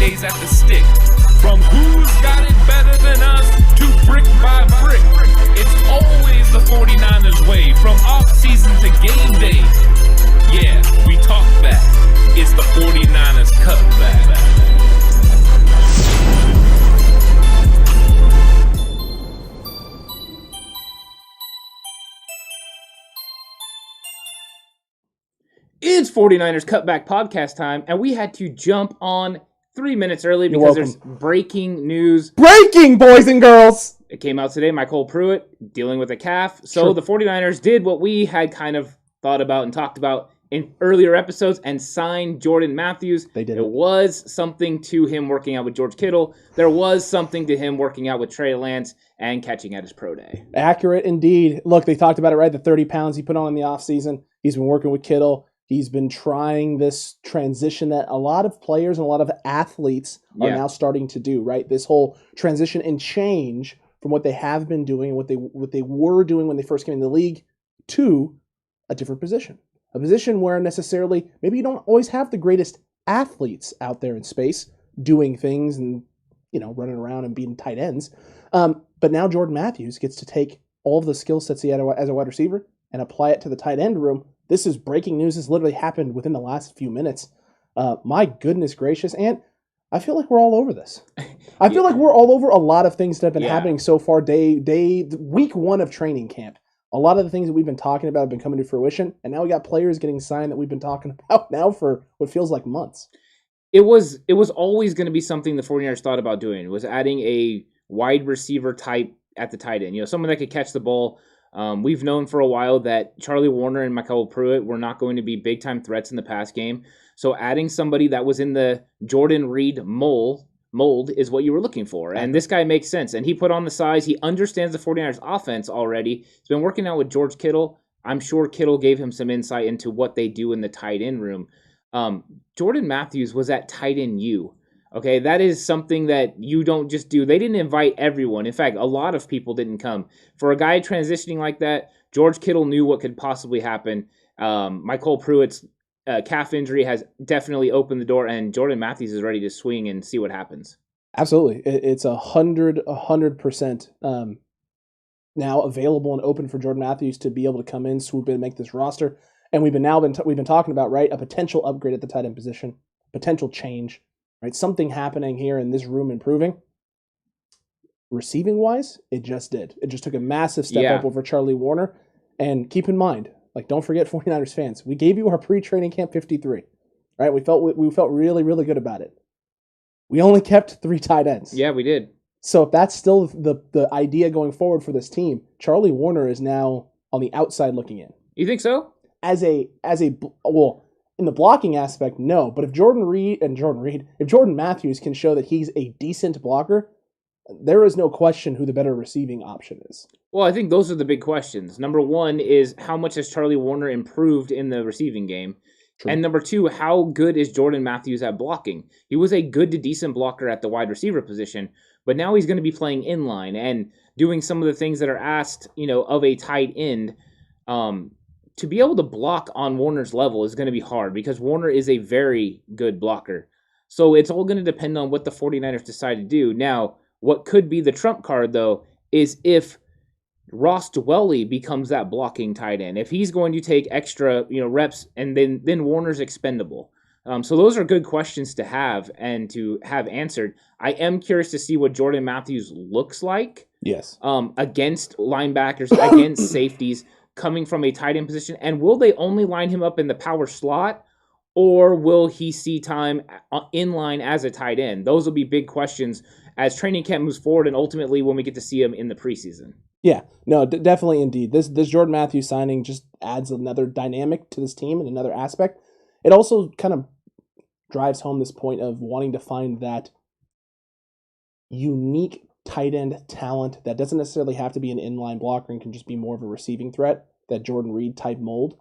days at the stick. From who's got it better than us to brick by brick. It's always the 49ers way, from off-season to game day. Yeah, we talk back. It's the 49ers Cutback. It's 49ers Cutback Podcast time, and we had to jump on 3 minutes early because there's breaking news. Breaking, boys and girls! It came out today, Michael Pruitt dealing with a calf. So the 49ers did what we had kind of thought about and talked about in earlier episodes and signed Jordan Matthews. They did. There was something to him working out with George Kittle. There was something to him working out with Trey Lance and catching at his pro day. Accurate indeed. Look, they talked about it, right? The 30 pounds he put on in the offseason. He's been working with Kittle. He's been trying this transition that a lot of players and a lot of athletes are now starting to do, right? This whole transition and change from what they have been doing and what they were doing when they first came in the league to a different position. A position where necessarily maybe you don't always have the greatest athletes out there in space doing things and, you know, running around and being tight ends. But now Jordan Matthews gets to take all of the skill sets he had as a wide receiver and apply it to the tight end room. This is breaking news. This literally happened within the last few minutes. My goodness gracious. And I feel like we're all over this. I feel like we're all over a lot of things that have been happening so far. Week one of training camp. A lot of the things that we've been talking about have been coming to fruition. And now we got players getting signed that we've been talking about now for what feels like months. It was always going to be something the 49ers thought about doing, was adding a wide receiver type at the tight end. You know, someone that could catch the ball. We've known for a while that Charlie Warner and Michael Pruitt were not going to be big-time threats in the pass game. So adding somebody that was in the Jordan Reed mold is what you were looking for. And this guy makes sense. And he put on the size. He understands the 49ers offense already. He's been working out with George Kittle. I'm sure Kittle gave him some insight into what they do in the tight end room. Jordan Matthews was at tight end U. Okay, that is something that you don't just do. They didn't invite everyone. In fact, a lot of people didn't come. For a guy transitioning like that, George Kittle knew what could possibly happen. Michael Pruitt's calf injury has definitely opened the door, and Jordan Matthews is ready to swing and see what happens. Absolutely. It's 100% now available and open for Jordan Matthews to be able to come in, swoop in, make this roster. And we've been talking about, right, a potential upgrade at the tight end position, potential change, right? Something happening here in this room improving. Receiving wise, it just did. It just took a massive step up over Charlie Warner. And keep in mind, like, don't forget 49ers fans, we gave you our pre-training camp 53, right? We felt really, really good about it. We only kept 3 tight ends. Yeah, we did. So if that's still the idea going forward for this team, Charlie Warner is now on the outside looking in. You think so? Well, in the blocking aspect, no. But if if Jordan Matthews can show that he's a decent blocker, there is no question who the better receiving option is. Well, I think those are the big questions. Number one is how much has Charlie Warner improved in the receiving game? True. And number two, how good is Jordan Matthews at blocking? He was a good to decent blocker at the wide receiver position, but now he's going to be playing inline and doing some of the things that are asked, of a tight end. To be able to block on Warner's level is going to be hard because Warner is a very good blocker. So it's all going to depend on what the 49ers decide to do. Now, what could be the trump card, though, is if Ross Dwelley becomes that blocking tight end. If he's going to take extra, reps, and then Warner's expendable. So those are good questions to have and to have answered. I am curious to see what Jordan Matthews looks like. Yes. Against linebackers, against safeties, coming from a tight end position. And will they only line him up in the power slot, or will he see time in line as a tight end? Those will be big questions as training camp moves forward and ultimately when we get to see him in the preseason. Yeah, no, definitely indeed. This Jordan Matthews signing just adds another dynamic to this team and another aspect. It also kind of drives home this point of wanting to find that unique tight end talent that doesn't necessarily have to be an inline blocker and can just be more of a receiving threat, that Jordan Reed type mold.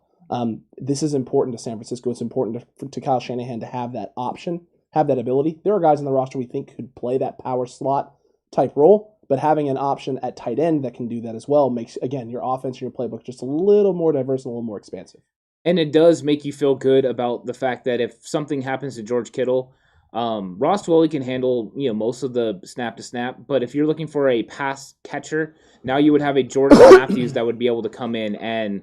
This is important to San Francisco. It's important to Kyle Shanahan to have that option, have that ability. There are guys in the roster we think could play that power slot type role, but having an option at tight end that can do that as well makes, again, your offense and your playbook just a little more diverse and a little more expansive. And it does make you feel good about the fact that if something happens to George Kittle, Ross Dwelley can handle most of the snap to snap. But if you're looking for a pass catcher, now you would have a Jordan Matthews that would be able to come in and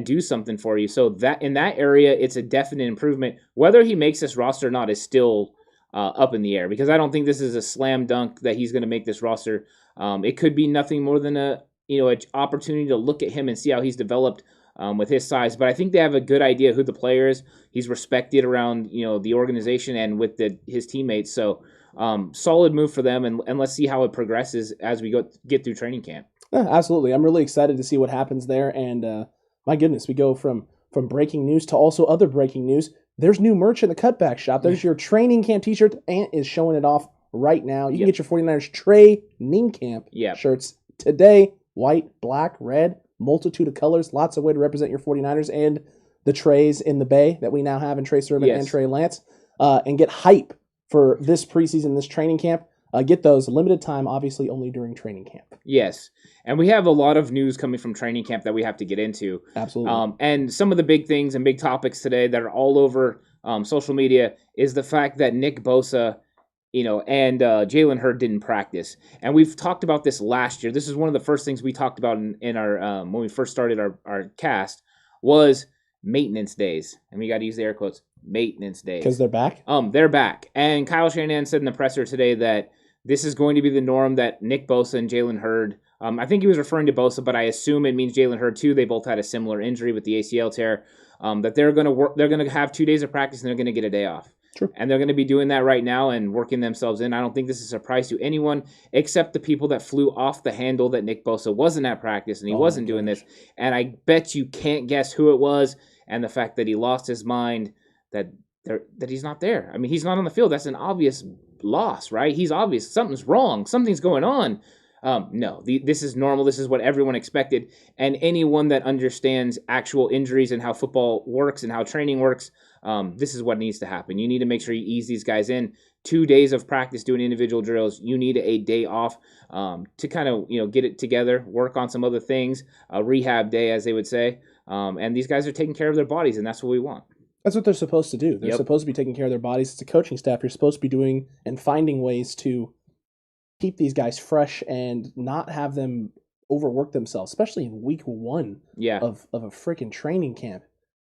do something for you. So that in that area, it's a definite improvement. Whether he makes this roster or not is still up in the air because I don't think this is a slam dunk that he's going to make this roster. It could be nothing more than an opportunity to look at him and see how he's developed with his size. But I think they have a good idea who the player is. He's respected around the organization and with his teammates. So solid move for them, and let's see how it progresses as we get through training camp. Yeah, absolutely. I'm really excited to see what happens there. And my goodness, we go from breaking news to also other breaking news. There's new merch in the Cutback shop. There's your training camp t-shirt. Ant is showing it off right now. You can get your 49ers training camp shirts today. White, black, red, multitude of colors. Lots of way to represent your 49ers and the Treys in the Bay that we now have in Trey Sermon and Trey Lance. And get hype for this preseason, this training camp. Get those limited time, obviously only during training camp. Yes. And we have a lot of news coming from training camp that we have to get into. Absolutely. And some of the big things and big topics today that are all over social media is the fact that Nick Bosa, and Jalen Hurd didn't practice. And we've talked about this last year. This is one of the first things we talked about in our when we first started our cast was maintenance days. And we got to use the air quotes, maintenance days. Because they're back? They're back. And Kyle Shanahan said in the presser today that this is going to be the norm, that Nick Bosa and Jalen Hurd, I think he was referring to Bosa, but I assume it means Jalen Hurd too. They both had a similar injury with the ACL tear. That they're going to work. They're going to have 2 days of practice and they're going to get a day off. True. And they're going to be doing that right now and working themselves in. I don't think this is a surprise to anyone except the people that flew off the handle that Nick Bosa wasn't at practice and he wasn't doing this. And I bet you can't guess who it was. And the fact that he lost his mind, that he's not there. I mean, he's not on the field. That's an obvious loss, right? He's obvious. Something's wrong. Something's going on. No, this is normal. This is what everyone expected. And anyone that understands actual injuries and how football works and how training works, this is what needs to happen. You need to make sure you ease these guys in. 2 days of practice doing individual drills. You need a day off to kind of get it together, work on some other things, a rehab day, as they would say. And these guys are taking care of their bodies, and that's what we want. That's what they're supposed to do. They're Yep. supposed to be taking care of their bodies. It's a coaching staff. You're supposed to be doing and finding ways to keep these guys fresh and not have them overwork themselves, especially in week 1 Yeah. of a freaking training camp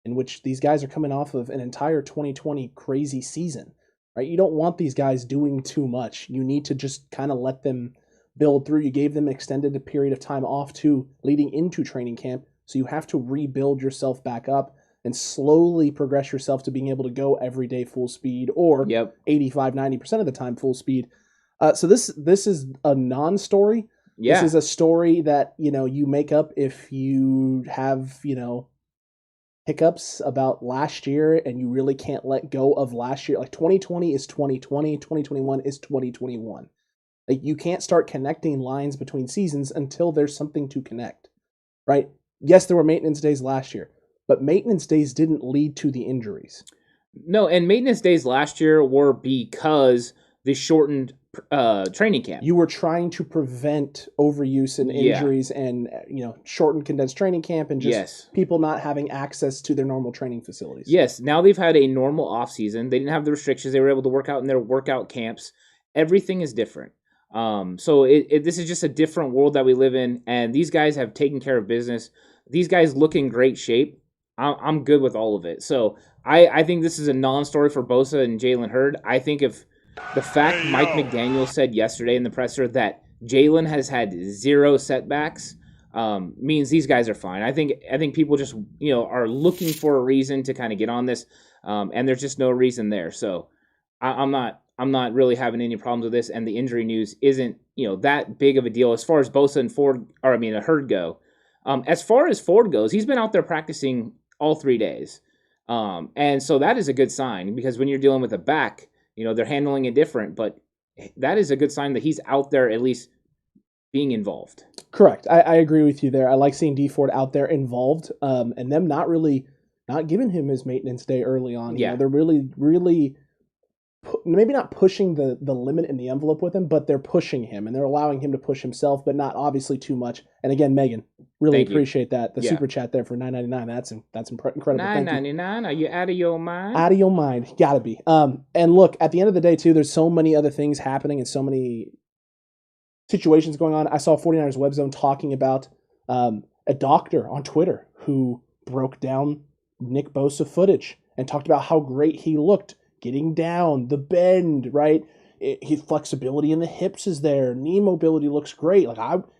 in which these guys are coming off of an entire 2020 crazy season, right? You don't want these guys doing too much. You need to just kind of let them build through. You gave them an extended period of time off too, leading into training camp. So you have to rebuild yourself back up and slowly progress yourself to being able to go every day full speed or 85, 90% of the time full speed. So this is a non-story. Yeah. This is a story that, you make up if you have, hiccups about last year and you really can't let go of last year. Like 2020 is 2020, 2021 is 2021. Like you can't start connecting lines between seasons until there's something to connect, right? Yes, there were maintenance days last year, but maintenance days didn't lead to the injuries. No, and maintenance days last year were because the shortened training camp. You were trying to prevent overuse and injuries and, shortened condensed training camp and just people not having access to their normal training facilities. Yes, now they've had a normal off season. They didn't have the restrictions. They were able to work out in their workout camps. Everything is different. So this is just a different world that we live in, and these guys have taken care of business. These guys look in great shape. I'm good with all of it. So I think this is a non-story for Bosa and Jalen Hurd. I think if the fact Mike McDaniel said yesterday in the presser that Jalen has had 0 setbacks means these guys are fine. I think people just are looking for a reason to kind of get on this, and there's just no reason there. So I'm not really having any problems with this, and the injury news isn't that big of a deal as far as Bosa and Hurd go. As far as Ford goes, he's been out there practicing all 3 days, and so that is a good sign because when you're dealing with a back, they're handling it different, but that is a good sign that he's out there at least being involved. Correct. I agree with you there. I like seeing D Ford out there involved, and them not giving him his maintenance day early on. Yeah. They're really maybe not pushing the limit in the envelope with him, but they're pushing him and they're allowing him to push himself, but not obviously too much. And again, Megan, really appreciate that. The super chat there for $9.99. That's incredible. $9.99. Are you out of your mind? Out of your mind. Gotta be. And look, at the end of the day too, there's so many other things happening and so many situations going on. I saw 49ers Web Zone talking about a doctor on Twitter who broke down Nick Bosa footage and talked about how great he looked getting down, the bend, right? His flexibility in the hips is there. Knee mobility looks great.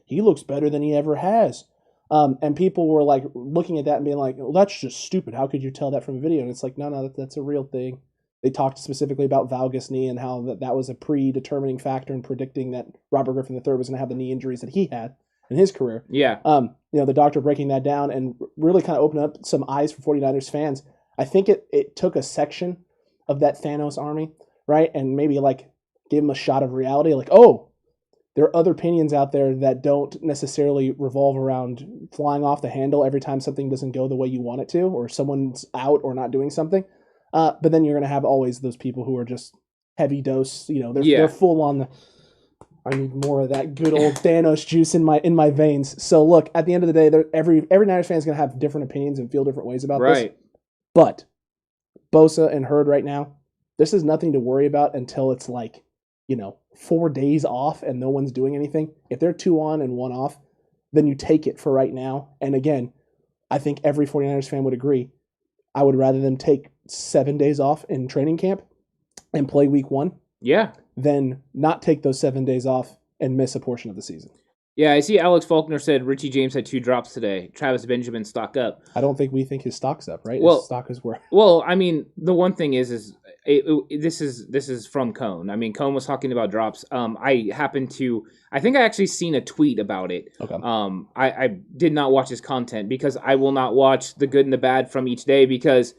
He looks better than he ever has. And people were like looking at that and being like, well, that's just stupid. How could you tell that from a video? And it's like, no, that's a real thing. They talked specifically about valgus knee and how that was a predetermining factor in predicting that Robert Griffin III was going to have the knee injuries that he had in his career. Yeah. The doctor breaking that down and really kind of opened up some eyes for 49ers fans. I think it took a section of that Thanos army, right? And maybe gave them a shot of reality. There are other opinions out there that don't necessarily revolve around flying off the handle every time something doesn't go the way you want it to, or someone's out or not doing something. But then you're going to have always those people who are just heavy dose, they're full on I need more of that good old Thanos juice in my veins. So look, at the end of the day, every Niners fan is going to have different opinions and feel different ways about this. But Bosa and Hurd right now, this is nothing to worry about until it's 4 days off and no one's doing anything. If they're 2 on and 1 off, then you take it for right now. And again, I think every 49ers fan would agree. I would rather them take 7 days off in training camp and play week 1 than not take those 7 days off and miss a portion of the season. Yeah, I see Alex Faulkner said Richie James had 2 drops today. Travis Benjamin stock up. I don't think we think his stock's up, right? His stock is where. Well, I mean, the one thing is this is from Cone. I mean, Cone was talking about drops. I think I actually seen a tweet about it. Okay. I did not watch his content because I will not watch the good and the bad from each day because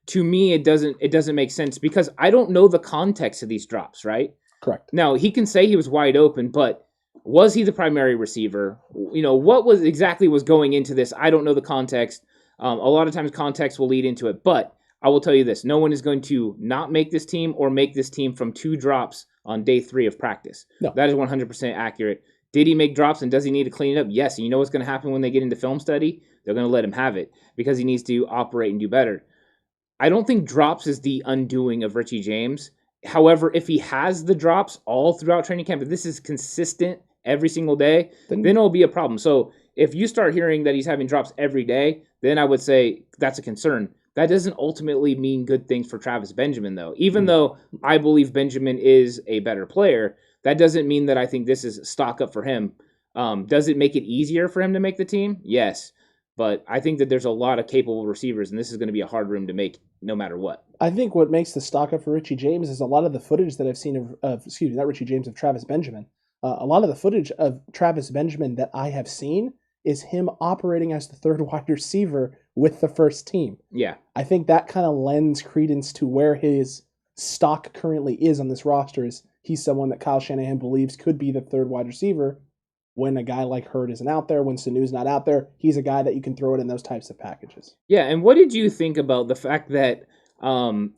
to me it doesn't make sense because I don't know the context of these drops, right? Correct. Now, he can say he was wide open, but was he the primary receiver? What was going into this? I don't know the context. A lot of times context will lead into it, but I will tell you this. No one is going to not make this team or make this team from 2 drops on day 3 of practice. No. That is 100% accurate. Did he make drops and does he need to clean it up? Yes. And you know what's going to happen when they get into film study? They're going to let him have it because he needs to operate and do better. I don't think drops is the undoing of Richie James. However, if he has the drops all throughout training camp, if this is consistent every single day, then it'll be a problem. So if you start hearing that he's having drops every day, then I would say that's a concern. That doesn't ultimately mean good things for Travis Benjamin, though. Even though I believe Benjamin is a better player, that doesn't mean that I think this is stock up for him. Does it make it easier for him to make the team? Yes. But I think that there's a lot of capable receivers, and this is going to be a hard room to make no matter what. I think what makes the stock up for Richie James is a lot of the footage that I've seen of not Richie James, of Travis Benjamin. A lot of the footage of Travis Benjamin that I have seen is him operating as the third wide receiver with the first team. Yeah. I think that kind of lends credence to where his stock currently is on this roster. Is he's someone that Kyle Shanahan believes could be the third wide receiver when a guy like Hurd isn't out there, when Sanu's not out there. He's a guy that you can throw it in those types of packages. Yeah, and what did you think about the fact that Sanu,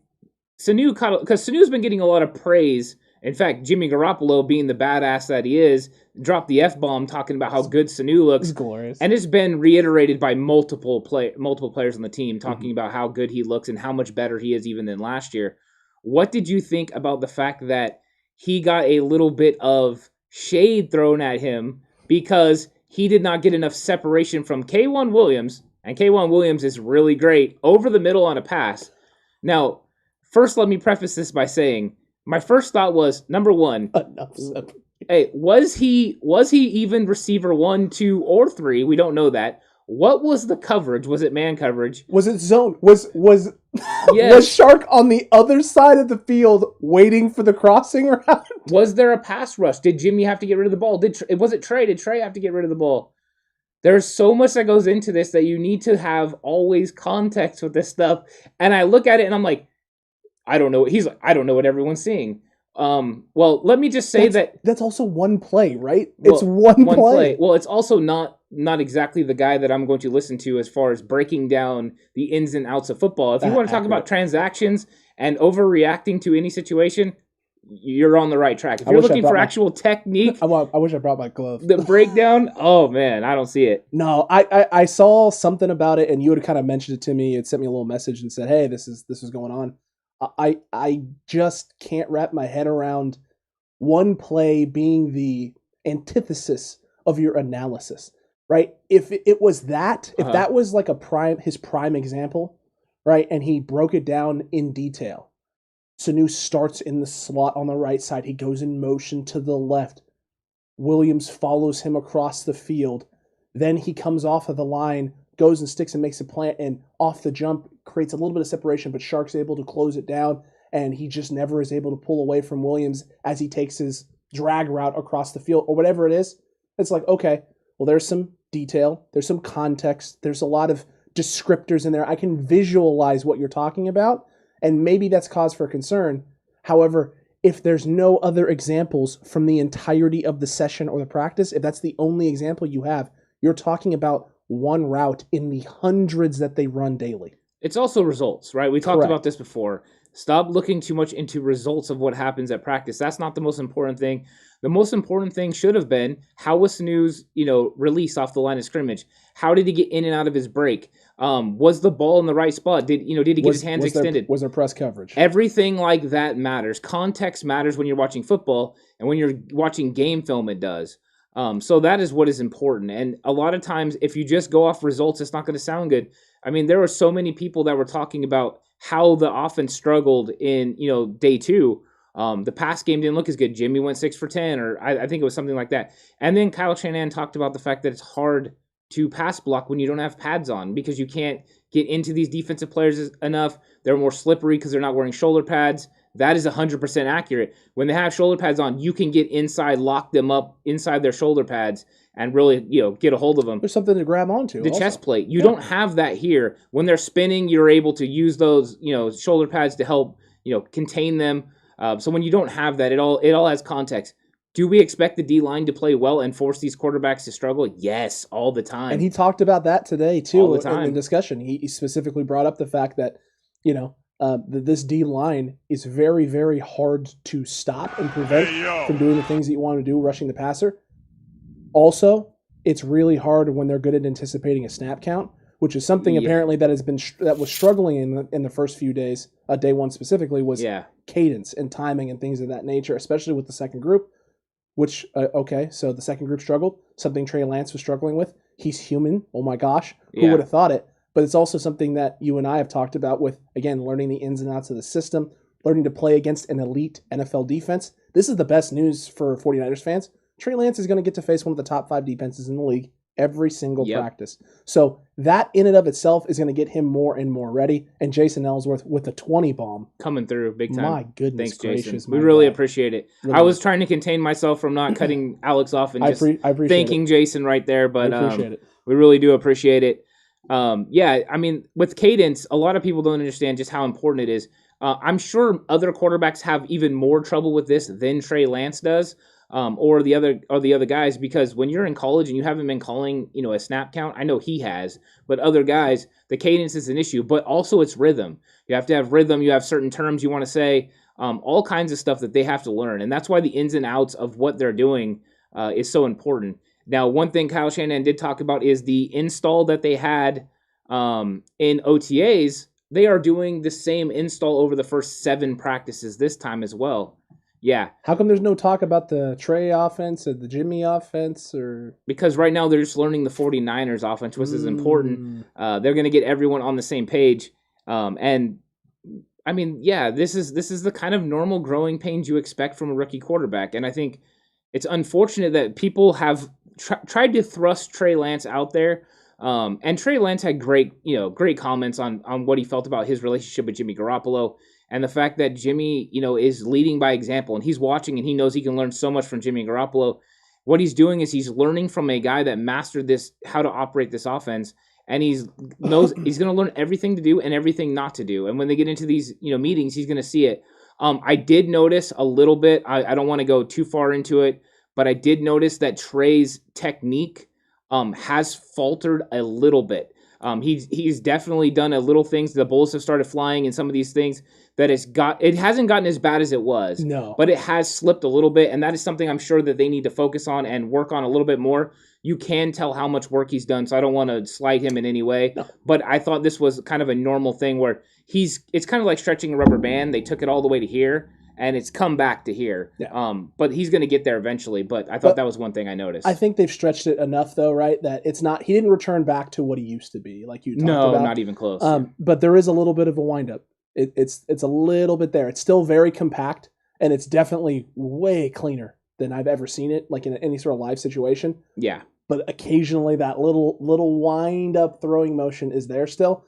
because Sanu's been getting a lot of praise. In fact, Jimmy Garoppolo, being the badass that he is, dropped the F-bomb talking about how good Sanu looks. It's glorious. And it's been reiterated by multiple players on the team talking about how good he looks and how much better he is even than last year. What did you think about the fact that he got a little bit of shade thrown at him because he did not get enough separation from K'Wan Williams, and K'Wan Williams is really great over the middle on a pass. Now, first let me preface this by saying, my first thought was, number one, hey, was he even receiver 1, 2, or 3? We don't know that. What was the coverage? Was it man coverage? Was it zone? Was Yes. Was Shark on the other side of the field waiting for the crossing route? Was there a pass rush? Did Jimmy have to get rid of the ball? Was it Trey? Did Trey have to get rid of the ball? There's so much that goes into this that you need to have always context with this stuff. And I look at it and I'm like, I don't know. He's like, I don't know what everyone's seeing. Well, let me just say that's also one play, right? It's one play. Well, it's also not exactly the guy that I'm going to listen to as far as breaking down the ins and outs of football. If you want to talk about transactions and overreacting to any situation, you're on the right track. If you're looking for actual technique, I wish I brought my glove. The breakdown, oh man, I don't see it. No, I saw something about it, and you had kind of mentioned it to me. It sent me a little message and said, "Hey, this is going on." I just can't wrap my head around one play being the antithesis of your analysis, right? If it was that, if that was like his prime example, right, and he broke it down in detail. Sanu starts in the slot on the right side. He goes in motion to the left. Williams follows him across the field. Then he comes off of the line, goes and sticks and makes a plant, and off the jump creates a little bit of separation, but Shark's able to close it down, and he just never is able to pull away from Williams as he takes his drag route across the field or whatever it is. It's like, okay, well, there's some detail, there's some context, there's a lot of descriptors in there. I can visualize what you're talking about, and maybe that's cause for concern. However, if there's no other examples from the entirety of the session or the practice, if that's the only example you have, you're talking about one route in the hundreds that they run daily. It's also results, right? We talked about this before. Stop looking too much into results of what happens at practice. That's not the most important thing. The most important thing should have been, how was Sanu's, release off the line of scrimmage? How did he get in and out of his break? Was the ball in the right spot? Did he get his hands extended? Was there press coverage? Everything like that matters. Context matters when you're watching football, and when you're watching game film, it does. So that is what is important. And a lot of times, if you just go off results, it's not going to sound good. I mean, there were so many people that were talking about how the offense struggled in, day 2. The pass game didn't look as good. Jimmy went 6 for 10, or I think it was something like that. And then Kyle Shanahan talked about the fact that it's hard to pass block when you don't have pads on, because you can't get into these defensive players enough. They're more slippery because they're not wearing shoulder pads. That is 100% accurate. When they have shoulder pads on, you can get inside, lock them up inside their shoulder pads, and really, get a hold of them. There's something to grab onto. The chest plate. You don't have that here. When they're spinning, you're able to use those, shoulder pads to help, contain them. So when you don't have that, it all has context. Do we expect the D-line to play well and force these quarterbacks to struggle? Yes, all the time. And he talked about that today, too, all the time. in the discussion. He specifically brought up the fact that, this D-line is very, very hard to stop and prevent from doing the things that you want to do, rushing the passer. Also, it's really hard when they're good at anticipating a snap count. which is something apparently that that was struggling in the first few days. Day one specifically was cadence and timing and things of that nature, especially with the second group. Which so the second group struggled. Something Trey Lance was struggling with. He's human. Oh my gosh, who would have thought it? But it's also something that you and I have talked about with, again, learning the ins and outs of the system, learning to play against an elite NFL defense. This is the best news for 49ers fans. Trey Lance is going to get to face one of the top 5 defenses in the league every single practice. So that in and of itself is going to get him more and more ready. And Jason Ellsworth with the 20 bomb. Coming through big time. My goodness. Thanks, gracious, Jason. We really appreciate it. Really I was trying to contain myself from not cutting Alex off and just thanking Jason right there. But I appreciate it. We really do appreciate it. I mean, with cadence, a lot of people don't understand just how important it is. I'm sure other quarterbacks have even more trouble with this than Trey Lance does. Or the other guys, because when you're in college and you haven't been calling, a snap count, I know he has, but other guys, the cadence is an issue, but also it's rhythm. You have to have rhythm. You have certain terms you want to say, all kinds of stuff that they have to learn. And that's why the ins and outs of what they're doing, is so important. Now, one thing Kyle Shanahan did talk about is the install that they had, in OTAs. They are doing the same install over the first 7 practices this time as well. Yeah. How come there's no talk about the Trey offense or the Jimmy offense? Because right now they're just learning the 49ers offense, which is important. They're going to get everyone on the same page. And I mean, this is the kind of normal growing pains you expect from a rookie quarterback. And I think it's unfortunate that people have tried to thrust Trey Lance out there. And Trey Lance had great comments on what he felt about his relationship with Jimmy Garoppolo. And the fact that Jimmy, is leading by example and he's watching and he knows he can learn so much from Jimmy Garoppolo. What he's doing is he's learning from a guy that mastered how to operate this offense. And he's going to learn everything to do and everything not to do. And when they get into these, meetings, he's going to see it. I did notice a little bit, I don't want to go too far into it, but I did notice that Trey's technique, has faltered a little bit. He's definitely done a little things. The Bulls have started flying and some of these things that it hasn't gotten as bad as it was. No. But it has slipped a little bit, and that is something I'm sure that they need to focus on and work on a little bit more. You can tell how much work he's done, so I don't want to slight him in any way. No. But I thought this was kind of a normal thing where it's kind of like stretching a rubber band. They took it all the way to here, and it's come back to here. Yeah. But he's going to get there eventually. But I thought that was one thing I noticed. I think they've stretched it enough, though, right? That he didn't return back to what he used to be, like you talked about. No, not even close. But there is a little bit of a windup. It's a little bit there. It's still very compact, and it's definitely way cleaner than I've ever seen it, like in any sort of live situation. Yeah. But occasionally that little wind-up throwing motion is there still.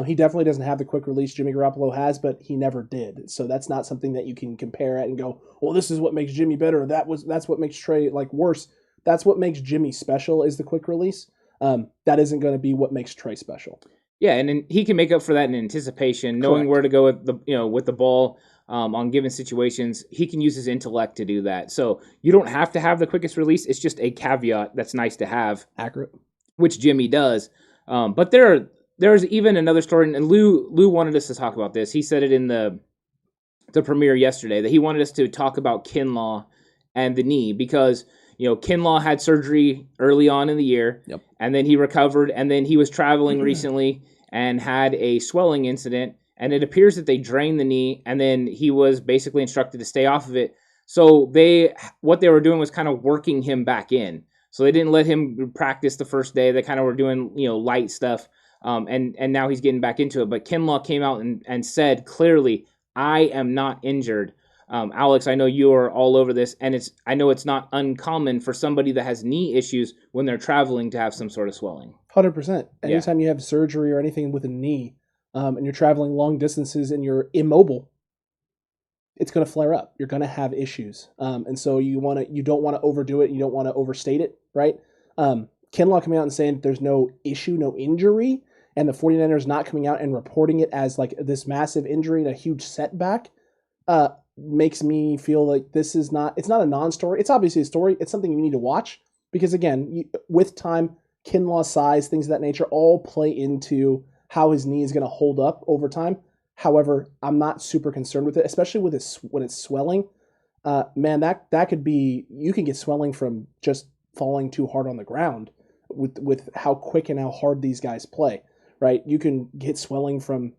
He definitely doesn't have the quick release Jimmy Garoppolo has, but he never did. So that's not something that you can compare at and go, well, this is what makes Jimmy better. That's what makes Trey worse. That's what makes Jimmy special is the quick release. That isn't going to be what makes Trey special. Yeah, and then he can make up for that in anticipation, knowing Correct. Where to go with the ball on given situations. He can use his intellect to do that. So you don't have to have the quickest release. It's just a caveat that's nice to have. Accurate. Which Jimmy does. But there's even another story, and Lou wanted us to talk about this. He said it in the premiere yesterday that he wanted us to talk about Kinlaw and the knee because Kinlaw had surgery early on in the year, yep. And then he recovered, and then he was traveling recently and had a swelling incident, and it appears that they drained the knee, and then he was basically instructed to stay off of it. So what they were doing was kind of working him back in. So they didn't let him practice the first day. They kind of were doing light stuff. And now he's getting back into it. But Kinlaw came out and said clearly, I am not injured. Alex, I know you are all over this, and I know it's not uncommon for somebody that has knee issues when they're traveling to have some sort of swelling. 100%. Anytime you have surgery or anything with a knee, and you're traveling long distances and you're immobile, it's going to flare up. You're going to have issues. And so you don't want to overdo it. You don't want to overstate it, right? Kinlaw coming out and saying there's no issue, no injury, and the 49ers not coming out and reporting it as this massive injury and a huge setback, makes me feel like it's not a non-story. It's obviously a story. It's something you need to watch because, again, with time, Kinlaw's size, things of that nature, all play into how his knee is going to hold up over time. However, I'm not super concerned with it, especially when it's swelling. Man, that could be, you can get swelling from just falling too hard on the ground with how quick and how hard these guys play. right? You can get swelling from,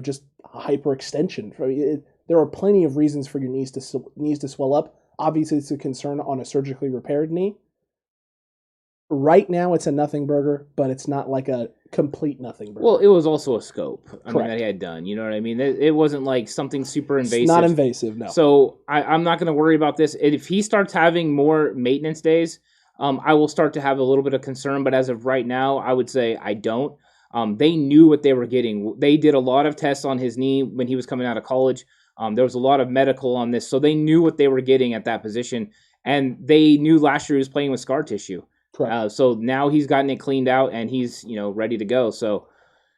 just hyperextension. There are plenty of reasons for your knees to swell up. Obviously, it's a concern on a surgically repaired knee. Right now, it's a nothing burger, but it's not like a complete nothing burger. Well, it was also a scope. Correct. That he had done. You know what I mean? It wasn't like something super invasive. It's not invasive, no. So I'm not going to worry about this. If he starts having more maintenance days, I will start to have a little bit of concern. But as of right now, I would say I don't. They knew what they were getting. They did a lot of tests on his knee when he was coming out of college. There was a lot of medical on this, so they knew what they were getting at that position. And they knew last year he was playing with scar tissue. Correct. So now he's gotten it cleaned out and he's ready to go. So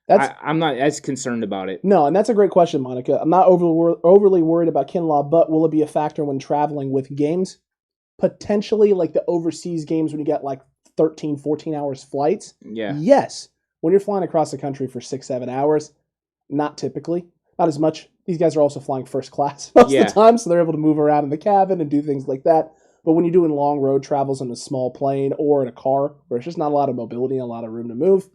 I'm not as concerned about it. No, and that's a great question, Monica. I'm not overly worried about Kinlaw, but will it be a factor when traveling with games? Potentially, like the overseas games when you get like 13, 14 hours flights. Yeah. Yes. When you're flying across the country for 6-7 hours, not typically. Not as much. These guys are also flying first class most of the time, so they're able to move around in the cabin and do things like that. But when you're doing long road travels in a small plane or in a car where it's just not a lot of mobility and a lot of room to move,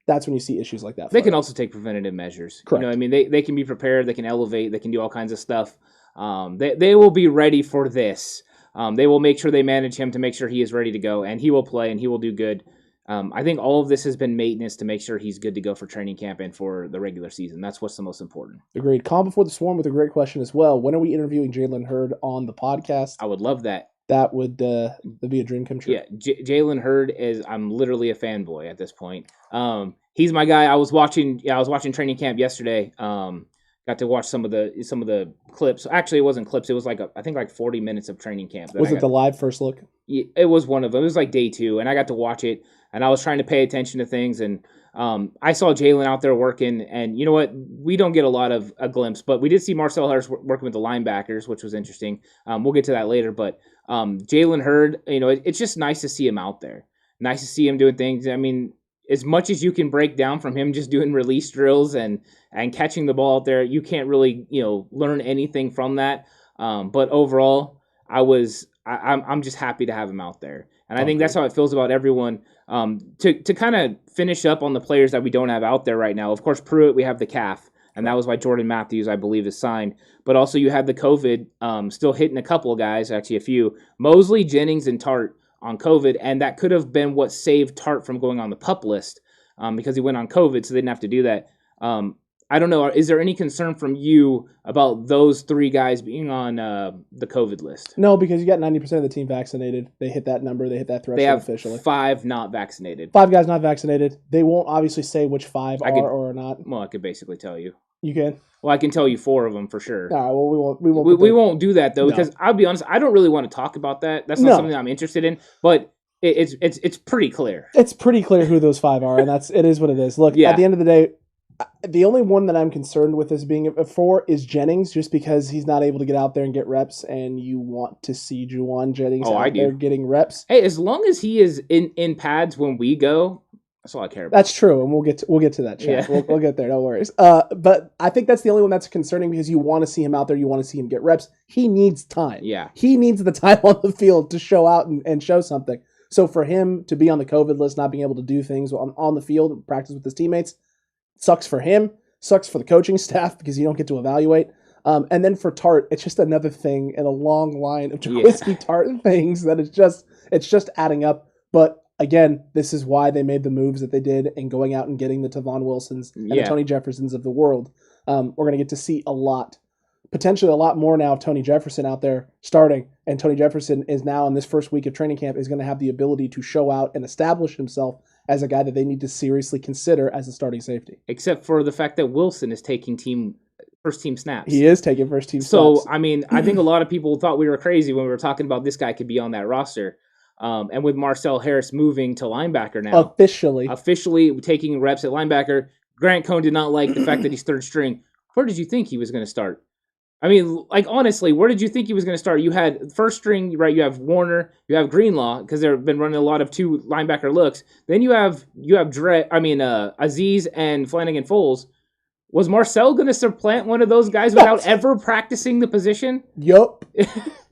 that's when you see issues like that. They can also take preventative measures. Correct. They can be prepared. They can elevate. They can do all kinds of stuff. They will be ready for this. They will make sure they manage him to make sure he is ready to go, and he will play and he will do good. I think all of this has been maintenance to make sure he's good to go for training camp and for the regular season. That's what's the most important. Agreed. Calm Before the Swarm with a great question as well. When are we interviewing Jalen Hurd on the podcast? I would love that. That would be a dream come true. Yeah, Jalen Hurd I'm literally a fanboy at this point. He's my guy. I was watching training camp yesterday. Got to watch some of the clips. Actually, it wasn't clips. It was like I think 40 minutes of training camp. Was it the live first look? It was one of them. It was like day 2, and I got to watch it. And I was trying to pay attention to things, and I saw Jalen out there working. And you know what? We don't get a lot of a glimpse, but we did see Marcel Harris working with the linebackers, which was interesting. We'll get to that later. But Jalen Hurd, it's just nice to see him out there. Nice to see him doing things. I mean, as much as you can break down from him just doing release drills and catching the ball out there, you can't really learn anything from that. But overall, I'm just happy to have him out there. And I think that's how it feels about everyone. To kind of finish up on the players that we don't have out there right now, of course, Pruitt, we have the calf, and that was why Jordan Matthews, I believe, is signed. But also you had the COVID still hitting a couple of guys, actually a few. Mosley, Jennings, and Tart on COVID, and that could have been what saved Tart from going on the PUP list because he went on COVID, so they didn't have to do that. I don't know. Is there any concern from you about those 3 guys being on the COVID list? No, because you got 90% of the team vaccinated. They hit that number. They hit that threshold they have officially. 5 not vaccinated. 5 guys not vaccinated. They won't obviously say which 5 are or are not. Well, I could basically tell you. You can? Well, I can tell you 4 of them for sure. All right, well, we won't do that, though, because I'll be honest, I don't really want to talk about that. That's not something I'm interested in, but it's pretty clear. It's pretty clear who those 5 are, and it is what it is. Look, at the end of the day, the only one that I'm concerned with as being a 4 is Jennings, just because he's not able to get out there and get reps, and you want to see Juwan Jennings out there getting reps. Hey, as long as he is in pads when we go, that's all I care about. That's true, and we'll get to that, chat. Yeah. We'll get there, no worries. But I think that's the only one that's concerning because you want to see him out there, you want to see him get reps. He needs time. Yeah. He needs the time on the field to show out and show something. So for him to be on the COVID list, not being able to do things on the field and practice with his teammates, sucks for him, sucks for the coaching staff because you don't get to evaluate. And then for Tart, it's just another thing in a long line of Jaquiski Tart things that it's just adding up. But again, this is why they made the moves that they did in going out and getting the Tavon Wilsons and the Tony Jeffersons of the world. We're going to get to see potentially a lot more now of Tony Jefferson out there starting. And Tony Jefferson is now in this first week of training camp is going to have the ability to show out and establish himself as a guy that they need to seriously consider as a starting safety. Except for the fact that Wilson is taking first team snaps. He is taking first team snaps. So, I mean, I think a lot of people thought we were crazy when we were talking about this guy could be on that roster. And with Marcel Harris moving to linebacker now. Officially taking reps at linebacker, Grant Cohn did not like the fact that he's third string. Where did you think he was going to start? I mean, honestly, where did you think he was going to start? You had first string, right? You have Warner, you have Greenlaw, because they've been running a lot of 2 linebacker looks. Then you have Aziz and Flanagan Foles. Was Marcel going to supplant one of those guys without ever practicing the position? Yup.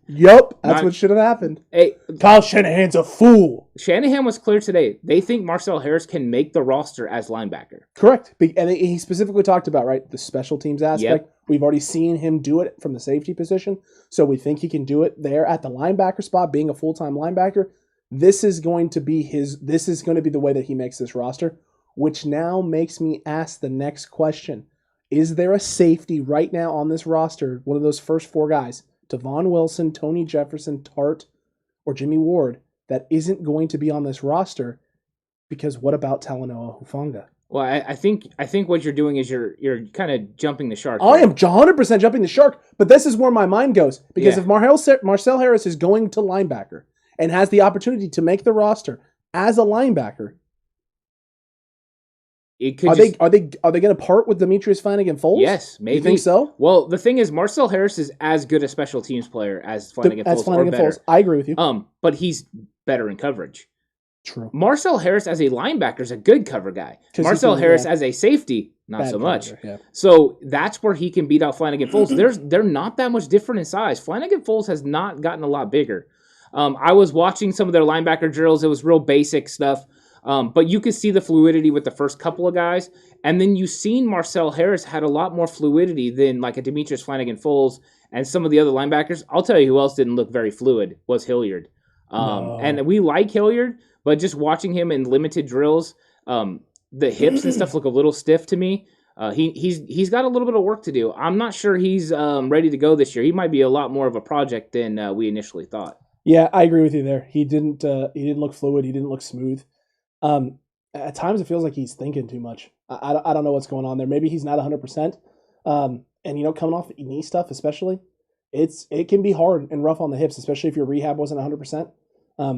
Yep, that's what should have happened. Hey, Kyle Shanahan's a fool. Shanahan was clear today. They think Marcel Harris can make the roster as linebacker. Correct. And he specifically talked about, right, the special teams aspect. Yep. We've already seen him do it from the safety position, so we think he can do it there at the linebacker spot, being a full-time linebacker. This is going to be the way that he makes this roster, which now makes me ask the next question. Is there a safety right now on this roster, one of those first four guys, Devon Wilson, Tony Jefferson, Tart, or Jimmy Ward, that isn't going to be on this roster? Because what about Talanoa Hufanga? Well, I think what you're doing is you're kind of jumping the shark. I am 100% jumping the shark, but this is where my mind goes. Because if Marcel Harris is going to linebacker and has the opportunity to make the roster as a linebacker, are they going to part with Demetrius Flanagan-Fowles? Yes, maybe. You think so? Well, the thing is, Marcel Harris is as good a special teams player as Flanagan-Fowles, or better. I agree with you. But he's better in coverage. True. Marcel Harris as a linebacker is a good cover guy. Marcel Harris as a safety, not so much. Yeah. So that's where he can beat out Flanagan-Fowles. They're not that much different in size. Flanagan-Fowles has not gotten a lot bigger. I was watching some of their linebacker drills. It was real basic stuff. But you could see the fluidity with the first couple of guys. And then you've seen Marcel Harris had a lot more fluidity than like a Demetrius Flanagan-Fowles and some of the other linebackers. I'll tell you who else didn't look very fluid was Hilliard. And we like Hilliard, but just watching him in limited drills, the hips and stuff look a little stiff to me. He's got a little bit of work to do. I'm not sure he's ready to go this year. He might be a lot more of a project than we initially thought. Yeah, I agree with you there. He didn't look fluid. He didn't look smooth. At times it feels like he's thinking too much. I don't know what's going on there. Maybe he's not 100%. And coming off knee stuff especially, it can be hard and rough on the hips, especially if your rehab wasn't 100%.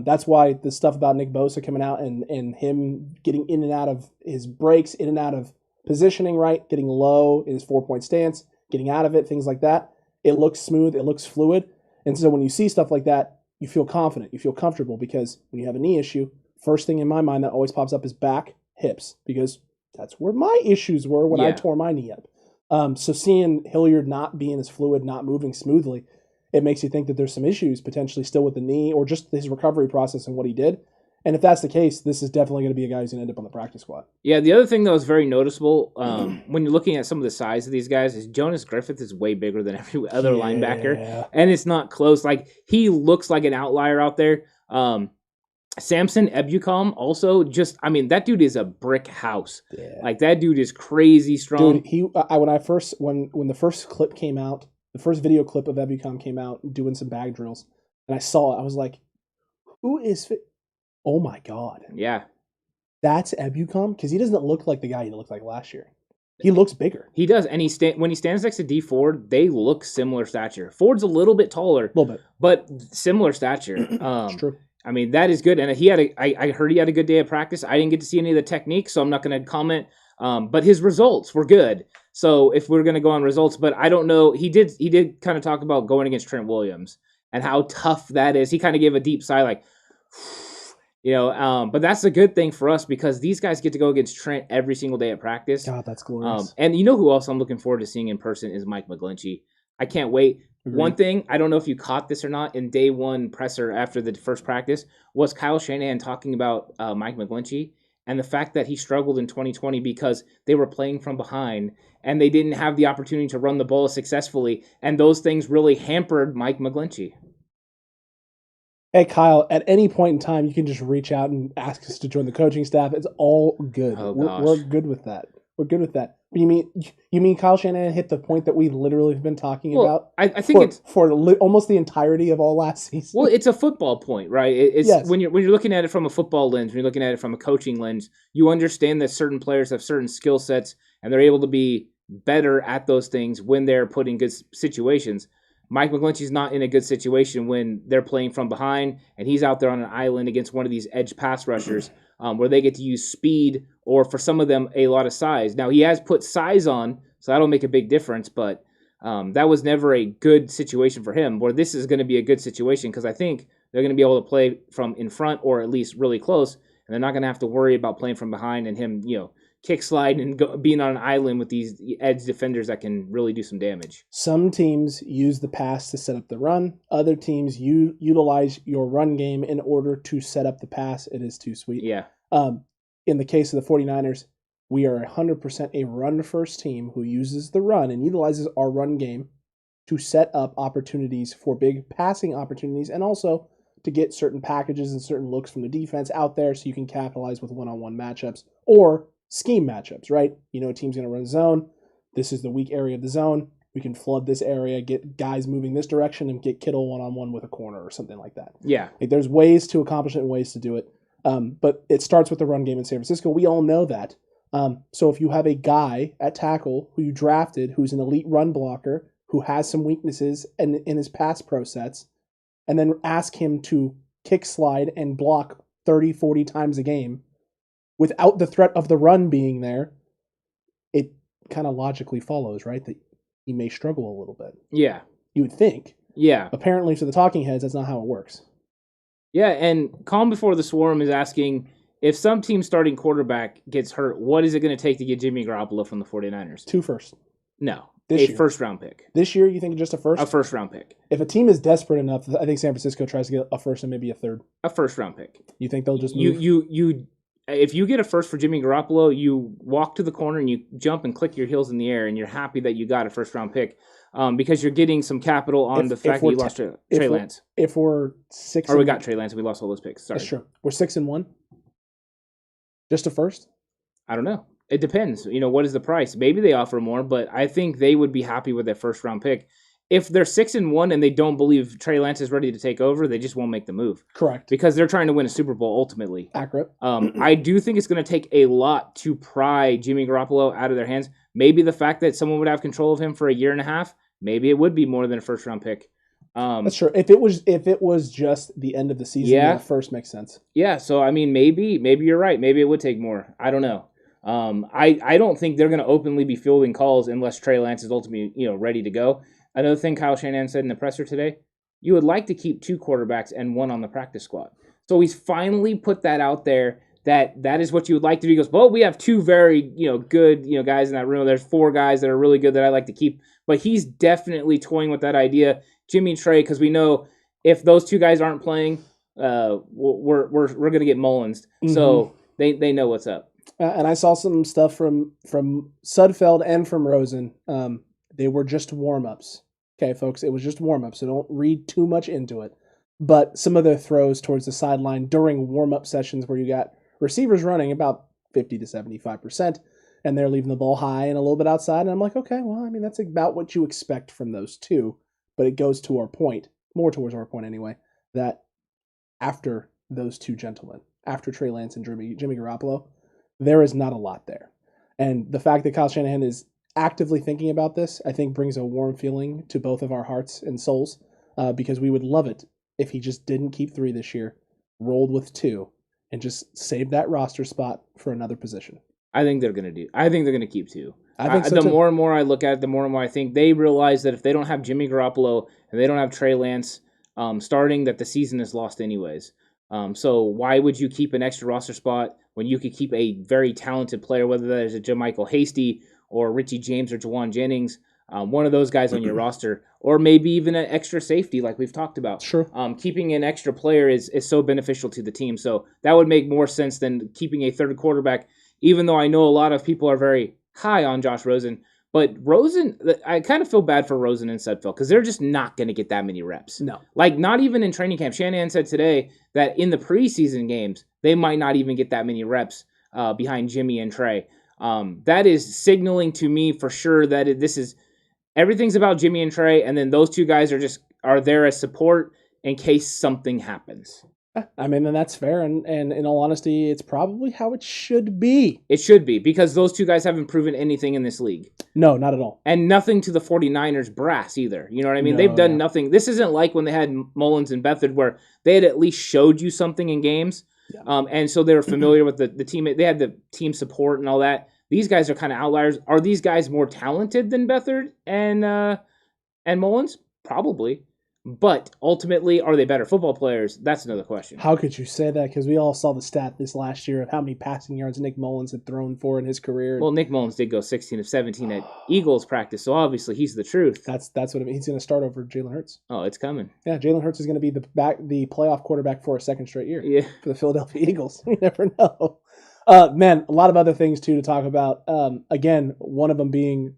That's why the stuff about Nick Bosa coming out and him getting in and out of his breaks, in and out of positioning right, getting low in his 4-point stance, getting out of it, things like that. It looks smooth. It looks fluid. And so when you see stuff like that, you feel confident. You feel comfortable because when you have a knee issue, first thing in my mind that always pops up is back, hips, because that's where my issues were when I tore my knee up. So seeing Hilliard not being as fluid, not moving smoothly, it makes you think that there's some issues potentially still with the knee or just his recovery process and what he did. And if that's the case, this is definitely going to be a guy who's going to end up on the practice squad. Yeah, the other thing that was very noticeable when you're looking at some of the size of these guys is Jonas Griffith is way bigger than every other linebacker. And it's not close. Like, he looks like an outlier out there. Samson Ebukam also that dude is a brick house. Yeah. Like, that dude is crazy strong. Dude, when the first clip came out, the first video clip of Ebukam came out doing some bag drills, and I saw it, I was like, who is oh my God. Yeah. That's Ebukam? Because he doesn't look like the guy he looked like last year. He looks bigger. He does, and when he stands next to D Ford, they look similar stature. Ford's a little bit taller. A little bit. But similar stature. It's true. I mean, that is good. And I heard he had a good day of practice. I didn't get to see any of the techniques, so I'm not going to comment. But his results were good. So if we're going to go on results, but I don't know. He did kind of talk about going against Trent Williams and how tough that is. He kind of gave a deep sigh, like, but that's a good thing for us because these guys get to go against Trent every single day at practice. God, that's glorious. And you know who else I'm looking forward to seeing in person is Mike McGlinchey. I can't wait. Agreed. One thing, I don't know if you caught this or not, in day one presser after the first practice, was Kyle Shanahan talking about Mike McGlinchey and the fact that he struggled in 2020 because they were playing from behind and they didn't have the opportunity to run the ball successfully, and those things really hampered Mike McGlinchey. Hey, Kyle, at any point in time, you can just reach out and ask us to join the coaching staff. It's all good. Oh, we're good with that. We're good with that. But you mean Kyle Shanahan hit the point that we literally have been talking about? I think it's for almost the entirety of all last season. Well, it's a football point, right? It's yes. when you're looking at it from a football lens, when you're looking at it from a coaching lens, you understand that certain players have certain skill sets and they're able to be better at those things when they're put in good situations. Mike McGlinchey's not in a good situation when they're playing from behind and he's out there on an island against one of these edge pass rushers where they get to use speed or for some of them a lot of size. Now, he has put size on, so that'll make a big difference, but that was never a good situation for him, where this is going to be a good situation because I think they're going to be able to play from in front or at least really close, and they're not going to have to worry about playing from behind and him, kick slide and being on an island with these edge defenders that can really do some damage. Some teams use the pass to set up the run. Other teams utilize your run game in order to set up the pass. It is too sweet. Yeah. In the case of the 49ers, we are 100% a run-first team who uses the run and utilizes our run game to set up opportunities for big passing opportunities and also to get certain packages and certain looks from the defense out there so you can capitalize with one-on-one matchups or scheme matchups, right? You know, a team's going to run zone. This is the weak area of the zone. We can flood this area, get guys moving this direction, and get Kittle one-on-one with a corner or something like that. Yeah. Like, there's ways to accomplish it and ways to do it. But it starts with the run game in San Francisco. We all know that. So if you have a guy at tackle who you drafted who's an elite run blocker, who has some weaknesses in his pass pro sets, and then ask him to kick slide and block 30, 40 times a game without the threat of the run being there, it kind of logically follows, right, that he may struggle a little bit. Yeah. You would think. Yeah. Apparently, to the talking heads, that's not how it works. Yeah, and Calm Before the Swarm is asking, if some team starting quarterback gets hurt, what is it going to take to get Jimmy Garoppolo from the 49ers? 2 firsts. No. This a year. first-round pick. This year, you think just a first? A first-round pick. If a team is desperate enough, I think San Francisco tries to get a first and maybe a third. A first-round pick. You think they'll just move? If you get a first for Jimmy Garoppolo, you walk to the corner and you jump and click your heels in the air, and you're happy that you got a first-round pick because you're getting some capital on the fact that you lost Trey Lance. If we're 6 Or we got Trey Lance and we lost all those picks. Sorry. That's true. We're 6-1? Just a first? I don't know. It depends. You know, what is the price? Maybe they offer more, but I think they would be happy with their first-round pick. If they're 6-1 and they don't believe Trey Lance is ready to take over, they just won't make the move. Correct. Because they're trying to win a Super Bowl ultimately. Accurate. I do think it's going to take a lot to pry Jimmy Garoppolo out of their hands. Maybe the fact that someone would have control of him for a year and a half, maybe it would be more than a first-round pick. That's true. If it was just the end of the season, the first makes sense. Yeah, so I mean, maybe you're right. Maybe it would take more. I don't know. I don't think they're going to openly be fielding calls unless Trey Lance is ultimately ready to go. Another thing Kyle Shanahan said in the presser today, you would like to keep 2 quarterbacks and 1 on the practice squad. So he's finally put that out there that is what you would like to do. He goes, well, we have 2 very good guys in that room. There's 4 guys that are really good that I like to keep. But he's definitely toying with that idea, Jimmy and Trey, because we know if those 2 guys aren't playing, we're going to get Mullins. Mm-hmm. So they know what's up. And I saw some stuff from Sudfeld and from Rosen. They were just warm-ups. Okay, folks, it was just warm-ups, so don't read too much into it. But some of their throws towards the sideline during warm-up sessions where you got receivers running about 50 to 75%, and they're leaving the ball high and a little bit outside. And I'm like, okay, well, I mean, that's about what you expect from those 2. But it goes to our point, more towards our point anyway, that after those 2 gentlemen, after Trey Lance and Jimmy Garoppolo, there is not a lot there. And the fact that Kyle Shanahan is actively thinking about this, I think brings a warm feeling to both of our hearts and souls because we would love it if he just didn't keep 3 this year, rolled with 2, and just saved that roster spot for another position. I think they're going to keep 2. I think so the too. more and more I look at it, the more and more I think they realize that if they don't have Jimmy Garoppolo and they don't have Trey Lance starting, that the season is lost anyways. So why would you keep an extra roster spot when you could keep a very talented player, whether that is a JaMychal Hasty or Richie James or Jawan Jennings, one of those guys on your roster, or maybe even an extra safety like we've talked about. Sure. Keeping an extra player is so beneficial to the team. So that would make more sense than keeping a third quarterback, even though I know a lot of people are very high on Josh Rosen. But Rosen, I kind of feel bad for Rosen and Sudfeld because they're just not going to get that many reps. No. Like, not even in training camp. Shanahan said today that in the preseason games, they might not even get that many reps behind Jimmy and Trey. That is signaling to me for sure that everything's about Jimmy and Trey, and then those 2 guys are there as support in case something happens. I mean, and that's fair, and in all honesty, it's probably how it should be. It should be, because those 2 guys haven't proven anything in this league. No, not at all. And nothing to the 49ers brass either. You know what I mean? They've done nothing. This isn't like when they had Mullins and Beathard, where they had at least showed you something in games, and so they were familiar with the team. They had the team support and all that. These guys are kind of outliers. Are these guys more talented than Beathard and Mullins? Probably. But ultimately, are they better football players? That's another question. How could you say that? Because we all saw the stat this last year of how many passing yards Nick Mullins had thrown for in his career. Well, Nick Mullins did go 16 of 17 at Eagles practice, so obviously he's the truth. That's what it means. He's going to start over Jalen Hurts. Oh, it's coming. Yeah, Jalen Hurts is going to be the playoff quarterback for a second straight year. Yeah. For the Philadelphia Eagles. You never know. Man, a lot of other things too to talk about. Again, one of them being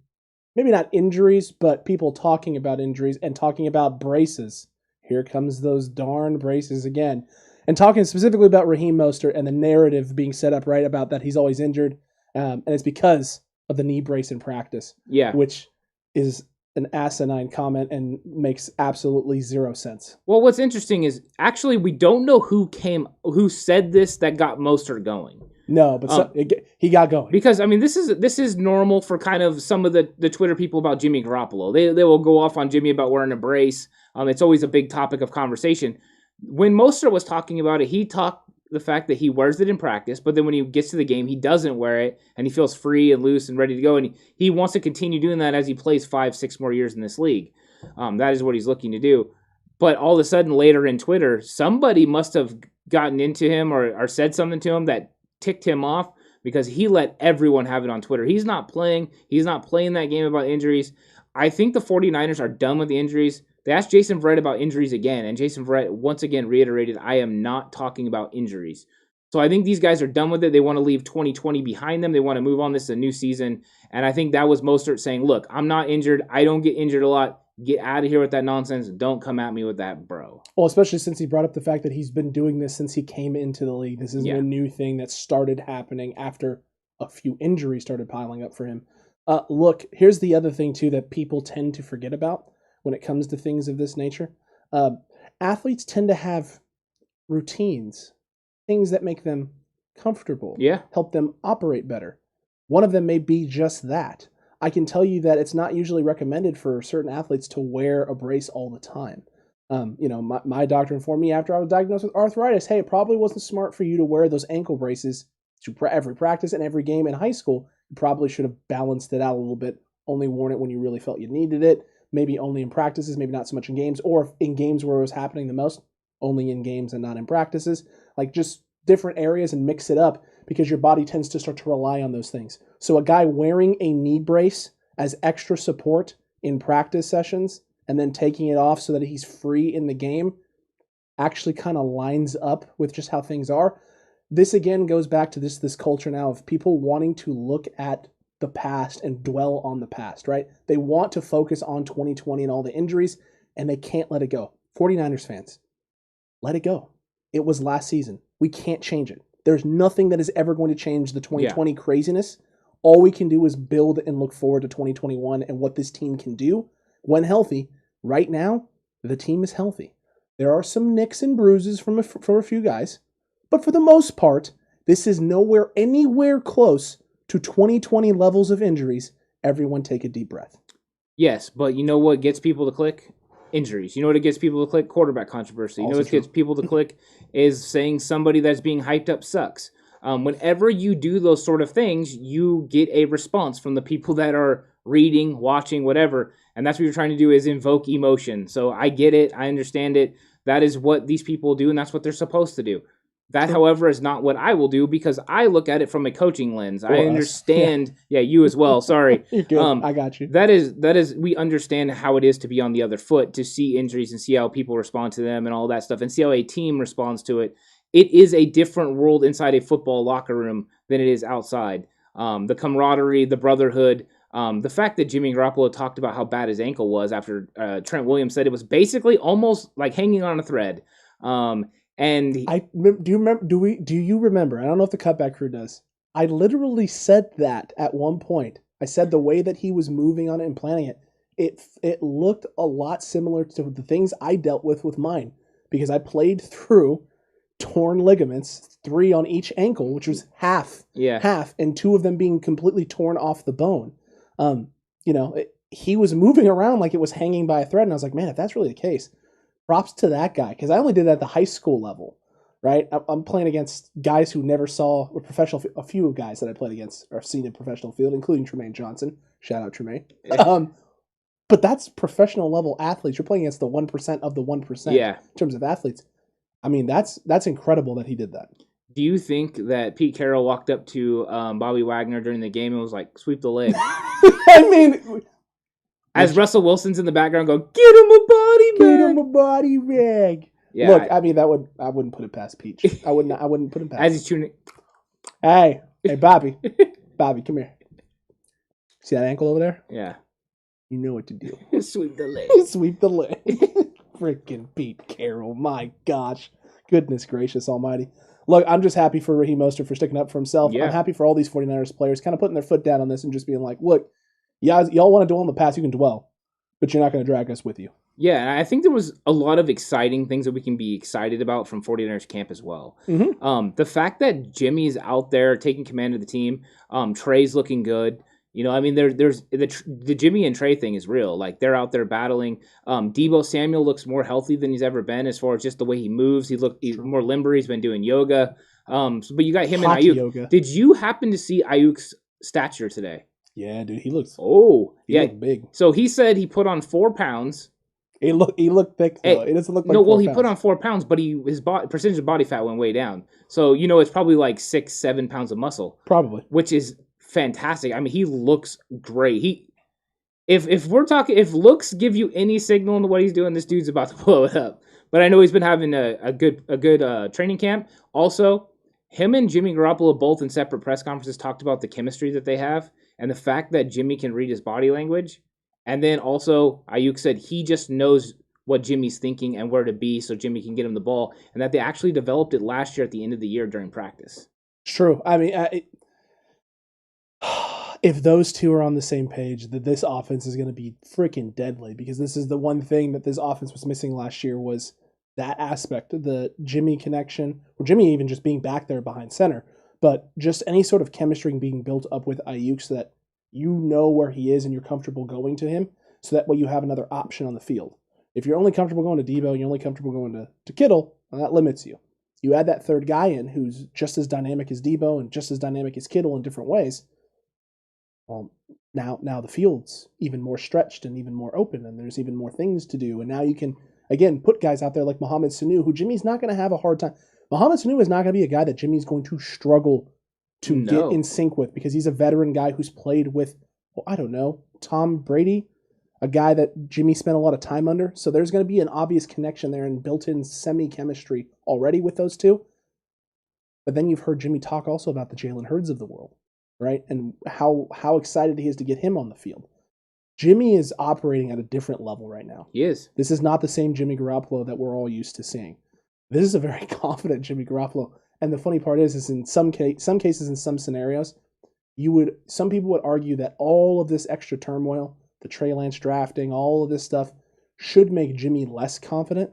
maybe not injuries, but people talking about injuries and talking about braces. Here comes those darn braces again. And talking specifically about Raheem Mostert and the narrative being set up right about that he's always injured. And it's because of the knee brace in practice. Yeah. Which is an asinine comment and makes absolutely zero sense. Well, what's interesting is actually we don't know who said this that got Mostert going. No, but he got going. Because, I mean, this is normal for kind of some of the Twitter people about Jimmy Garoppolo. They will go off on Jimmy about wearing a brace. It's always a big topic of conversation. When Mostert was talking about it, he talked the fact that he wears it in practice, but then when he gets to the game, he doesn't wear it, and he feels free and loose and ready to go, and he wants to continue doing that as he plays 5-6 more years in this league. That is what he's looking to do. But all of a sudden, later in Twitter, somebody must have gotten into him or said something to him that ticked him off because he let everyone have it on Twitter. He's not playing. He's not playing that game about injuries. I think the 49ers are done with the injuries. They asked Jason Verrett about injuries again, and Jason Verrett once again reiterated, I am not talking about injuries. So I think these guys are done with it. They want to leave 2020 behind them. They want to move on. This is a new season. And I think that was Mostert saying, look, I'm not injured. I don't get injured a lot. Get out of here with that nonsense. Don't come at me with that, bro. Well, especially since he brought up the fact that he's been doing this since he came into the league. This isn't a new thing that started happening after a few injuries started piling up for him. Look, here's the other thing, too, that people tend to forget about when it comes to things of this nature. Athletes tend to have routines, things that make them comfortable, help them operate better. One of them may be just that. I can tell you that it's not usually recommended for certain athletes to wear a brace all the time. My doctor informed me after I was diagnosed with arthritis, hey, it probably wasn't smart for you to wear those ankle braces to every practice and every game in high school. You probably should have balanced it out a little bit, only worn it when you really felt you needed it, maybe only in practices, maybe not so much in games, or in games where it was happening the most, only in games and not in practices. Like just different areas and mix it up because your body tends to start to rely on those things. So a guy wearing a knee brace as extra support in practice sessions and then taking it off so that he's free in the game actually kind of lines up with just how things are. This again goes back to this culture now of people wanting to look at the past and dwell on the past, right? They want to focus on 2020 and all the injuries, and they can't let it go. 49ers fans, let it go. It was last season. We can't change it. There's nothing that is ever going to change the 2020 craziness. All we can do is build and look forward to 2021 and what this team can do when healthy. Right now, the team is healthy. There are some nicks and bruises from a few guys, but for the most part, this is anywhere close to 2020 levels of injuries. Everyone take a deep breath. Yes, but you know what gets people to click? Injuries. You know what gets people to click? Quarterback controversy. You know what gets people to click is saying somebody that's being hyped up sucks. Whenever you do those sort of things, you get a response from the people that are reading, watching, whatever. And that's what you're trying to do is invoke emotion. So I get it. I understand it. That is what these people do, and that's what they're supposed to do. That, however, is not what I will do because I look at it from a coaching lens. I understand. Yeah, you as well. Sorry. You're good. I got you. That is. We understand how it is to be on the other foot, to see injuries and see how people respond to them and all that stuff, and see how a team responds to it. It is a different world inside a football locker room than it is outside. The camaraderie, the brotherhood, the fact that Jimmy Garoppolo talked about how bad his ankle was after Trent Williams said it was basically almost like hanging on a thread. And do you remember? I don't know if the Cutback crew does. I literally said that at one point. I said the way that he was moving on it and planning it, it looked a lot similar to the things I dealt with mine because I played through torn ligaments, 3 on each ankle, which was half, and 2 of them being completely torn off the bone. He was moving around like it was hanging by a thread, and I was like, man, if that's really the case, props to that guy, because I only did that at the high school level, right? I'm playing against guys who never saw a few guys that I played against are seen in professional field, including Tremaine Johnson. Shout out Tremaine. But that's professional level athletes. You're playing against the 1% of the 1% Yeah. in terms of athletes. I mean, that's incredible that he did that. Do you think that Pete Carroll walked up to Bobby Wagner during the game and was like, sweep the leg? I mean, as Russell Wilson's in the background going, get him a body bag. Get him a body bag. Yeah, look, I mean, I wouldn't put it past Peach. I wouldn't put him past. As he's tuning. Hey, Bobby. Bobby, come here. See that ankle over there? Yeah. You know what to do. Sweep the leg. Sweep the leg. Freaking Pete Carroll. My gosh. Goodness gracious almighty. Look, I'm just happy for Raheem Mostert for sticking up for himself. Yeah. I'm happy for all these 49ers players kind of putting their foot down on this and just being like, look, y'all want to dwell on the past, you can dwell, but you're not going to drag us with you. Yeah, I think there was a lot of exciting things that we can be excited about from 49ers camp as well. Mm-hmm. The fact that Jimmy's out there taking command of the team, Trey's looking good. You know, I mean, there's the Jimmy and Trey thing is real. Like, they're out there battling. Deebo Samuel looks more healthy than he's ever been as far as just the way he moves. He's more limber. He's been doing yoga. But you got him and Ayuk. Yoga. Did you happen to see Ayuk's stature today? Yeah, dude, he looks. He looked big. So he said he put on 4 pounds. He looked thick though. It doesn't look like. No, well, he put on 4 pounds, but his percentage of body fat went way down. So it's probably like 6-7 pounds of muscle. Probably, which is fantastic. I mean, he looks great. If we're talking, if looks give you any signal into what he's doing, this dude's about to blow it up. But I know he's been having a good training camp. Also, him and Jimmy Garoppolo both in separate press conferences talked about the chemistry that they have and the fact that Jimmy can read his body language. And then also, Ayuk said he just knows what Jimmy's thinking and where to be so Jimmy can get him the ball, and that they actually developed it last year at the end of the year during practice. It's true. I mean, if those two are on the same page, that this offense is going to be freaking deadly, because this is the one thing that this offense was missing last year was that aspect of the Jimmy connection, or Jimmy even just being back there behind center, but just any sort of chemistry being built up with Ayuk so that you know where he is and you're comfortable going to him, so that way you have another option on the field. If you're only comfortable going to Deebo, you're only comfortable going to Kittle, well, that limits you. You add that third guy in who's just as dynamic as Deebo and just as dynamic as Kittle in different ways. Well, now the field's even more stretched and even more open, and there's even more things to do. And now you can, again, put guys out there like Mohamed Sanu, who Jimmy's not going to have a hard time. Mohamed Sanu is not going to be a guy that Jimmy's going to struggle to get in sync with, because he's a veteran guy who's played with, well, I don't know, Tom Brady, a guy that Jimmy spent a lot of time under. So there's going to be an obvious connection there and built-in semi-chemistry already with those two. But then you've heard Jimmy talk also about the Jalen Hurds of the world, right? And how excited he is to get him on the field. Jimmy is operating at a different level right now. He is. This is not the same Jimmy Garoppolo that we're all used to seeing. This is a very confident Jimmy Garoppolo. And the funny part is in some cases, in some scenarios, some people would argue that all of this extra turmoil, the Trey Lance drafting, all of this stuff, should make Jimmy less confident.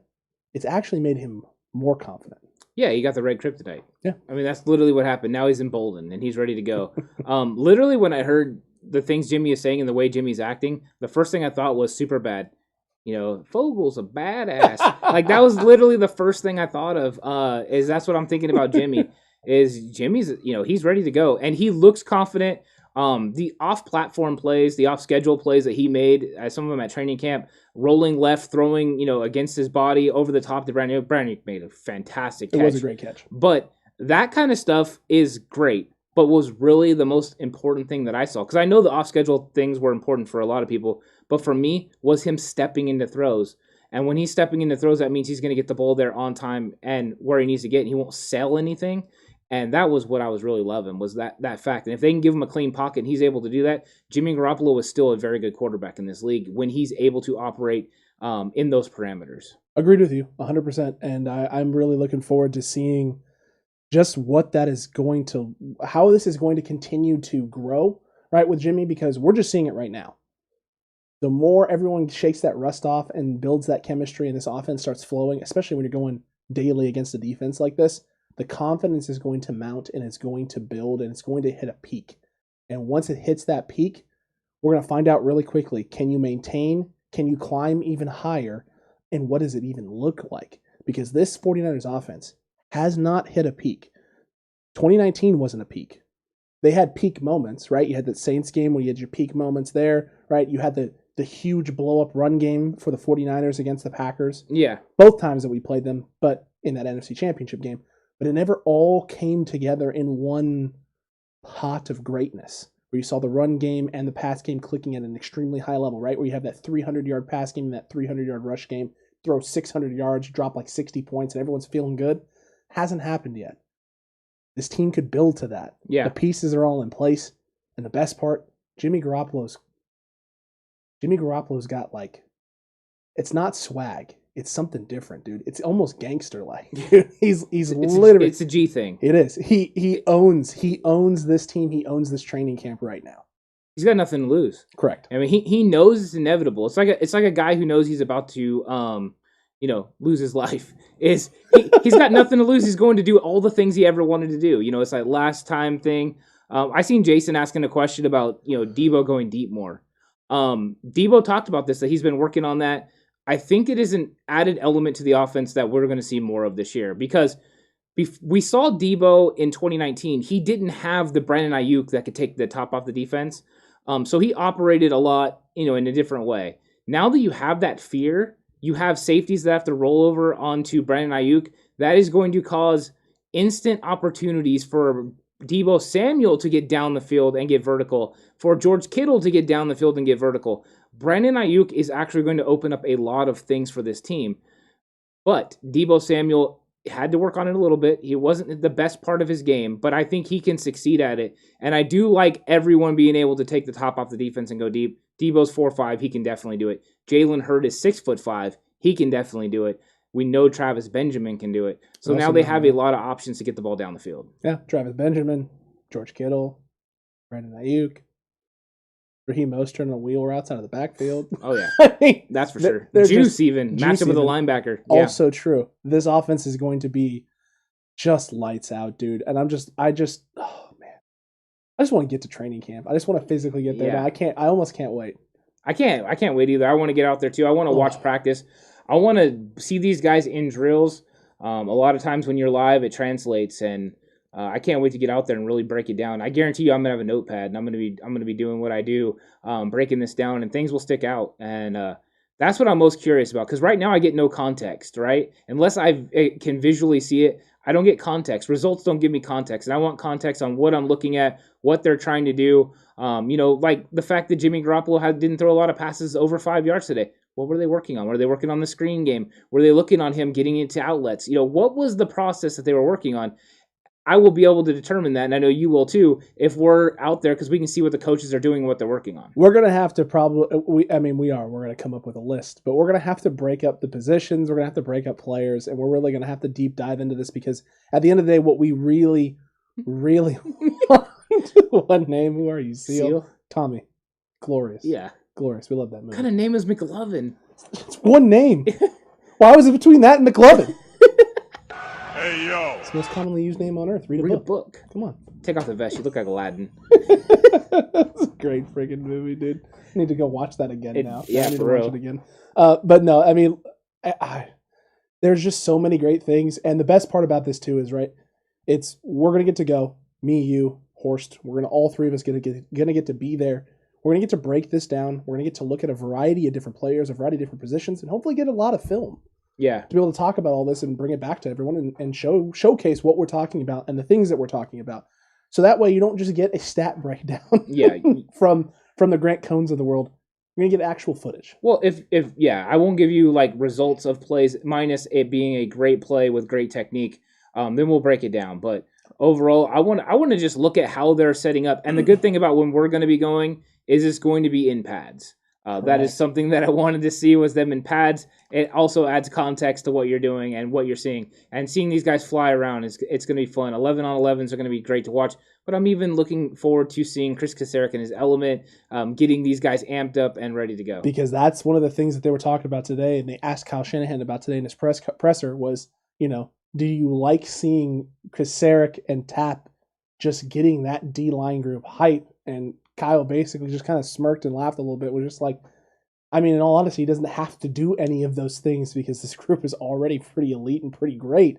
It's actually made him more confident. Yeah, he got the red kryptonite. Yeah. I mean, that's literally what happened. Now he's emboldened, and he's ready to go. Literally, when I heard the things Jimmy is saying and the way Jimmy's acting, the first thing I thought was super bad. Fogel's a badass. Like, that was literally the first thing I thought of, is that's what I'm thinking about Jimmy, is Jimmy's, he's ready to go. And he looks confident. The off-platform plays, the off-schedule plays that he made, some of them at training camp, rolling left, throwing, against his body, over the top to Brandon. Brandon made a fantastic catch. It was a great catch. But that kind of stuff is great, but was really the most important thing that I saw. Because I know the off-schedule things were important for a lot of people, but for me, was him stepping into throws. And when he's stepping into throws, that means he's going to get the ball there on time and where he needs to get, and he won't sell anything. And that was what I was really loving, was that fact. And if they can give him a clean pocket and he's able to do that, Jimmy Garoppolo is still a very good quarterback in this league when he's able to operate in those parameters. Agreed with you 100%. And I'm really looking forward to seeing just what that is how this is going to continue to grow, right, with Jimmy, because we're just seeing it right now. The more everyone shakes that rust off and builds that chemistry and this offense starts flowing, especially when you're going daily against a defense like this, the confidence is going to mount and it's going to build and it's going to hit a peak. And once it hits that peak, we're going to find out really quickly, can you maintain? Can you climb even higher? And what does it even look like? Because this 49ers offense has not hit a peak. 2019 wasn't a peak. They had peak moments, right? You had the Saints game where you had your peak moments there, right? You had the the huge blow-up run game for the 49ers against the Packers. Yeah. Both times that we played them, but in that NFC Championship game. But it never all came together in one pot of greatness, where you saw the run game and the pass game clicking at an extremely high level, right? Where you have that 300-yard pass game and that 300-yard rush game, throw 600 yards, drop like 60 points, and everyone's feeling good. Hasn't happened yet. This team could build to that. Yeah. The pieces are all in place. And the best part, Jimmy Garoppolo's got like, it's not swag. It's something different, dude. It's almost gangster-like. He's literally. It's a G thing. It is. He owns this team. He owns this training camp right now. He's got nothing to lose. Correct. I mean, he knows it's inevitable. It's like a guy who knows he's about to lose his life. He's got nothing to lose. He's going to do all the things he ever wanted to do. It's like last time thing. I seen Jason asking a question about Debo going deep more. Debo talked about this, that he's been working on that. I think it is an added element to the offense that we're going to see more of this year, because we saw Debo in 2019. He didn't have the Brandon Ayuk that could take the top off the defense. So he operated a lot, in a different way. Now that you have that fear, you have safeties that have to roll over onto Brandon Ayuk. That is going to cause instant opportunities for Debo Samuel to get down the field and get vertical, for George Kittle to get down the field and get vertical. Brandon Ayuk is actually going to open up a lot of things for this team. But Debo Samuel had to work on it a little bit. He wasn't the best part of his game, but I think he can succeed at it. And I do like everyone being able to take the top off the defense and go deep. Debo's 4'5", he can definitely do it. Jalen Hurd is 6'5", he can definitely do it. We know Travis Benjamin can do it. So now they have a lot of options to get the ball down the field. Yeah, Travis Benjamin, George Kittle, Brandon Ayuk, Raheem Mostert on wheel routes out of the backfield. Oh, yeah. I mean, that's for sure. Juice match up with a linebacker. Also true. This offense is going to be just lights out, dude. And oh, man. I just want to get to training camp. I just want to physically get there. Yeah. I almost can't wait. I can't wait either. I want to get out there, too. I want to watch practice. I want to see these guys in drills. A lot of times when you're live, it translates, and I can't wait to get out there and really break it down. I guarantee you, I'm gonna have a notepad, and I'm gonna be doing what I do, breaking this down, and things will stick out. And that's what I'm most curious about, because right now I get no context, right? Unless I can visually see it, I don't get context. Results don't give me context, and I want context on what I'm looking at, what they're trying to do. Like the fact that Jimmy Garoppolo didn't throw a lot of passes over 5 yards today. What were they working on? Were they working on the screen game? Were they looking on him getting into outlets? What was the process that they were working on? I will be able to determine that, and I know you will too, if we're out there, because we can see what the coaches are doing and what they're working on. We're going to have to we're going to come up with a list, but we're going to have to break up the positions. We're going to have to break up players, and we're really going to have to deep dive into this, because at the end of the day, what we really, really want. What name? Who are you? Seal? Tommy. Glorious. Yeah. Glorious. We love that movie. What kind of name is McLovin? It's one name. Why was it between that and McLovin? Hey, yo. It's the most commonly used name on earth. Read a book. Come on. Take off the vest. You look like Aladdin. That's a great freaking movie, dude. I need to go watch that again now. Yeah, I need for to real. watch it again. But no, I mean, there's just so many great things. And the best part about this, too, is, right, we're going to get to go. Me, you, Horst. All three of us going to get to be there. We're going to get to break this down. We're going to get to look at a variety of different players, a variety of different positions, and hopefully get a lot of film. Yeah. To be able to talk about all this and bring it back to everyone and showcase what we're talking about and the things that we're talking about. So that way you don't just get a stat breakdown from the Grant Cohns of the world. You're going to get actual footage. Well, if I won't give you like results of plays minus it being a great play with great technique. Then we'll break it down. But overall, I want to just look at how they're setting up. And the good thing about when we're going to be going is it's going to be in pads. That is something that I wanted to see, was them in pads. It also adds context to what you're doing and what you're seeing. And seeing these guys fly around, it's going to be fun. 11-on-11s are going to be great to watch. But I'm even looking forward to seeing Chris Kasarik in his element, getting these guys amped up and ready to go. Because that's one of the things that they were talking about today, and they asked Kyle Shanahan about today in his presser was, do you like seeing Kasarik and Tapp just getting that D-line group hype? And Kyle basically just kind of smirked and laughed a little bit. Was just like, I mean, in all honesty, he doesn't have to do any of those things because this group is already pretty elite and pretty great.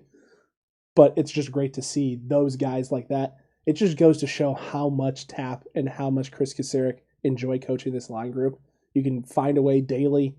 But it's just great to see those guys like that. It just goes to show how much Tapp and how much Chris Kasarik enjoy coaching this line group. You can find a way daily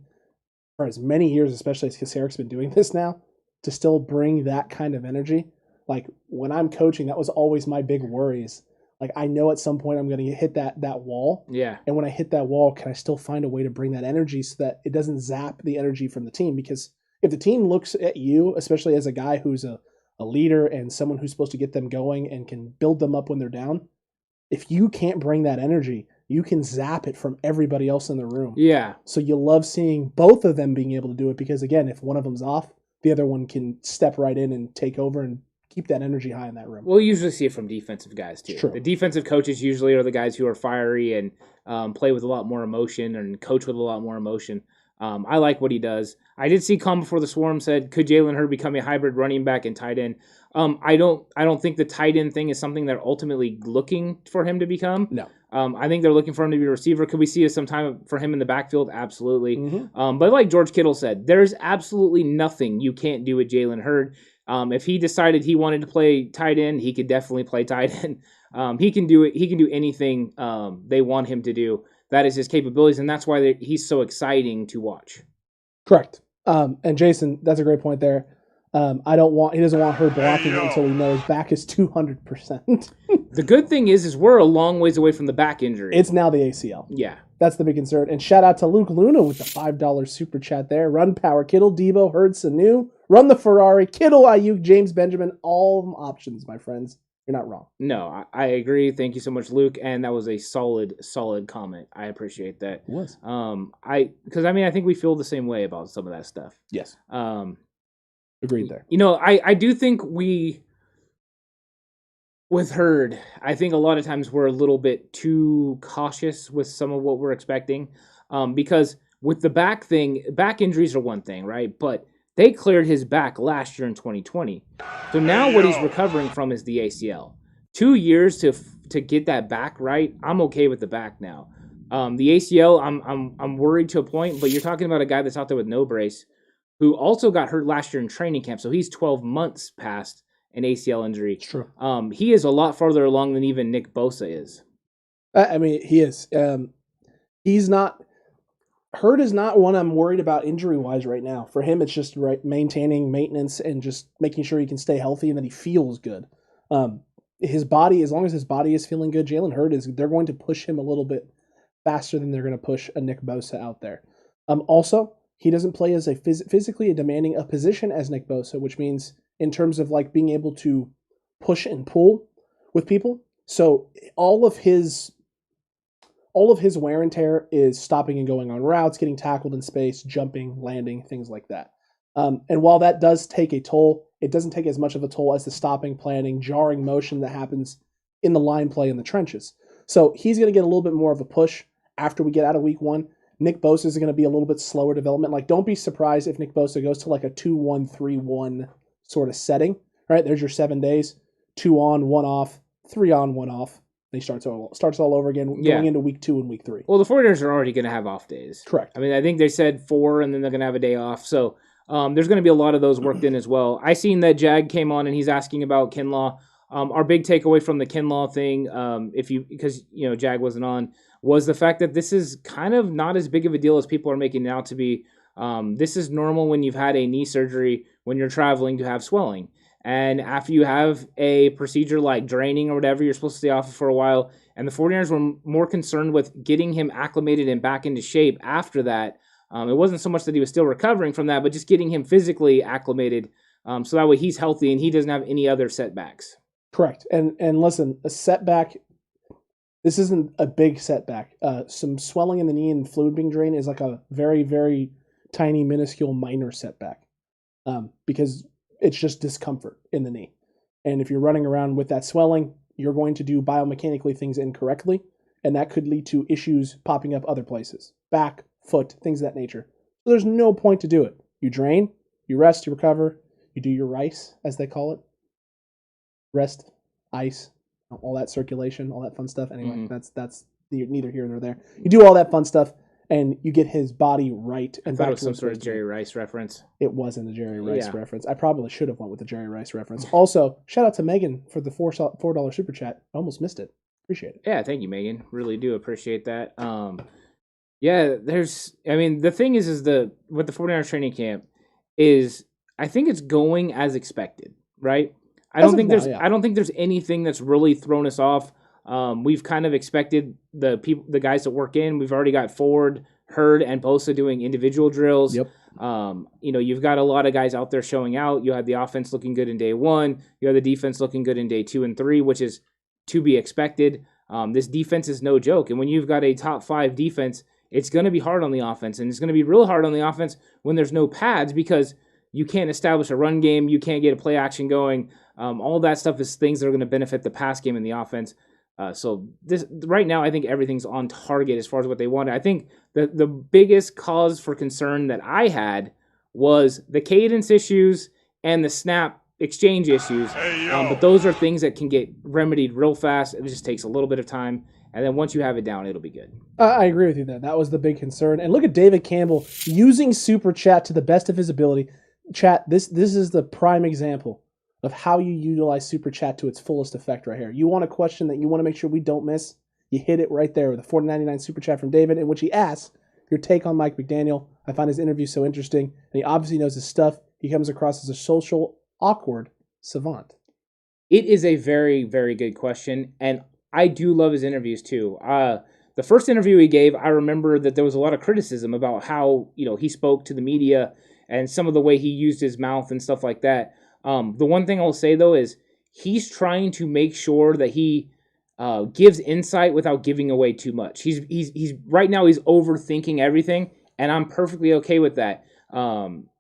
for as many years, especially as Kasarek's been doing this now, to still bring that kind of energy. Like when I'm coaching, that was always my big worries. Like I know at some point I'm going to hit that wall. Yeah. And when I hit that wall, can I still find a way to bring that energy so that it doesn't zap the energy from the team? Because if the team looks at you, especially as a guy who's a leader and someone who's supposed to get them going and can build them up when they're down, if you can't bring that energy, you can zap it from everybody else in the room. Yeah. So you love seeing both of them being able to do it because, again, if one of them's off, the other one can step right in and take over and keep that energy high in that room. We'll usually see it from defensive guys, too. True. The defensive coaches usually are the guys who are fiery and play with a lot more emotion and coach with a lot more emotion. I like what he does. I did see Calm Before the Swarm said, could Jalen Hurd become a hybrid running back and tight end? I don't think the tight end thing is something they're ultimately looking for him to become. No. I think they're looking for him to be a receiver. Could we see some time for him in the backfield? Absolutely. Mm-hmm. But like George Kittle said, there's absolutely nothing you can't do with Jalen Hurd. If he decided he wanted to play tight end, he could definitely play tight end. He can do it. He can do anything they want him to do. That is his capabilities, and that's why he's so exciting to watch. Correct. And Jason, that's a great point there. He doesn't want her blocking it until he knows back is 200%. The good thing is we're a long ways away from the back injury. It's now the ACL. Yeah. That's the big concern. And shout out to Luke Luna with the $5 super chat there. Run power. Kittle, Debo, Hurd, Sanu. Run the Ferrari. Kittle, Ayuk, James Benjamin. All options, my friends. You're not wrong. No, I agree. Thank you so much, Luke. And that was a solid comment. I appreciate that. It was. Because I think we feel the same way about some of that stuff. Yes. Agreed there. I do think with Hurd, I think a lot of times we're a little bit too cautious with some of what we're expecting. Because with the back thing, back injuries are one thing, right? But they cleared his back last year in 2020. So now what he's recovering from is the ACL. 2 years to get that back right, I'm okay with the back now. The ACL, I'm worried to a point, but you're talking about a guy that's out there with no brace who also got hurt last year in training camp. So he's 12 months past an ACL injury. It's true. He is a lot farther along than even Nick Bosa is. He is. He's not. Hurd is not one I'm worried about injury-wise right now. For him, it's just maintaining maintenance and just making sure he can stay healthy and that he feels good. His body, as long as his body is feeling good, Jalen Hurd they're going to push him a little bit faster than they're going to push a Nick Bosa out there. Also, he doesn't play as a physically demanding a position as Nick Bosa, which means in terms of like being able to push and pull with people. So all of his wear and tear is stopping and going on routes, getting tackled in space, jumping, landing, things like that. And while that does take a toll, it doesn't take as much of a toll as the stopping, planning, jarring motion that happens in the line play in the trenches. So he's going to get a little bit more of a push after we get out of week one. Nick Bosa is going to be a little bit slower development. Like, don't be surprised if Nick Bosa goes to like a 2-1-3-1 sort of setting. Right, there's your 7 days, 2 on, 1 off, 3 on, 1 off. He starts all over again going into week 2 and week 3. Well, the 49ers are already going to have off days. Correct. I think they said 4, and then they're going to have a day off. So there's going to be a lot of those worked in as well. I seen that Jag came on, and he's asking about Kinlaw. Our big takeaway from the Kinlaw thing, because Jag wasn't on, was the fact that this is kind of not as big of a deal as people are making it out to be. This is normal when you've had a knee surgery, when you're traveling, to have swelling. And after you have a procedure like draining or whatever, you're supposed to stay off for a while. And the 49ers were more concerned with getting him acclimated and back into shape after that. It wasn't so much that he was still recovering from that, but just getting him physically acclimated so that way he's healthy and he doesn't have any other setbacks. Correct. And listen, a setback, this isn't a big setback. Some swelling in the knee and fluid being drained is like a very, very tiny, minuscule, minor setback because it's just discomfort in the knee. And if you're running around with that swelling, you're going to do biomechanically things incorrectly, and that could lead to issues popping up other places. Back, foot, things of that nature. So there's no point to do it. You drain, you rest, you recover, you do your rice, as they call it. Rest, ice, all that circulation, all that fun stuff. Anyway, that's neither here nor there. You do all that fun stuff, and you get his body right. And I thought it was some sort of Jerry Rice reference. It wasn't a Jerry Rice reference. I probably should have went with the Jerry Rice reference. Also, shout out to Megan for the $4 super chat. I almost missed it. Appreciate it. Yeah, thank you, Megan. Really do appreciate that. Yeah, the thing is with the 49ers training camp is I think it's going as expected, right? I As don't of think now, there's yeah. I don't think there's anything that's really thrown us off. We've kind of expected the guys that work in. We've already got Ford, Hurd, and Bosa doing individual drills. Yep. You've got a lot of guys out there showing out. You have the offense looking good in day 1. You have the defense looking good in day 2 and 3, which is to be expected. This defense is no joke, and when you've got a top 5 defense, it's going to be hard on the offense, and it's going to be real hard on the offense when there's no pads because you can't establish a run game, you can't get a play action going. All that stuff is things that are going to benefit the pass game in the offense. So this right now, I think everything's on target as far as what they wanted. I think the biggest cause for concern that I had was the cadence issues and the snap exchange issues. But those are things that can get remedied real fast. It just takes a little bit of time. And then once you have it down, it'll be good. I agree with you there. That was the big concern. And look at David Campbell using Super Chat to the best of his ability. Chat, this is the prime example of how you utilize Super Chat to its fullest effect right here. You want a question that you want to make sure we don't miss? You hit it right there with a $4.99 Super Chat from David, in which he asks your take on Mike McDaniel. I find his interview so interesting, and he obviously knows his stuff. He comes across as a social, awkward savant. It is a very, very good question, and I do love his interviews too. The first interview he gave, I remember that there was a lot of criticism about how he spoke to the media and some of the way he used his mouth and stuff like that. The one thing I'll say though is he's trying to make sure that he gives insight without giving away too much. He's right now he's overthinking everything, and I'm perfectly okay with that.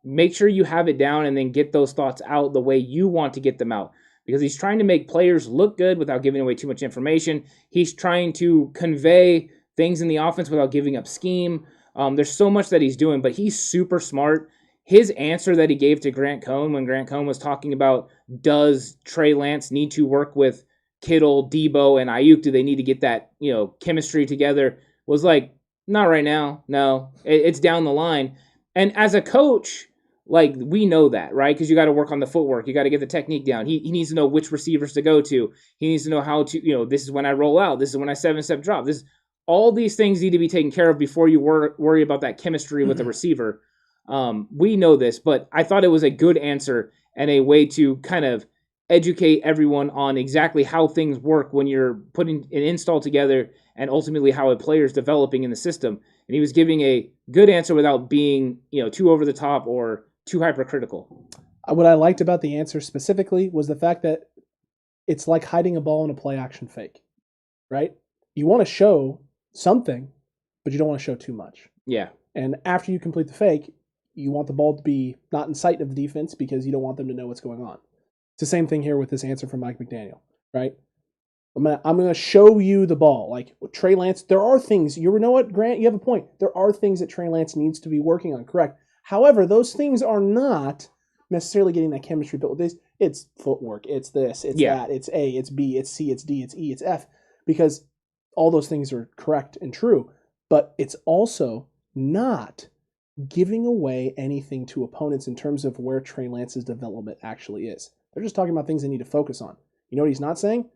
Make sure you have it down and then get those thoughts out the way you want to get them out. Because he's trying to make players look good without giving away too much information. He's trying to convey things in the offense without giving up scheme. There's so much that he's doing, but he's super smart. His answer that he gave to Grant Cohn when Grant Cohn was talking about does Trey Lance need to work with Kittle, Debo, and Ayuk? Do they need to get that chemistry together? Was like, not right now. No, it's down the line. And as a coach, like, we know that, right? Because you got to work on the footwork. You got to get the technique down. He needs to know which receivers to go to. He needs to know how to, this is when I roll out. This is when I 7-step drop. All these things need to be taken care of before you worry about that chemistry with the receiver. We know this, but I thought it was a good answer and a way to kind of educate everyone on exactly how things work when you're putting an install together and ultimately how a player is developing in the system. And he was giving a good answer without being, too over the top or too hypercritical. What I liked about the answer specifically was the fact that it's like hiding a ball in a play action fake, right? You want to show something, but you don't want to show too much. Yeah. And after you complete the fake, you want the ball to be not in sight of the defense because you don't want them to know what's going on. It's the same thing here with this answer from Mike McDaniel, right? I'm gonna show you the ball. Like Trey Lance, there are things, you know what, Grant, you have a point. There are things that Trey Lance needs to be working on, correct? However, those things are not necessarily getting that chemistry built with this. It's footwork, it's this, it's that, it's A, it's B, it's C, it's D, it's E, it's F, because all those things are correct and true, but it's also not giving away anything to opponents in terms of where Trey Lance's development actually is. They're just talking about things they need to focus on. You know what he's not saying?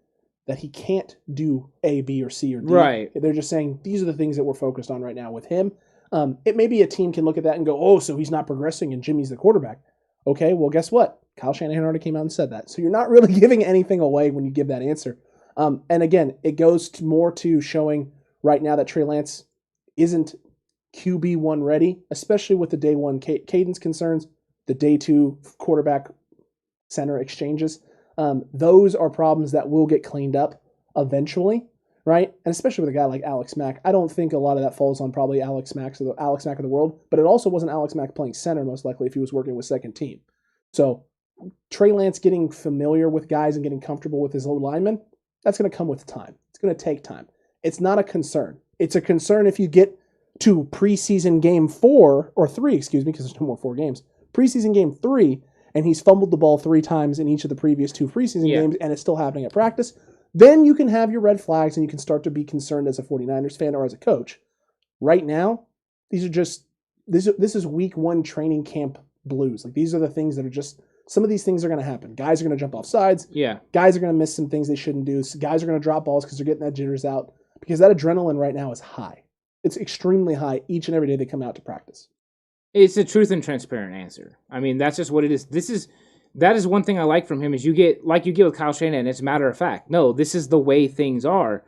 That he can't do A, B, or C, or D. Right. They're just saying these are the things that we're focused on right now with him. It may be a team can look at that and go, oh, so he's not progressing and Jimmy's the quarterback. Okay, well, guess what? Kyle Shanahan already came out and said that. So you're not really giving anything away when you give that answer. And again, it goes more to showing right now that Trey Lance isn't QB1 ready, especially with the day one cadence concerns, the day two quarterback center exchanges. Those are problems that will get cleaned up eventually, right? And especially with a guy like Alex Mack. I don't think a lot of that falls on probably Alex Mack of the world, but it also wasn't Alex Mack playing center most likely if he was working with second team. So Trey Lance getting familiar with guys and getting comfortable with his old linemen, that's going to come with time. It's going to take time. It's not a concern. It's a concern if you get to preseason game 4 or 3, because there's no more 4 games. Preseason game 3, and he's fumbled the ball 3 times in each of the previous 2 preseason games, and it's still happening at practice. Then you can have your red flags, and you can start to be concerned as a 49ers fan or as a coach. Right now, these are just this is week 1 training camp blues. Like, these are the things that are just, some of these things are going to happen. Guys are going to jump off sides. Yeah. Guys are going to miss some things they shouldn't do. So guys are going to drop balls because they're getting that jitters out, because that adrenaline right now is high. It's extremely high each and every day they come out to practice. It's a truth and transparent answer. I mean, that's just what it is. That is one thing I like from him is you get with Kyle Shanahan. It's matter of fact. No, this is the way things are.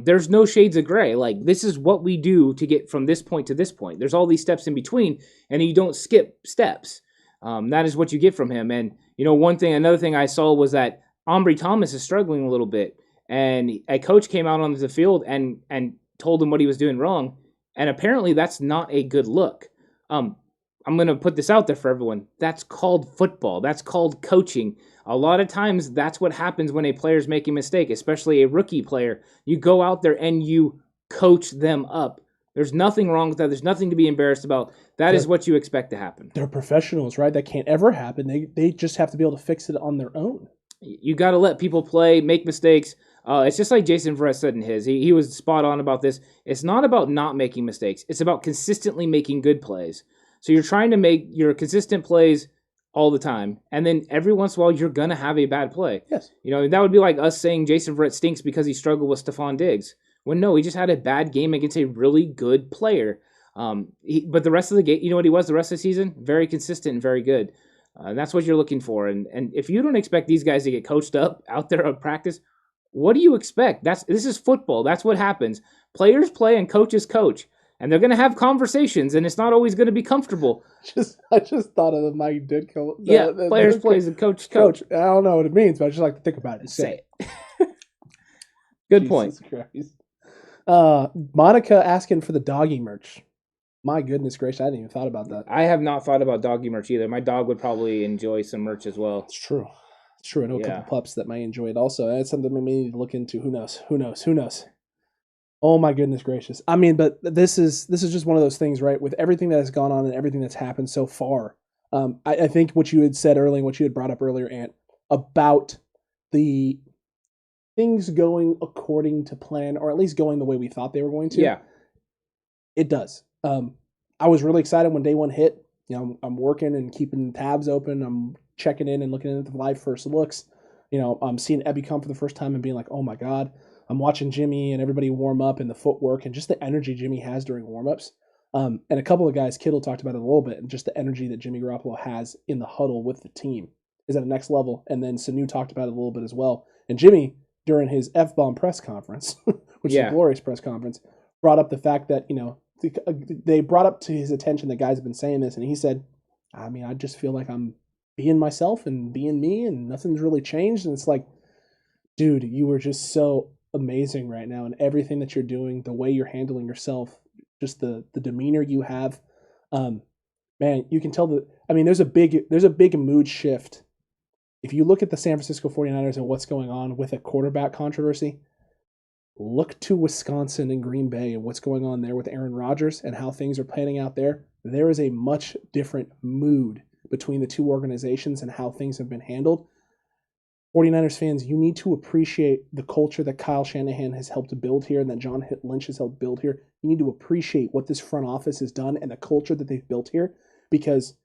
There's no shades of gray. Like, this is what we do to get from this point to this point. There's all these steps in between, and you don't skip steps. That is what you get from him. And, another thing I saw was that Ambry Thomas is struggling a little bit. And a coach came out onto the field and told him what he was doing wrong. And apparently that's not a good look. I'm going to put this out there for everyone. That's called football. That's called coaching. A lot of times that's what happens when a player's making a mistake, especially a rookie player. You go out there and you coach them up. There's nothing wrong with that. There's nothing to be embarrassed about. That is what you expect to happen. They're professionals, right? That can't ever happen. They just have to be able to fix it on their own. You got to let people play, make mistakes. It's just like Jason Verrett said in his. He was spot on about this. It's not about not making mistakes. It's about consistently making good plays. So you're trying to make your consistent plays all the time, and then every once in a while you're going to have a bad play. Yes. That would be like us saying Jason Verrett stinks because he struggled with Stephon Diggs. When no, he just had a bad game against a really good player. But the rest of the game, you know what he was the rest of the season? Very consistent and very good. That's what you're looking for. And if you don't expect these guys to get coached up out there at practice, what do you expect? This is football. That's what happens. Players play and coaches coach. And they're going to have conversations, and it's not always going to be comfortable. I just thought of the Mike Ditko. Players plays and coach. I don't know what it means, but I just like to think about it. Say it. Good point. Monica asking for the doggy merch. My goodness gracious, I hadn't even thought about that. I have not thought about doggy merch either. My dog would probably enjoy some merch as well. It's true. I know a couple pups that might enjoy it also. That's something we may need to look into. Who knows? Oh my goodness gracious. I mean, but this is just one of those things, right? With everything that has gone on and everything that's happened so far. I think what you had said earlier, what you had brought up earlier, Ant, about the things going according to plan, or at least going the way we thought they were going to. Yeah. It does. I was really excited when day one hit. I'm working and keeping tabs open. I'm checking in and looking at the live first looks. I'm seeing Ebby come for the first time and being like, oh my God. I'm watching Jimmy and everybody warm up and the footwork and just the energy Jimmy has during warmups. And a couple of guys, Kittle talked about it a little bit, and just the energy that Jimmy Garoppolo has in the huddle with the team is at a next level. And then Sanu talked about it a little bit as well. And Jimmy, during his F-bomb press conference, which is a glorious press conference, brought up the fact that, they brought up to his attention that guys have been saying this, and he said, I mean, I just feel like I'm being myself and being me, and nothing's really changed. And it's like, dude, you were just so amazing right now, and everything that you're doing, the way you're handling yourself, just the demeanor you have, man, you can tell that. I mean, there's a big mood shift. If you look at the San Francisco 49ers and what's going on with a quarterback controversy, look to Wisconsin and Green Bay and what's going on there with Aaron Rodgers and how things are panning out there. There is a much different mood between the two organizations and how things have been handled. 49ers fans, you need to appreciate the culture that Kyle Shanahan has helped build here and that John Lynch has helped build here. You need to appreciate what this front office has done and the culture that they've built here, because,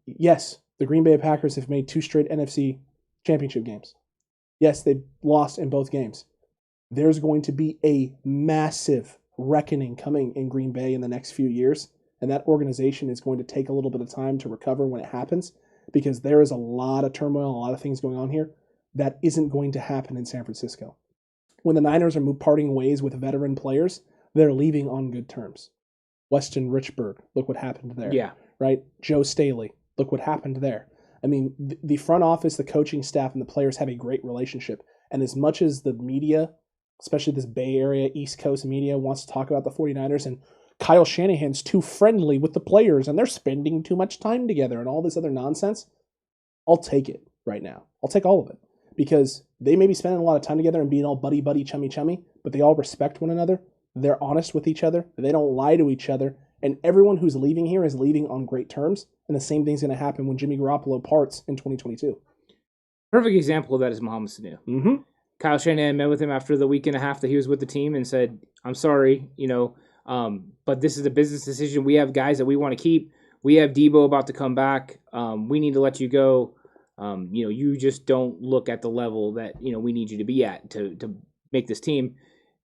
yes, the Green Bay Packers have made 2 straight NFC championship games. Yes, they've lost in both games. There's going to be a massive reckoning coming in Green Bay in the next few years, and that organization is going to take a little bit of time to recover when it happens, because there is a lot of turmoil, a lot of things going on here that isn't going to happen in San Francisco. When the Niners are parting ways with veteran players, they're leaving on good terms. Weston Richburg, look what happened there. Yeah. Right? Joe Staley, look what happened there. I mean, the front office, the coaching staff, and the players have a great relationship. And as much as the media, especially this Bay Area, East Coast media, wants to talk about the 49ers and Kyle Shanahan's too friendly with the players and they're spending too much time together and all this other nonsense, I'll take it right now. I'll take all of it, because they may be spending a lot of time together and being all buddy, chummy, but they all respect one another. They're honest with each other. They don't lie to each other. And everyone who's leaving here is leaving on great terms. And the same thing's going to happen when Jimmy Garoppolo parts in 2022. Perfect example of that is Mohamed Sanu. Mm-hmm. Kyle Shanahan met with him after the week and a half that he was with the team and said, I'm sorry, but this is a business decision. We have guys that we want to keep. We have Debo about to come back. We need to let you go. You just don't look at the level that, we need you to be at to make this team.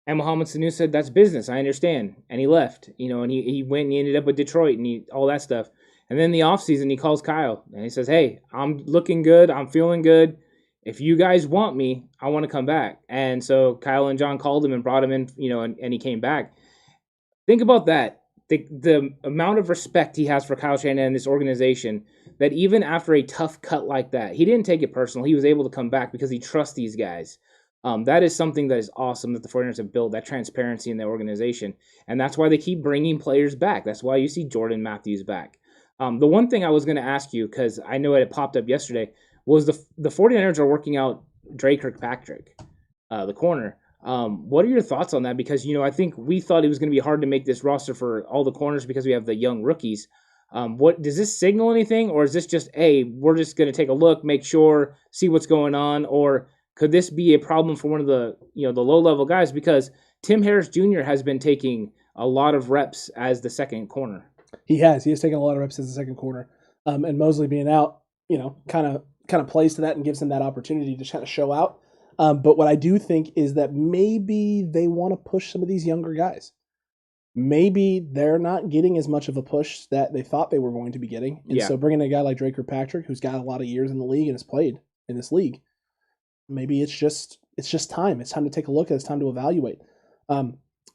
And Mohamed Sanu said, that's business. I understand. And he left, and he went and he ended up with Detroit and all that stuff. And then in the offseason, he calls Kyle and he says, hey, I'm looking good. I'm feeling good. If you guys want me, I want to come back. And so Kyle and John called him and brought him in, and he came back. Think about that. The amount of respect he has for Kyle Shanahan and this organization, that even after a tough cut like that, he didn't take it personal. He was able to come back because he trusts these guys. That is something that is awesome that the 49ers have built, that transparency in their organization. And that's why they keep bringing players back. That's why you see Jordan Matthews back. The one thing I was going to ask you, because I know it had popped up yesterday, was the 49ers are working out Dre Kirkpatrick, the corner. What are your thoughts on that? Because, I think we thought it was going to be hard to make this roster for all the corners because we have the young rookies. What does this signal anything? Or is this just, hey, we're just going to take a look, make sure, see what's going on? Or could this be a problem for one of the, the low-level guys? Because Tim Harris Jr. has been taking a lot of reps as the second corner. He has taken a lot of reps as the second corner. And Mosley being out, kind of plays to that and gives him that opportunity to kind of show out. But what I do think is that maybe they want to push some of these younger guys. Maybe they're not getting as much of a push that they thought they were going to be getting. And so bringing a guy like Dre Kirkpatrick, who's got a lot of years in the league and has played in this league, maybe it's just time. It's time to take a look at it. It's time to evaluate.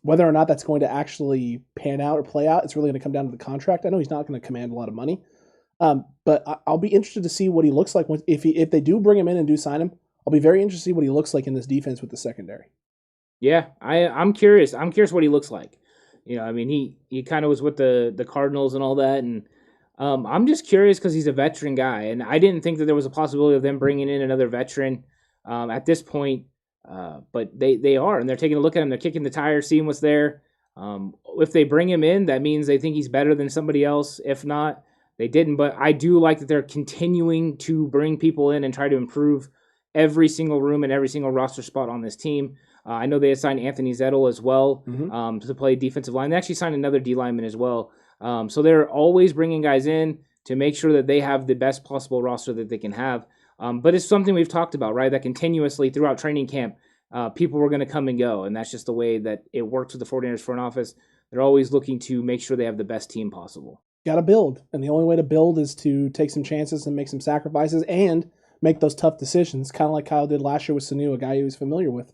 Whether or not that's going to actually pan out or play out, it's really going to come down to the contract. I know he's not going to command a lot of money. But I'll be interested to see what he looks like if they do bring him in and do sign him. I'll be very interested to see what he looks like in this defense with the secondary. Yeah, I'm curious. I'm curious what he looks like. He kind of was with the Cardinals and all that, and I'm just curious because he's a veteran guy, and I didn't think that there was a possibility of them bringing in another veteran at this point, but they are, and they're taking a look at him. They're kicking the tires, seeing what's there. If they bring him in, that means they think he's better than somebody else. If not, they didn't. But I do like that they're continuing to bring people in and try to improve every single room and every single roster spot on this team. I know they assigned Anthony Zettel as well to play defensive line. They actually signed another D lineman as well. So they're always bringing guys in to make sure that they have the best possible roster that they can have. But it's something we've talked about, right? That continuously throughout training camp, people were going to come and go. And that's just the way that it works with the 49ers front office. They're always looking to make sure they have the best team possible. Got to build. And the only way to build is to take some chances and make some sacrifices and make those tough decisions, kind of like Kyle did last year with Sanu, a guy he was familiar with.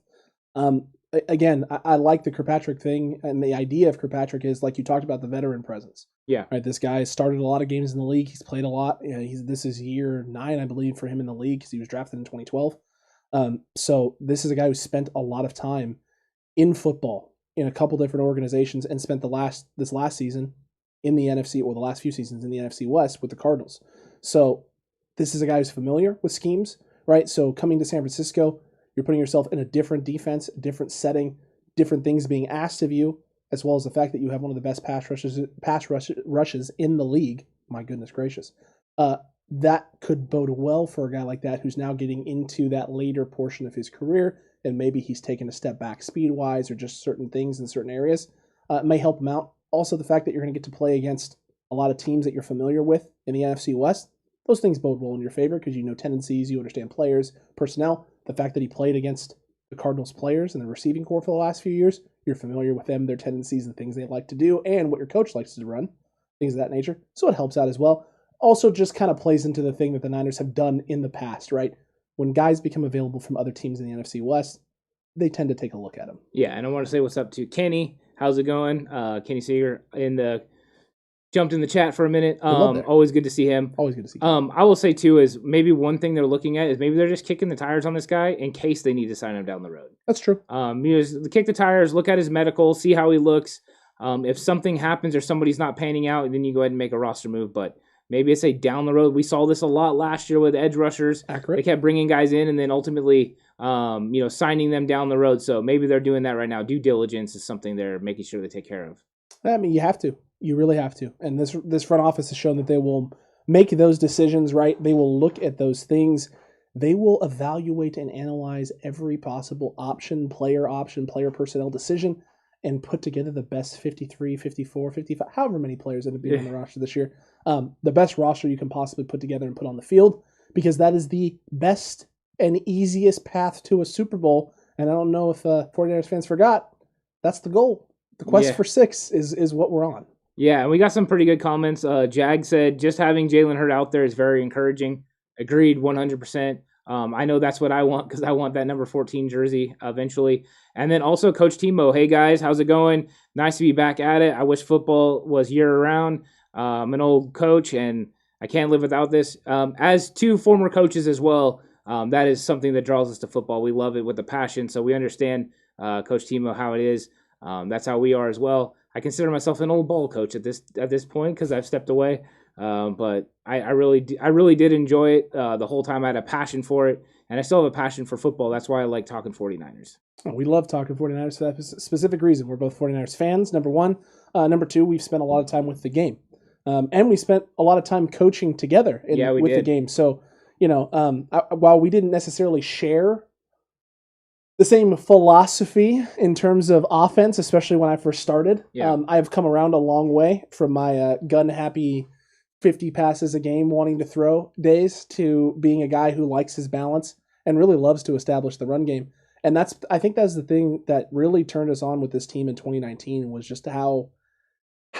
Again, I like the Kirkpatrick thing, and the idea of Kirkpatrick is, like you talked about, the veteran presence. Yeah. Right. This guy started a lot of games in the league. He's played a lot. This is year 9, I believe, for him in the league because he was drafted in 2012. So this is a guy who spent a lot of time in football in a couple different organizations and spent this last season in the NFC, or the last few seasons in the NFC West with the Cardinals. So this is a guy who's familiar with schemes, right? So coming to San Francisco, you're putting yourself in a different defense, a different setting, different things being asked of you, as well as the fact that you have one of the best pass rushes in the league. My goodness gracious. That could bode well for a guy like that who's now getting into that later portion of his career, and maybe he's taken a step back speed-wise or just certain things in certain areas. It may help him out. Also, the fact that you're going to get to play against a lot of teams that you're familiar with in the NFC West, those things bode well in your favor because you know tendencies, you understand players, personnel. The fact that he played against the Cardinals players and the receiving corps for the last few years, you're familiar with them, their tendencies, and things they like to do, and what your coach likes to run, things of that nature. So it helps out as well. Also just kind of plays into the thing that the Niners have done in the past, right? When guys become available from other teams in the NFC West, they tend to take a look at them. Yeah, and I want to say what's up to Kenny. How's it going? Kenny Seeger jumped in the chat for a minute. Always good to see him. Always good to see him. I will say, too, is maybe one thing they're looking at is maybe they're just kicking the tires on this guy in case they need to sign him down the road. That's true. Kick the tires, look at his medical, see how he looks. If something happens or somebody's not panning out, then you go ahead and make a roster move. But maybe it's a down the road. We saw this a lot last year with edge rushers. Accurate. They kept bringing guys in and then ultimately signing them down the road. So maybe they're doing that right now. Due diligence is something they're making sure they take care of. I mean, you have to. You really have to. And this front office has shown that they will make those decisions, right? They will look at those things. They will evaluate and analyze every possible player personnel decision, and put together the best 53, 54, 55, however many players end up being on the roster this year. The best roster you can possibly put together and put on the field, because that is the best and easiest path to a Super Bowl. And I don't know if 49ers fans forgot, That's the goal. The quest Yeah. for 6 is what we're on. Yeah, and we got some pretty good comments. Jag said, just having Jalen Hurd out there is very encouraging. Agreed, 100%. I know that's what I want because I want that number 14 jersey eventually. And then also Coach Timo, hey guys, how's it going? Nice to be back at it. I wish football was year-round. I'm an old coach, and I can't live without this. As 2 former coaches as well, that is something that draws us to football. We love it with a passion, so we understand, Coach Timo, how it is. That's how we are as well. I consider myself an old ball coach at this point because I've stepped away. But I really did enjoy it the whole time. I had a passion for it, and I still have a passion for football. That's why I like talking 49ers. Oh, we love talking 49ers for that specific reason. We're both 49ers fans, number one. Number two, we've spent a lot of time with the game. And we spent a lot of time coaching together with the game. So, while we didn't necessarily share the same philosophy in terms of offense, especially when I first started, I've come around a long way from my gun-happy 50 passes a game wanting to throw days to being a guy who likes his balance and really loves to establish the run game. And I think that's the thing that really turned us on with this team in 2019 was just how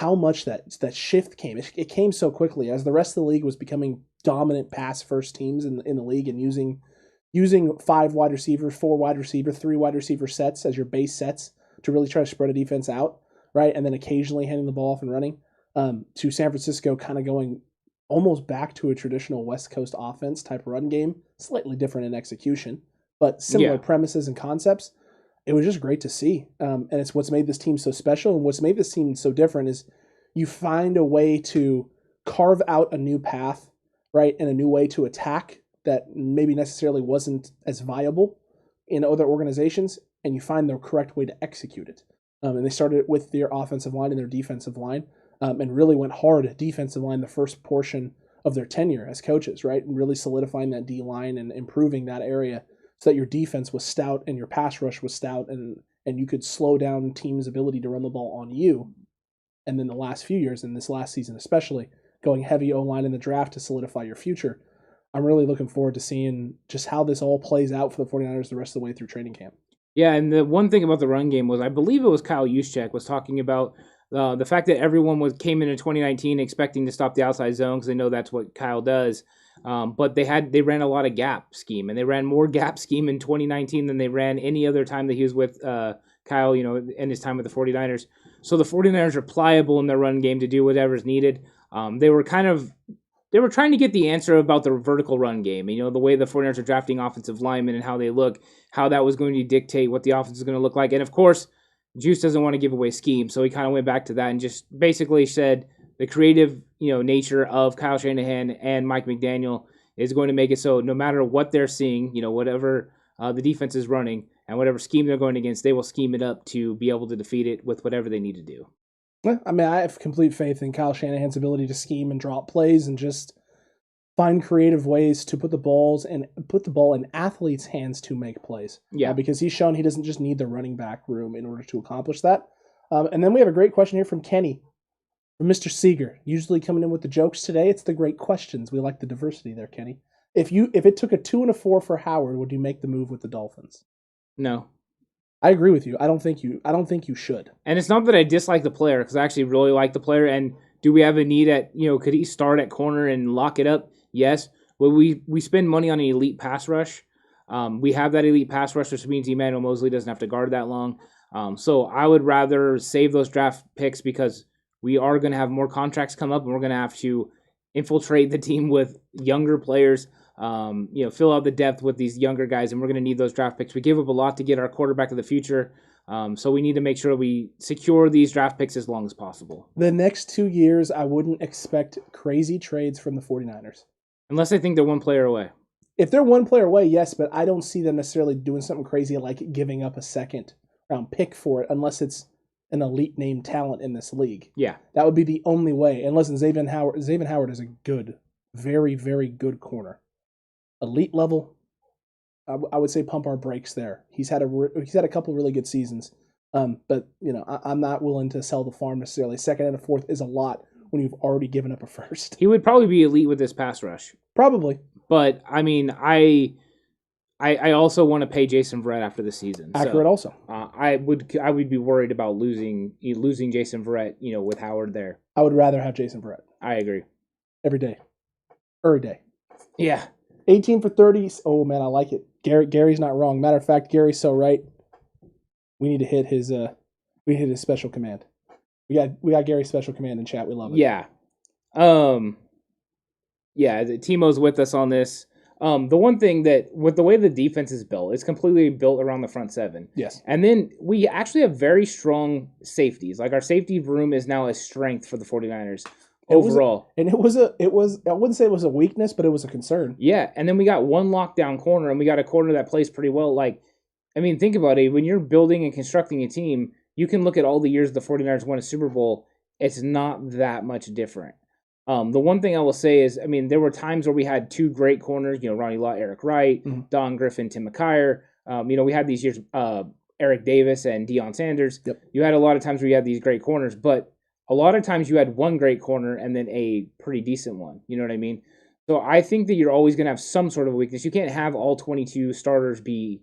much that shift came. It came so quickly as the rest of the league was becoming dominant pass first teams in the league and using 5 wide receivers, 4 wide receiver, 3 wide receiver sets as your base sets to really try to spread a defense out, right? And then occasionally handing the ball off and running. To San Francisco kind of going almost back to a traditional West Coast offense type run game, slightly different in execution, but similar premises and concepts. It was just great to see. And it's what's made this team so special, and what's made this team so different is you find a way to carve out a new path, right, and a new way to attack that maybe necessarily wasn't as viable in other organizations, and you find the correct way to execute it. And they started with their offensive line and their defensive line, and really went hard at defensive line the first portion of their tenure as coaches, right, and really solidifying that D-line and improving that area so that your defense was stout and your pass rush was stout and you could slow down teams' ability to run the ball on you. And then the last few years, and this last season especially, going heavy O-line in the draft to solidify your future. I'm really looking forward to seeing just how this all plays out for the 49ers the rest of the way through training camp. Yeah, and the one thing about the run game was, I believe it was Kyle Juszczyk was talking about the fact that everyone came into 2019 expecting to stop the outside zone because they know that's what Kyle does. But they ran a lot of gap scheme, and they ran more gap scheme in 2019 than they ran any other time that he was with Kyle, in his time with the 49ers. So the 49ers are pliable in their run game to do whatever's needed. They were trying to get the answer about the vertical run game. The way the 49ers are drafting offensive linemen and how they look, how that was going to dictate what the offense is going to look like. And of course, Juice doesn't want to give away scheme, so he kind of went back to that and just basically said the creative, nature of Kyle Shanahan and Mike McDaniel is going to make it so no matter what they're seeing, whatever the defense is running and whatever scheme they're going against, they will scheme it up to be able to defeat it with whatever they need to do. I mean, I have complete faith in Kyle Shanahan's ability to scheme and drop plays and just find creative ways to put the ball in athletes' hands to make plays. Yeah, because he's shown he doesn't just need the running back room in order to accomplish that. And then we have a great question here from Kenny, from Mr. Seeger, usually coming in with the jokes today. It's the great questions. We like the diversity there, Kenny. If it took a 2 and a 4 for Howard, would you make the move with the Dolphins? No. I agree with you. I don't think you should. And it's not that I dislike the player, because I actually really like the player. And do we have a need at, could he start at corner and lock it up? Yes. Well, we spend money on an elite pass rush. We have that elite pass rush, which means Emmanuel Mosley doesn't have to guard that long. So I would rather save those draft picks because we are going to have more contracts come up, and we're going to have to infiltrate the team with younger players, fill out the depth with these younger guys, and we're going to need those draft picks. We give up a lot to get our quarterback of the future, so we need to make sure we secure these draft picks as long as possible. The next 2 years, I wouldn't expect crazy trades from the 49ers. Unless I think they're one player away. If they're one player away, yes, but I don't see them necessarily doing something crazy like giving up a second-round pick for it unless it's an elite name talent in this league. Yeah. That would be the only way. And listen, Xavier Howard is a good, very, very good corner. Elite level, I would say pump our brakes there. He's had a couple really good seasons, but I'm not willing to sell the farm necessarily. Second and a fourth is a lot when you've already given up a first. He would probably be elite with this pass rush. Probably. But I mean, I I also want to pay Jason Verrett after the season. Accurate also. I would be worried about losing Jason Verrett, with Howard there. I would rather have Jason Verrett. I agree. Every day. Yeah. 18 for 30. Oh, man, I like it. Gary's not wrong. Matter of fact, Gary's so right. We need to hit his special command. We got Gary's special command in chat. We love it. Yeah. Timo's with us on this. The one thing that with the way the defense is built, it's completely built around the front seven. Yes. And then we actually have very strong safeties. Like our safety room is now a strength for the 49ers overall. I wouldn't say it was a weakness, but it was a concern. Yeah. And then we got one lockdown corner, and we got a corner that plays pretty well. Think about it. When you're building and constructing a team, you can look at all the years the 49ers won a Super Bowl. It's not that much different. The one thing I will say is, there were times where we had two great corners, Ronnie Lott, Eric Wright, Don Griffin, Tim McKyer. We had these years, Eric Davis and Deion Sanders. Yep. You had a lot of times where you had these great corners, but a lot of times you had one great corner and then a pretty decent one. You know what I mean? So I think that you're always going to have some sort of a weakness. You can't have all 22 starters be,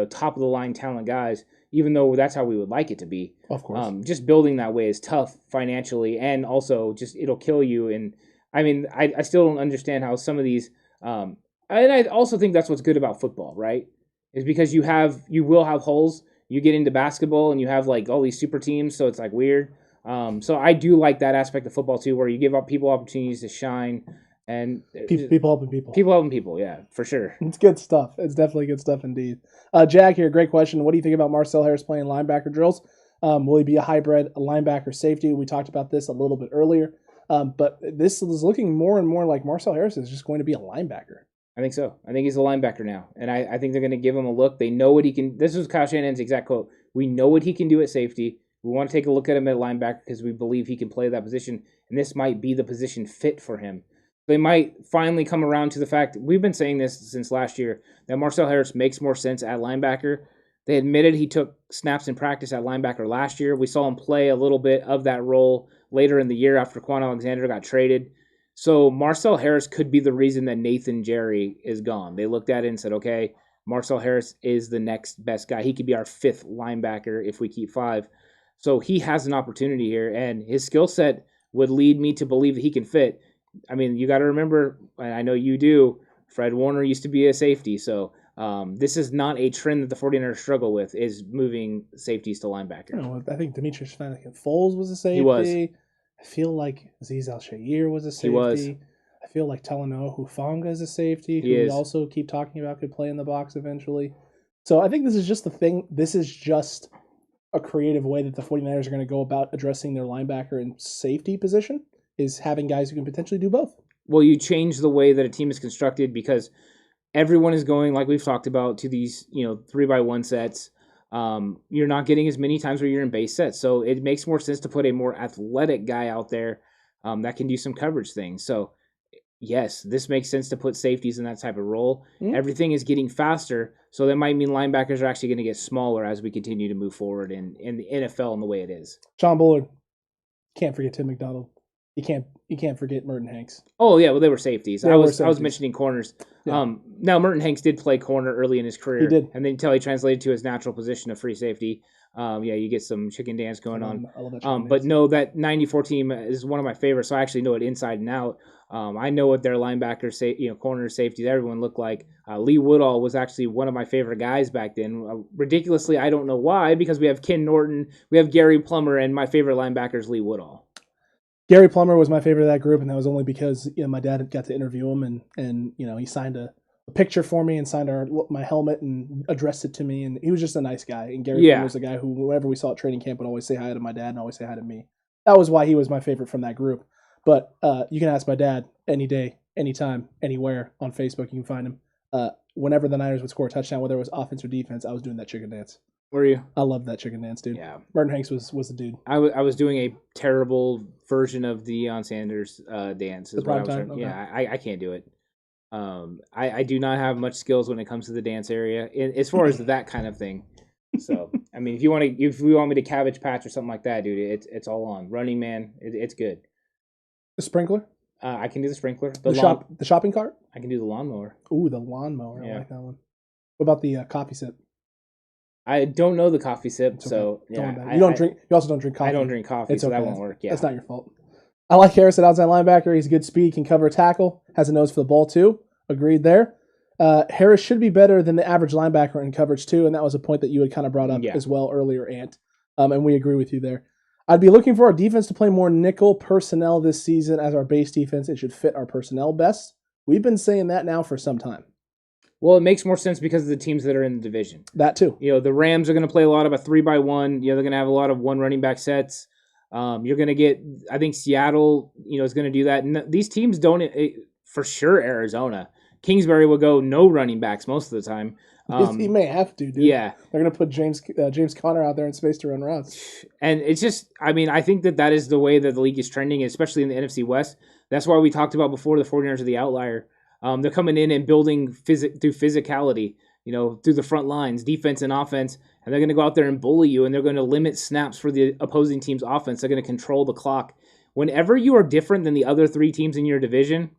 top of the line talent guys, even though that's how we would like it to be. Of course. Just building that way is tough financially, and also just it'll kill you. And I still don't understand how some of these, and I also think that's what's good about football, right? Is because you will have holes. You get into basketball and you have all these super teams, so it's weird. So I do like that aspect of football too, where you give up people opportunities to shine. And people helping people. People helping people, yeah, for sure. It's good stuff. It's definitely good stuff indeed. Jack here, great question. What do you think about Marcel Harris playing linebacker drills? Will he be a hybrid linebacker safety? We talked about this a little bit earlier. But this is looking more and more like Marcel Harris is just going to be a linebacker. I think so. I think he's a linebacker now. And I think they're going to give him a look. They know what he can. This was Kyle Shanahan's exact quote. We know what he can do at safety. We want to take a look at him at linebacker because we believe he can play that position. And this might be the position fit for him. They might finally come around to the fact, we've been saying this since last year, that Marcel Harris makes more sense at linebacker. They admitted he took snaps in practice at linebacker last year. We saw him play a little bit of that role later in the year after Quan Alexander got traded. So Marcel Harris could be the reason that Nathan Jerry is gone. They looked at it and said, okay, Marcel Harris is the next best guy. He could be our fifth linebacker if we keep five. So he has an opportunity here, and his skill set would lead me to believe that he can fit. You got to remember, and I know you do, Fred Warner used to be a safety. So this is not a trend that the 49ers struggle with, is moving safeties to linebacker. I think Demetrius Foles was a safety. He was. I feel like Azeez Al-Shaair was a safety. He was. I feel like Talanoa Hufanga is a safety, who we also keep talking about could play in the box eventually. So I think this is just the thing. This is just a creative way that the 49ers are going to go about addressing their linebacker and safety position, is having guys who can potentially do both. Well, you change the way that a team is constructed because everyone is going, like we've talked about, to these 3x1 sets. You're not getting as many times where you're in base sets, so it makes more sense to put a more athletic guy out there that can do some coverage things. So yes, this makes sense to put safeties in that type of role. Mm-hmm. Everything is getting faster, so that might mean linebackers are actually going to get smaller as we continue to move forward in the NFL and the way it is. John Bullard, can't forget Tim McDonald. You can't forget Merton Hanks. Oh yeah, well they were safeties. I was mentioning corners. Yeah. Now Merton Hanks did play corner early in his career. He did, and then until he translated to his natural position of free safety. You get some chicken dance going on. I love that chicken but dance. no, that '94 team is one of my favorites. So I actually know it inside and out. I know what their linebackers, corners, safeties, everyone looked like. Lee Woodall was actually one of my favorite guys back then. Ridiculously, I don't know why, because we have Ken Norton, we have Gary Plummer, and my favorite linebacker is Lee Woodall. Gary Plummer was my favorite of that group, and that was only because my dad got to interview him, and he signed a picture for me and signed my helmet and addressed it to me, and he was just a nice guy. And Gary Plummer was a guy who, whenever we saw at training camp, would always say hi to my dad and always say hi to me. That was why he was my favorite from that group. But you can ask my dad any day, anytime, anywhere on Facebook. You can find him. Whenever the Niners would score a touchdown, whether it was offense or defense, I was doing that chicken dance. Were you? I loved that chicken dance, dude. Yeah. Merton Hanks was the dude. I was doing a terrible version of Deion Sanders dance. The prime time? Okay. Yeah, I can't do it. I do not have much skills when it comes to the dance area, as far as that kind of thing. So, if you want me to cabbage patch or something like that, dude, it's all on. Running Man, it's good. The sprinkler? I can do the sprinkler. The shopping cart? I can do the lawnmower. Ooh, the lawnmower. Yeah. I like that one. What about the coffee sip? I don't know the coffee sip, Okay. so yeah. You don't drink. You also don't drink coffee. I don't drink coffee, so that won't work. Yeah, that's not your fault. I like Harris at outside linebacker. He's a good speed, can cover a tackle, has a nose for the ball too. Agreed there. Harris should be better than the average linebacker in coverage too, and that was a point that you had kind of brought up as well earlier, Ant. And we agree with you there. I'd be looking for our defense to play more nickel personnel this season as our base defense. It should fit our personnel best. We've been saying that now for some time. Well, it makes more sense because of the teams that are in the division. That too. The Rams are going to play a lot of a 3-by-1. They're going to have a lot of one running back sets. You're going to get, I think Seattle, is going to do that. And these teams don't, for sure, Arizona. Kingsbury will go no running backs most of the time. He may have to, dude. Yeah. They're going to put James Conner out there in space to run routes. And it's just, I think that is the way that the league is trending, especially in the NFC West. That's why we talked about before the 49ers are the outlier. They're coming in and building through physicality, through the front lines, defense and offense, and they're going to go out there and bully you, and they're going to limit snaps for the opposing team's offense. They're going to control the clock. Whenever you are different than the other three teams in your division,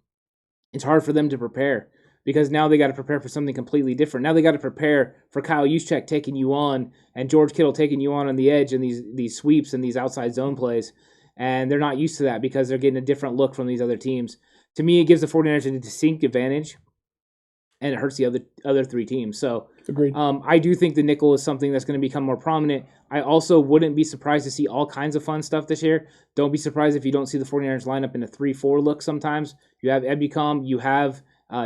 it's hard for them to prepare because now they got to prepare for something completely different. Now they got to prepare for Kyle Juszczyk taking you on and George Kittle taking you on the edge and these sweeps and these outside zone plays, and they're not used to that because they're getting a different look from these other teams. To me, it gives the 49ers a distinct advantage, and it hurts the other three teams. So agreed. I do think the nickel is something that's going to become more prominent. I also wouldn't be surprised to see all kinds of fun stuff this year. Don't be surprised if you don't see the 49ers line up in a 3-4 look sometimes. You have Ebicom, you have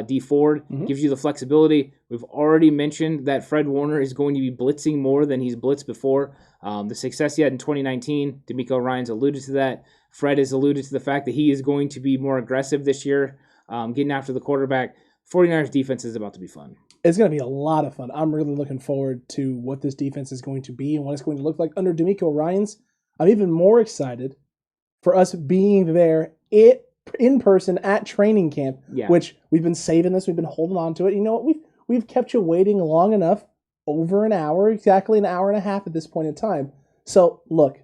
D Ford, gives you the flexibility. We've already mentioned that Fred Warner is going to be blitzing more than he's blitzed before. The success he had in 2019, D'Amico Ryans alluded to that. Fred has alluded to the fact that he is going to be more aggressive this year, getting after the quarterback. 49ers defense is about to be fun. It's going to be a lot of fun. I'm really looking forward to what this defense is going to be and what it's going to look like under D'Amico Ryans. I'm even more excited for us being there in person at training camp, which we've been saving this. We've been holding on to it. You know what? We've kept you waiting long enough, over an hour, exactly an hour and a half at this point in time. So, look,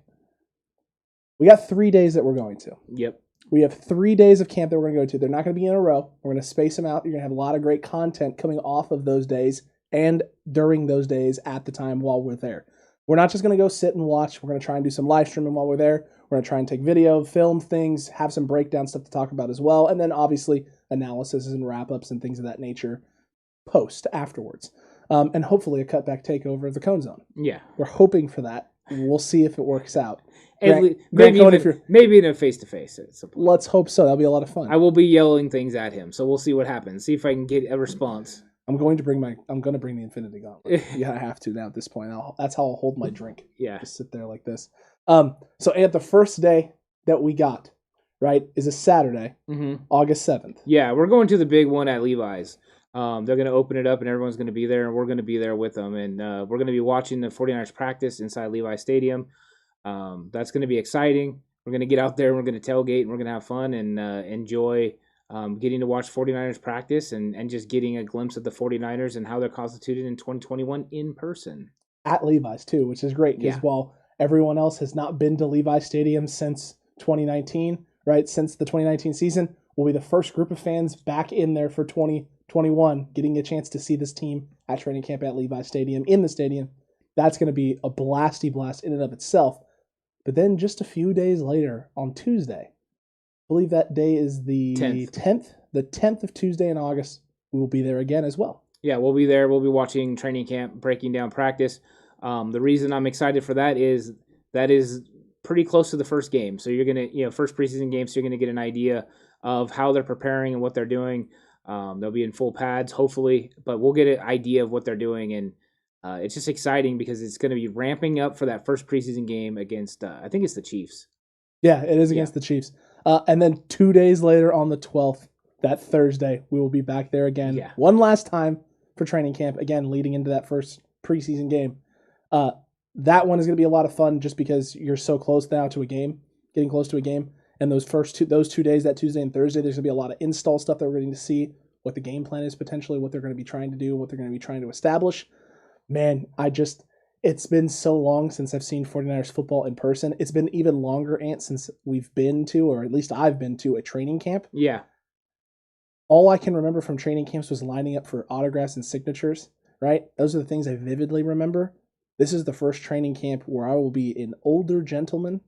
we got 3 days that we're going to. Yep. We have 3 days of camp that we're going to go to. They're not going to be in a row. We're going to space them out. You're going to have a lot of great content coming off of those days and during those days at the time while we're there. We're not just going to go sit and watch. We're going to try and do some live streaming while we're there. We're going to try and take video, film things, have some breakdown stuff to talk about as well, and then obviously analysis and wrap-ups and things of that nature post afterwards. And hopefully a cutback takeover of the Cone Zone. Yeah. We're hoping for that. We'll see if it works out. Maybe in a face-to-face. Let's hope so. That'll be a lot of fun. I will be yelling things at him, so we'll see what happens. See if I can get a response. I'm going to bring the Infinity Gauntlet. Yeah, I have to now at this point. That's how I'll hold my drink. Yeah. Just sit there like this. So at the first day that we got, right, is a Saturday, August 7th. Yeah, we're going to the big one at Levi's. They're going to open it up, and everyone's going to be there, and we're going to be there with them. And we're going to be watching the 49ers practice inside Levi's Stadium. That's going to be exciting. We're going to get out there, and we're going to tailgate, and we're going to have fun and enjoy getting to watch 49ers practice and just getting a glimpse of the 49ers and how they're constituted in 2021 in person. At Levi's, too, which is great because while everyone else has not been to Levi's Stadium since 2019, right, since the 2019 season, we'll be the first group of fans back in there for 2021, getting a chance to see this team at training camp at Levi's Stadium, in the stadium. That's going to be a blasty blast in and of itself. But then just a few days later, on Tuesday, I believe that day is the 10th. The 10th of Tuesday in August, we will be there again as well. Yeah, we'll be there. We'll be watching training camp, breaking down practice. The reason I'm excited for that is pretty close to the first game. So you're going to, first preseason game, so you're going to get an idea of how they're preparing and what they're doing. They'll be in full pads, hopefully, but we'll get an idea of what they're doing. And it's just exciting because it's going to be ramping up for that first preseason game against, I think it's the Chiefs. Yeah, it is against the Chiefs. And then 2 days later on the 12th, that Thursday, we will be back there again. Yeah. One last time for training camp, again, leading into that first preseason game. That one is going to be a lot of fun just because you're so close now to a game, getting close to a game. And those 2 days, that Tuesday and Thursday, there's going to be a lot of install stuff that we're getting to see, what the game plan is potentially, what they're going to be trying to do, what they're going to be trying to establish. Man, it's been so long since I've seen 49ers football in person. It's been even longer, Ant, since we've been to, or at least I've been to, a training camp. Yeah. All I can remember from training camps was lining up for autographs and signatures. right? Those are the things I vividly remember. This is the first training camp where I will be an older gentleman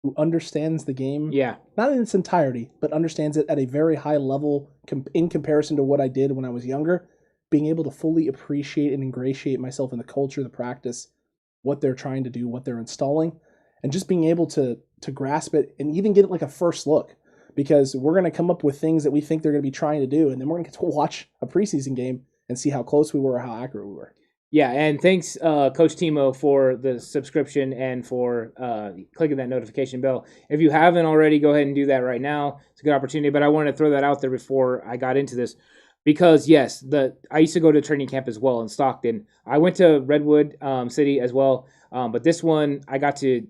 who understands the game, not in its entirety, but understands it at a very high level in comparison to what I did when I was younger, being able to fully appreciate and ingratiate myself in the culture, the practice, what they're trying to do, what they're installing, and just being able to grasp it and even get it like a first look, because we're going to come up with things that we think they're going to be trying to do, and then we're going to get to watch a preseason game and see how close we were or how accurate we were. Yeah, and thanks, Coach Timo, for the subscription and for clicking that notification bell. If you haven't already, go ahead and do that right now. It's a good opportunity, but I wanted to throw that out there before I got into this because, yes, I used to go to training camp as well in Stockton. I went to Redwood City as well, but this one I got to,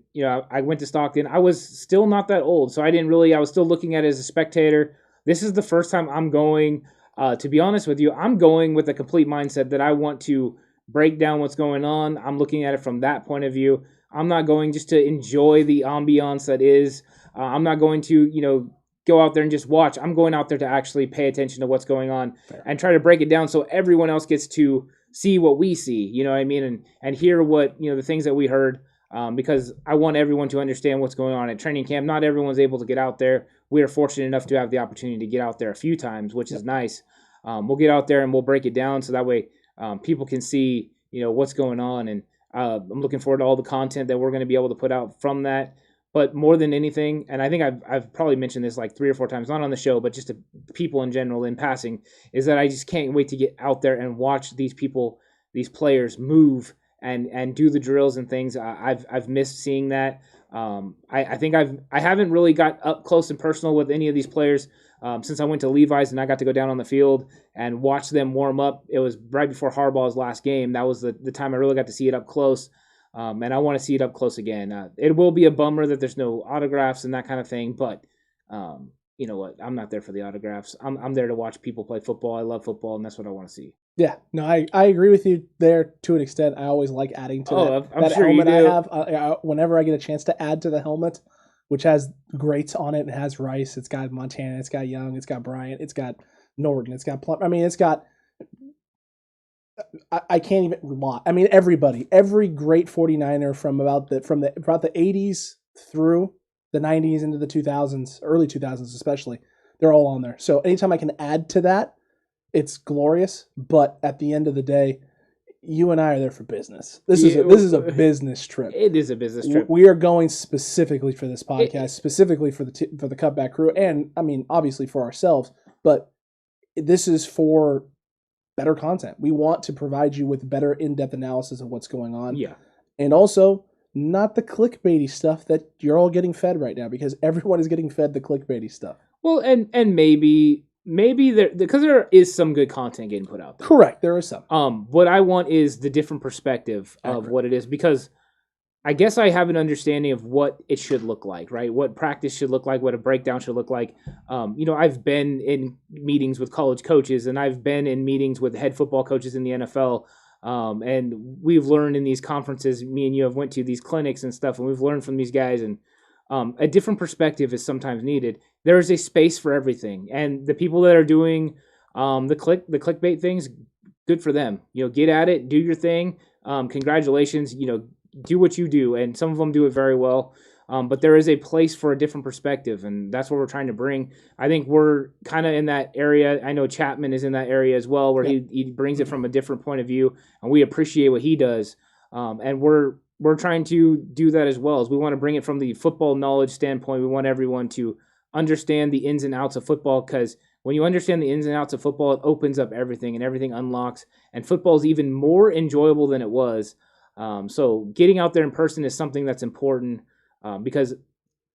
I went to Stockton. I was still not that old, so I was still looking at it as a spectator. This is the first time I'm going, to be honest with you, I'm going with a complete mindset that I want to break down what's going on. I'm looking at it from that point of view. I'm not going just to enjoy the ambiance that is. I'm not going to, go out there and just watch. I'm going out there to actually pay attention to what's going on and try to break it down so everyone else gets to see what we see, you know what I mean? And hear what, the things that we heard, because I want everyone to understand what's going on at training camp. Not everyone's able to get out there. We are fortunate enough to have the opportunity to get out there a few times, which is nice. We'll get out there and we'll break it down so that way people can see, what's going on. And I'm looking forward to all the content that we're going to be able to put out from that. But more than anything, and I think I've probably mentioned this like 3 or 4 times, not on the show, but just to people in general in passing, is that I just can't wait to get out there and watch these players move and do the drills and things. I've missed seeing that. I think I haven't really got up close and personal with any of these players since I went to Levi's and I got to go down on the field and watch them warm up. It was right before Harbaugh's last game. That was the time I really got to see it up close. And I want to see it up close again. It will be a bummer that there's no autographs and that kind of thing, but you know what? I'm not there for the autographs. I'm there to watch people play football. I love football, and that's what I want to see. Yeah, no, I agree with you there to an extent. I always like adding to that sure helmet I have. Whenever I get a chance to add to the helmet, which has greats on it, it has Rice, it's got Montana, it's got Young, it's got Bryant, it's got Norton, it's got Plum. I mean, it's got. I can't even lie. I mean, every great 49er from about the 80s through the 90s into the 2000s, early 2000s especially, they're all on there. So anytime I can add to that, it's glorious. But at the end of the day, you and I are there for business. This is a business trip. It is a business trip. We are going specifically for this podcast, specifically for the Cutback crew, and I mean obviously for ourselves. But this is for better content. We want to provide you with better in-depth analysis of what's going on. Yeah. And also not the clickbaity stuff that you're all getting fed right now, because everyone is getting fed the clickbaity stuff. Well, and maybe there, because there is some good content getting put out there. Correct. There is some. What I want is the different perspective of what it is, because I guess I have an understanding of what it should look like, right? What practice should look like, what a breakdown should look like. I've been in meetings with college coaches, and I've been in meetings with head football coaches in the NFL. And we've learned in these conferences, me and you have went to these clinics and stuff, and we've learned from these guys, and a different perspective is sometimes needed. There is a space for everything. And the people that are doing the clickbait things, good for them. Get at it, do your thing. Congratulations, do what you do, and some of them do it very well. But there is a place for a different perspective, and that's what we're trying to bring. I think we're kind of in that area. I know Chapman is in that area as well, where he brings it from a different point of view, and we appreciate what he does. And we're trying to do that as well. As we want to bring it from the football knowledge standpoint. We want everyone to understand the ins and outs of football, because when you understand the ins and outs of football, it opens up everything, and everything unlocks, and football is even more enjoyable than it was. So getting out there in person is something that's important, because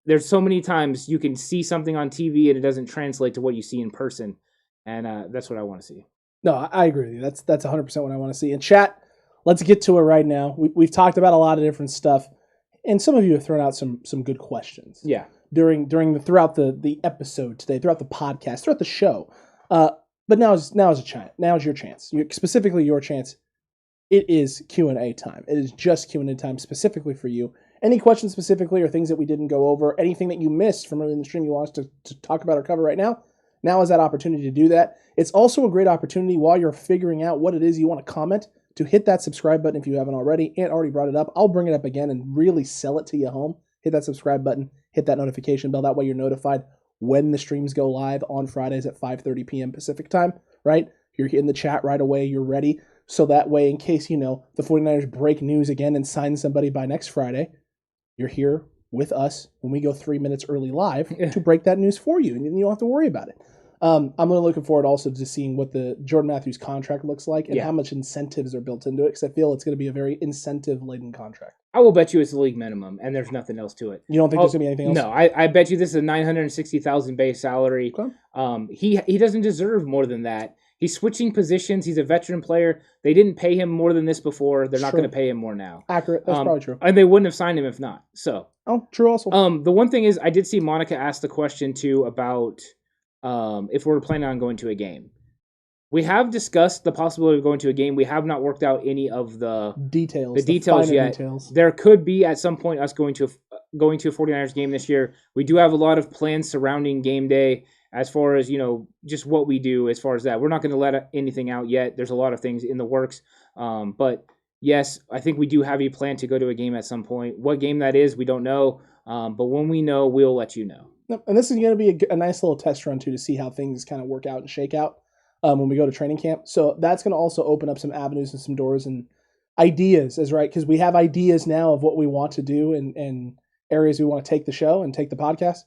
there's so many times you can see something on TV and it doesn't translate to what you see in person. And that's what I want to see. No, I agree with you. That's 100% what I want to see. And chat, let's get to it right now. We've talked about a lot of different stuff, and some of you have thrown out some good questions. Yeah. Throughout the episode today, throughout the podcast, throughout the show. But now is your chance. Specifically your chance. It is Q&A time. It is just Q&A time specifically for you. Any questions specifically, or things that we didn't go over, anything that you missed from earlier in the stream you want us to talk about or cover right now, now is that opportunity to do that. It's also a great opportunity while you're figuring out what it is you want to comment to hit that subscribe button if you haven't already. Ant already brought it up. I'll bring it up again and really sell it to you home. Hit that subscribe button. Hit that notification bell. That way you're notified when the streams go live on Fridays at 5:30 p.m. Pacific time, right? You're in the chat right away. You're ready. So that way, in case, the 49ers break news again and sign somebody by next Friday, you're here with us when we go 3 minutes early live to break that news for you, and you don't have to worry about it. I'm really looking forward also to seeing what the Jordan Matthews contract looks like and how much incentives are built into it, because I feel it's going to be a very incentive-laden contract. I will bet you it's the league minimum, and there's nothing else to it. You don't think there's going to be anything else? No, I bet you this is a $960,000 base salary. Okay. He doesn't deserve more than that. He's switching positions. He's a veteran player. They didn't pay him more than this before. They're not going to pay him more now. Accurate. That's probably true. And they wouldn't have signed him if not. So. Oh, true also. The one thing is, I did see Monica ask the question, too, about if we're planning on going to a game. We have discussed the possibility of going to a game. We have not worked out any of the details yet. Details. There could be at some point us going to a 49ers game this year. We do have a lot of plans surrounding game day as far as, just what we do as far as that. We're not going to let anything out yet. There's a lot of things in the works. But yes, I think we do have a plan to go to a game at some point. What game that is, we don't know. But when we know, we'll let you know. And this is going to be a nice little test run, too, to see how things kind of work out and shake out when we go to training camp. So that's going to also open up some avenues and some doors and ideas, because we have ideas now of what we want to do and areas we want to take the show and take the podcast.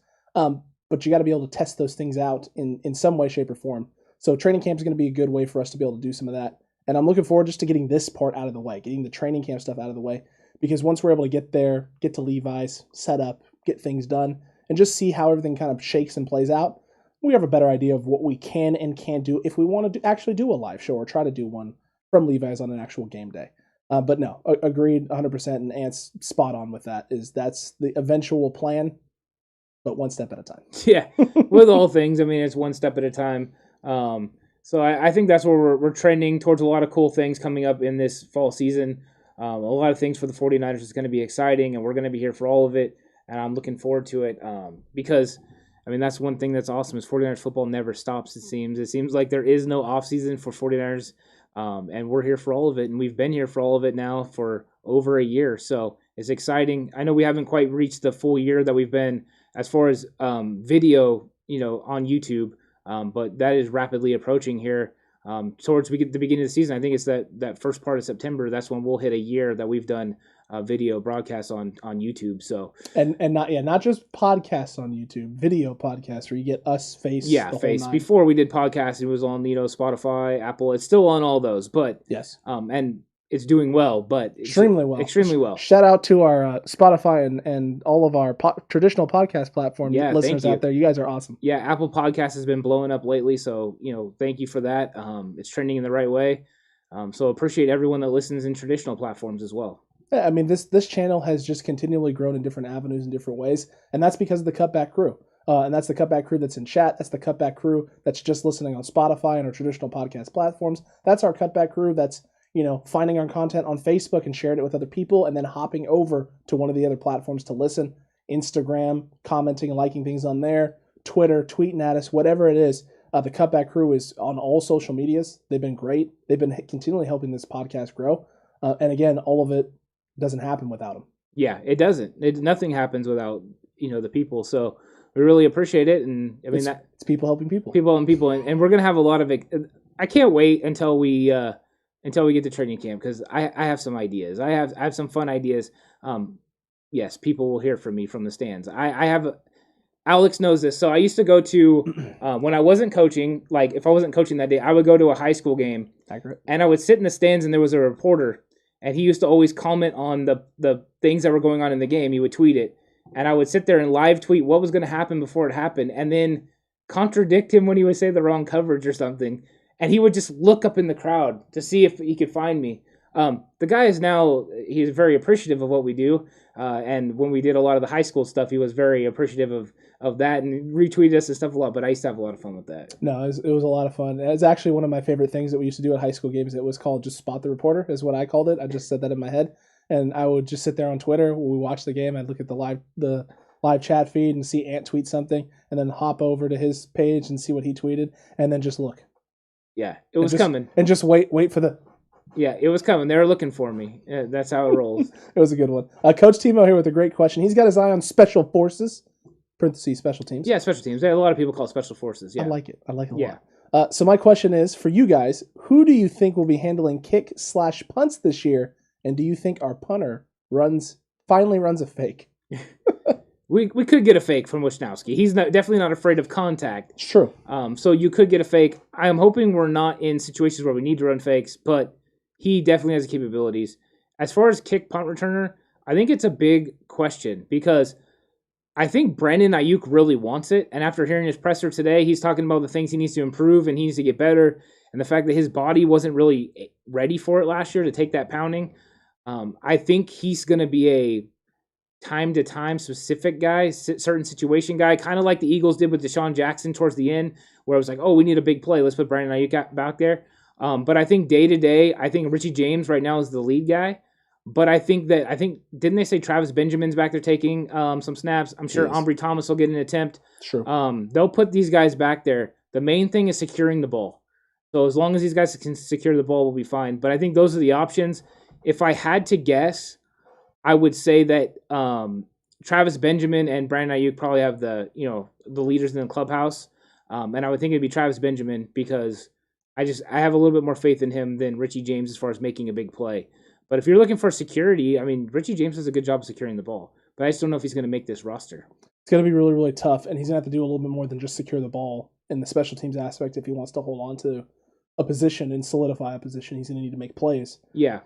But you got to be able to test those things out in some way, shape, or form. So training camp is going to be a good way for us to be able to do some of that. And I'm looking forward just to getting this part out of the way, getting the training camp stuff out of the way, because once we're able to get there, get to Levi's, set up, get things done, and just see how everything kind of shakes and plays out, we have a better idea of what we can and can't do if we want to actually do a live show or try to do one from Levi's on an actual game day. But no, agreed 100%, and Ant's spot on with that. That's the eventual plan, but one step at a time. Yeah, with all things, it's one step at a time. So I think that's where we're trending towards a lot of cool things coming up in this fall season. A lot of things for the 49ers is going to be exciting, and we're going to be here for all of it, and I'm looking forward to it because, that's one thing that's awesome is 49ers football never stops, it seems. It seems like there is no offseason for 49ers, and we're here for all of it, and we've been here for all of it now for over a year, so it's exciting. I know we haven't quite reached the full year that we've been as far as video, on YouTube, but that is rapidly approaching here towards the beginning of the season. I think it's that first part of September. That's when we'll hit a year that we've done video broadcasts on YouTube. So and not just podcasts on YouTube, video podcasts where you get us face. Yeah, face. Before we did podcasts, it was on Spotify, Apple. It's still on all those, but yes, and it's doing well, but extremely well. Shout out to our Spotify and all of our traditional podcast platform listeners out there. You guys are awesome. Yeah, Apple Podcasts has been blowing up lately, so thank you for that. It's trending in the right way. So appreciate everyone that listens in traditional platforms as well. Yeah, this channel has just continually grown in different avenues in different ways, and that's because of the Cutback crew. And that's the Cutback crew that's in chat. That's the Cutback crew that's just listening on Spotify and our traditional podcast platforms. That's our Cutback crew that's finding our content on Facebook and sharing it with other people, and then hopping over to one of the other platforms to listen. Instagram, commenting and liking things on there. Twitter, tweeting at us, whatever it is. The Cutback crew is on all social medias. They've been great. They've been continually helping this podcast grow. And again, all of it doesn't happen without them. Yeah, it doesn't. Nothing happens without the people. So we really appreciate it. And it's people helping people. People helping people, and we're gonna have a lot of it. I can't wait until we get to training camp, because I have some ideas. I have some fun ideas. Yes, people will hear from me from the stands. Alex knows this. So I used to go to, when I wasn't coaching, like if I wasn't coaching that day, I would go to a high school game. Accurate. And I would sit in the stands, and there was a reporter, and he used to always comment on the things that were going on in the game. He would tweet it. And I would sit there and live tweet what was going to happen before it happened, and then contradict him when he would say the wrong coverage or something. And he would just look up in the crowd to see if he could find me. The guy he's very appreciative of what we do. And when we did a lot of the high school stuff, he was very appreciative of that and retweeted us and stuff a lot. But I used to have a lot of fun with that. No, it was a lot of fun. It's actually one of my favorite things that we used to do at high school games. It was called just Spot the Reporter is what I called it. I just said that in my head. And I would just sit there on Twitter when we watched the game. I'd look at the live chat feed and see Ant tweet something, and then hop over to his page and see what he tweeted, and then just look. Yeah, it was coming. And just wait for the Yeah, it was coming. They were looking for me. Yeah, that's how it rolls. It was a good one. Coach Timo here with a great question. He's got his eye on special forces, parentheses, special teams. Yeah, special teams. A lot of people call it special forces. Yeah. I like it. I like it a lot. So my question is, for you guys, who do you think will be handling kick/punts this year? And do you think our punter finally runs a fake? We could get a fake from Wisnowski. He's definitely not afraid of contact. It's true. So you could get a fake. I am hoping we're not in situations where we need to run fakes, but he definitely has the capabilities. As far as kick punt returner, I think it's a big question because I think Brandon Ayuk really wants it. And after hearing his presser today, he's talking about the things he needs to improve and he needs to get better. And the fact that his body wasn't really ready for it last year to take that pounding. I think he's going to be a time-to-time specific guy, certain situation guy, kind of like the Eagles did with Deshaun Jackson towards the end, where it was like, oh, we need a big play. Let's put Brandon Ayuk back there. But I think day-to-day, I think Richie James right now is the lead guy. But I think, didn't they say Travis Benjamin's back there taking some snaps? I'm sure Ambry Thomas will get an attempt. Sure. They'll put these guys back there. The main thing is securing the ball. So as long as these guys can secure the ball, we'll be fine. But I think those are the options. If I had to guess, I would say that Travis Benjamin and Brandon Ayuk probably have the leaders in the clubhouse. And I would think it'd be Travis Benjamin because I have a little bit more faith in him than Richie James as far as making a big play. But if you're looking for security, I mean, Richie James does a good job of securing the ball. But I just don't know if he's going to make this roster. It's going to be really, really tough, and he's going to have to do a little bit more than just secure the ball in the special teams aspect if he wants to hold on to a position and solidify a position. He's going to need to make plays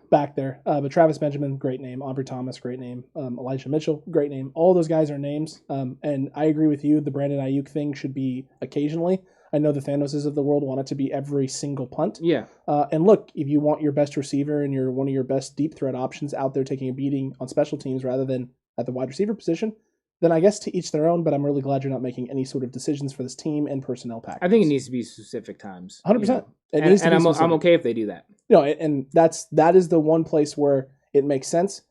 back there. But Travis Benjamin, great name. Ambry Thomas, great name. Elijah Mitchell, great name. All those guys are names. And I agree with you. The Brandon Ayuk thing should be occasionally. I know the Thanoses of the world want it to be every single punt. Yeah. And look, if you want your best receiver and you're one of your best deep threat options out there taking a beating on special teams rather than at the wide receiver position, then I guess to each their own, but I'm really glad you're not making any sort of decisions for this team and personnel package. I think it needs to be specific times. 100%. I'm okay if they do that. And that is the one place where it makes sense.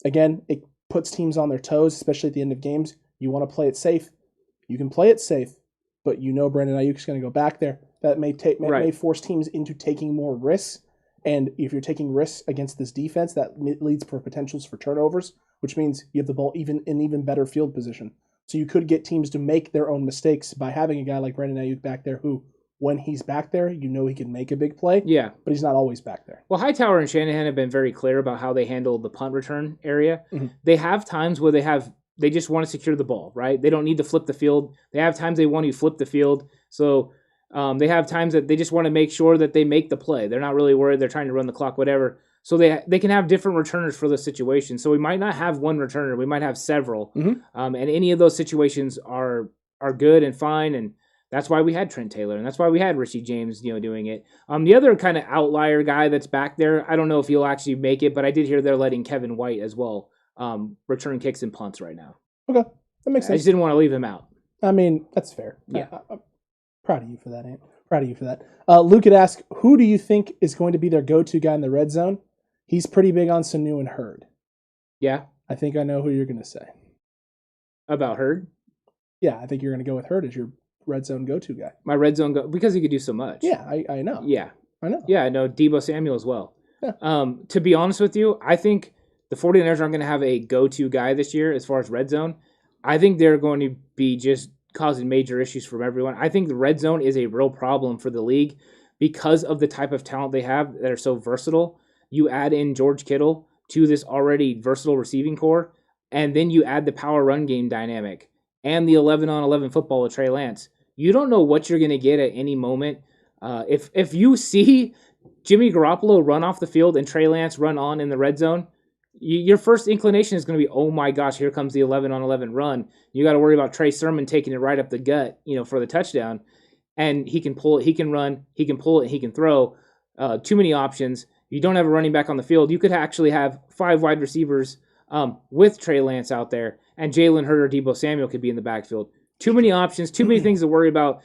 Again, it puts teams on their toes, especially at the end of games. You want to play it safe. You can play it safe, but Brandon Ayuk is going to go back there. That may force teams into taking more risks. And if you're taking risks against this defense, that leads for potentials for turnovers, which means you have the ball in better field position. So you could get teams to make their own mistakes by having a guy like Brandon Ayuk back there who, when he's back there, he can make a big play. Yeah. But he's not always back there. Well, Hightower and Shanahan have been very clear about how they handle the punt return area. Mm-hmm. They have times where they just want to secure the ball, right? They don't need to flip the field. They have times they want to flip the field. So they have times that they just want to make sure that they make the play. They're not really worried. They're trying to run the clock, whatever. So they can have different returners for the situation. So we might not have one returner. We might have several. Mm-hmm. And any of those situations are good and fine. And that's why we had Trent Taylor. And that's why we had Richie James, doing it. The other kind of outlier guy that's back there, I don't know if he'll actually make it, but I did hear they're letting Kevin White as well return kicks and punts right now. Okay. That makes sense. I just didn't want to leave him out. I mean, that's fair. Yeah. I'm proud of you for that, Ant. Proud of you for that. Luke had asked, who do you think is going to be their go-to guy in the red zone? He's pretty big on Sanu and Hurd. Yeah? I think I know who you're going to say. About Hurd? Yeah, I think you're going to go with Hurd as your red zone go-to guy. My red zone because he could do so much. Yeah, I know. Yeah. I know. Yeah, I know Deebo Samuel as well. Yeah. To be honest with you, I think the 49ers aren't going to have a go-to guy this year as far as red zone. I think they're going to be just causing major issues from everyone. I think the red zone is a real problem for the league because of the type of talent they have that are so versatile. You add in George Kittle to this already versatile receiving core, and then you add the power run game dynamic and the 11-on-11 football with Trey Lance. You don't know what you're going to get at any moment. If you see Jimmy Garoppolo run off the field and Trey Lance run on in the red zone, your first inclination is going to be, oh my gosh, here comes the 11-on-11 run. You got to worry about Trey Sermon taking it right up the gut, for the touchdown. And he can pull it, he can run, he can pull it, he can throw. Too many options. You don't have a running back on the field. You could actually have 5 wide receivers with Trey Lance out there, and Jalen Hurd or Deebo Samuel could be in the backfield. Too many options, too many things to worry about.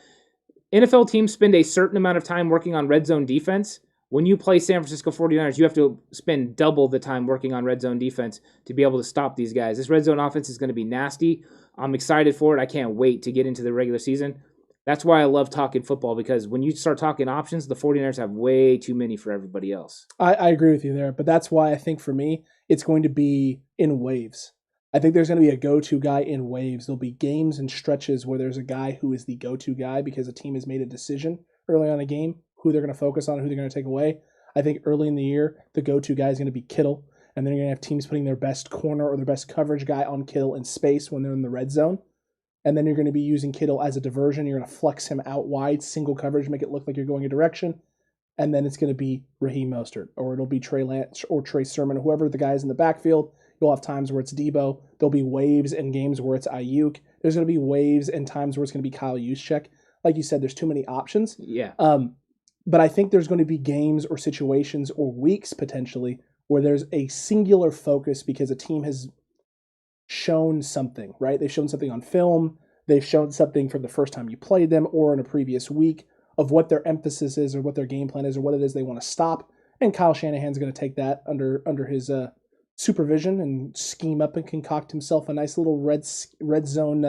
NFL teams spend a certain amount of time working on red zone defense. When you play San Francisco 49ers, you have to spend double the time working on red zone defense to be able to stop these guys. This red zone offense is going to be nasty. I'm excited for it. I can't wait to get into the regular season. That's why I love talking football, because when you start talking options, the 49ers have way too many for everybody else. I agree with you there, but that's why I think for me, it's going to be in waves. I think there's going to be a go-to guy in waves. There'll be games and stretches where there's a guy who is the go-to guy because a team has made a decision early on in a game, who they're going to focus on, who they're going to take away. I think early in the year, the go-to guy is going to be Kittle, and then you're going to have teams putting their best corner or their best coverage guy on Kittle in space when they're in the red zone. And then you're going to be using Kittle as a diversion. You're going to flex him out wide, single coverage, make it look like you're going a direction. And then it's going to be Raheem Mostert, or it'll be Trey Lance or Trey Sermon, whoever the guy is in the backfield. You'll have times where it's Debo. There'll be waves and games where it's Ayuk. There's going to be waves and times where it's going to be Kyle Juszczyk. Like you said, there's too many options. Yeah. But I think there's going to be games or situations or weeks potentially where there's a singular focus because a team has shown something, right? They've shown something on film. They've shown something from the first time you played them or in a previous week of what their emphasis is or what their game plan is or what it is they want to stop. And Kyle Shanahan's going to take that under his supervision and scheme up and concoct himself a nice little red zone